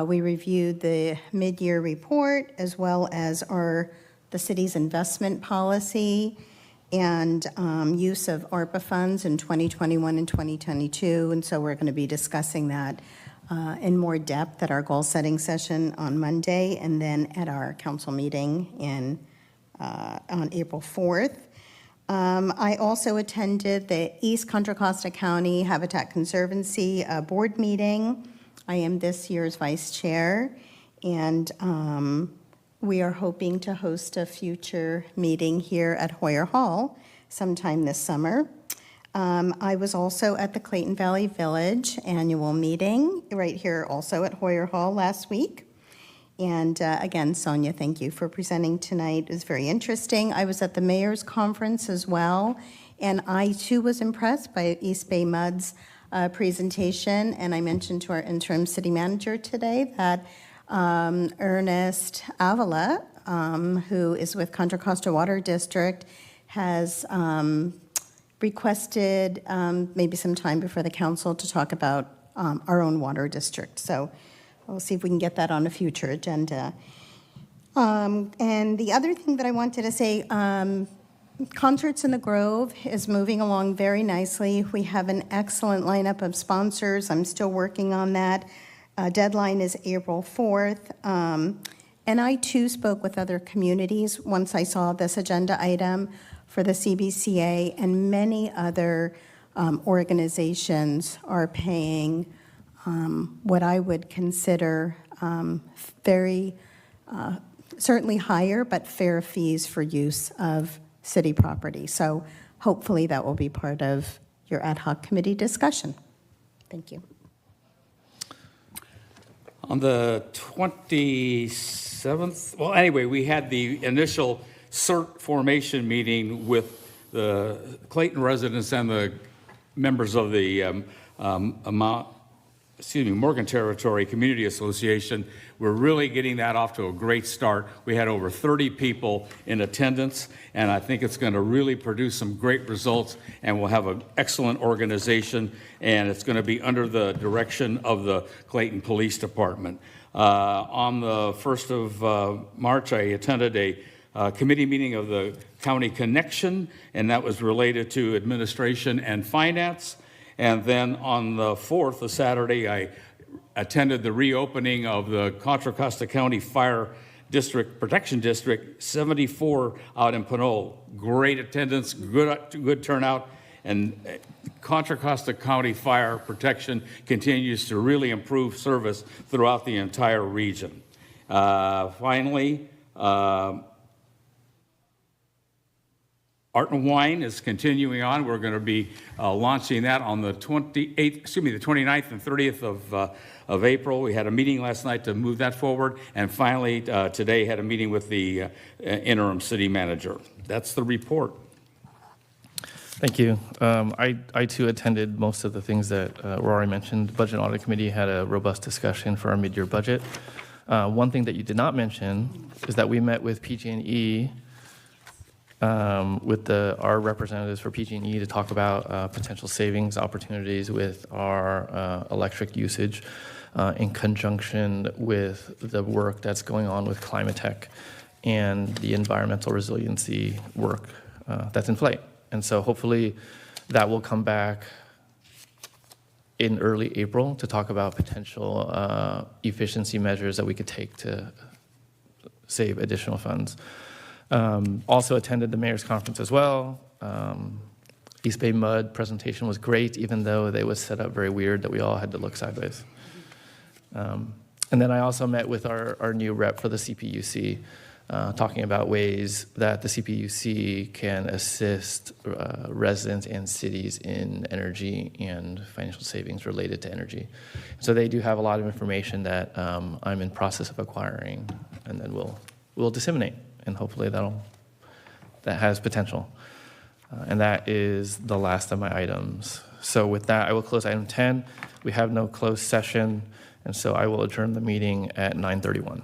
Speaker 17: we reviewed the mid-year report as well as the city's investment policy and use of ARPA funds in 2021 and 2022. And so we're going to be discussing that in more depth at our goal-setting session on Monday, and then at our council meeting on April 4th. I also attended the East Contra Costa County Habitat Conservancy board meeting. I am this year's vice chair, and we are hoping to host a future meeting here at Hoyer Hall sometime this summer. I was also at the Clayton Valley Village annual meeting right here also at Hoyer Hall last week. And again, Sonia, thank you for presenting tonight. It was very interesting. I was at the mayor's conference as well, and I too was impressed by East Bay Mud's presentation. And I mentioned to our interim city manager today that Ernest Avila, who is with Contra Costa Water District, has requested maybe some time before the council to talk about our own water district. So we'll see if we can get that on a future agenda. And the other thing that I wanted to say, Concerts in the Grove is moving along very nicely. We have an excellent lineup of sponsors. I'm still working on that. Deadline is April 4th. And I too spoke with other communities once I saw this agenda item for the CBCA, and many other organizations are paying what I would consider very, certainly higher, but fair fees for use of city property. So hopefully that will be part of your ad hoc committee discussion. Thank you.
Speaker 6: On the 27th, well, anyway, we had the initial CERT formation meeting with the Clayton residents and the members of the Morgan Territory Community Association. We're really getting that off to a great start. We had over 30 people in attendance, and I think it's going to really produce some great results, and we'll have an excellent organization, and it's going to be under the direction of the Clayton Police Department. On the 1st of March, I attended a committee meeting of the County Connection, and that was related to administration and finance. And then on the 4th, a Saturday, I attended the reopening of the Contra Costa County Fire District Protection District 74 out in Pinole. Great attendance, good turnout, and Contra Costa County Fire Protection continues to really improve service throughout the entire region. Finally, Art and Wine is continuing on. We're going to be launching that on the 29th and 30th of April. We had a meeting last night to move that forward, and finally today had a meeting with the interim city manager. That's the report.
Speaker 1: Thank you. I too attended most of the things that were already mentioned. Budget and Audit Committee had a robust discussion for our mid-year budget. One thing that you did not mention is that we met with PG&E with our representatives for PG&E to talk about potential savings opportunities with our electric usage in conjunction with the work that's going on with climate tech and the environmental resiliency work that's in flight. And so hopefully that will come back in early April to talk about potential efficiency measures that we could take to save additional funds. Also attended the mayor's conference as well. East Bay Mud presentation was great, even though they was set up very weird that we all had to look sideways. And then I also met with our new rep for the CPUC, talking about ways that the CPUC can assist residents and cities in energy and financial savings related to energy. So they do have a lot of information that I'm in process of acquiring, and then we'll disseminate, and hopefully that has potential. And that is the last of my items. So with that, I will close item 10. We have no closed session, and so I will adjourn the meeting at 9:31.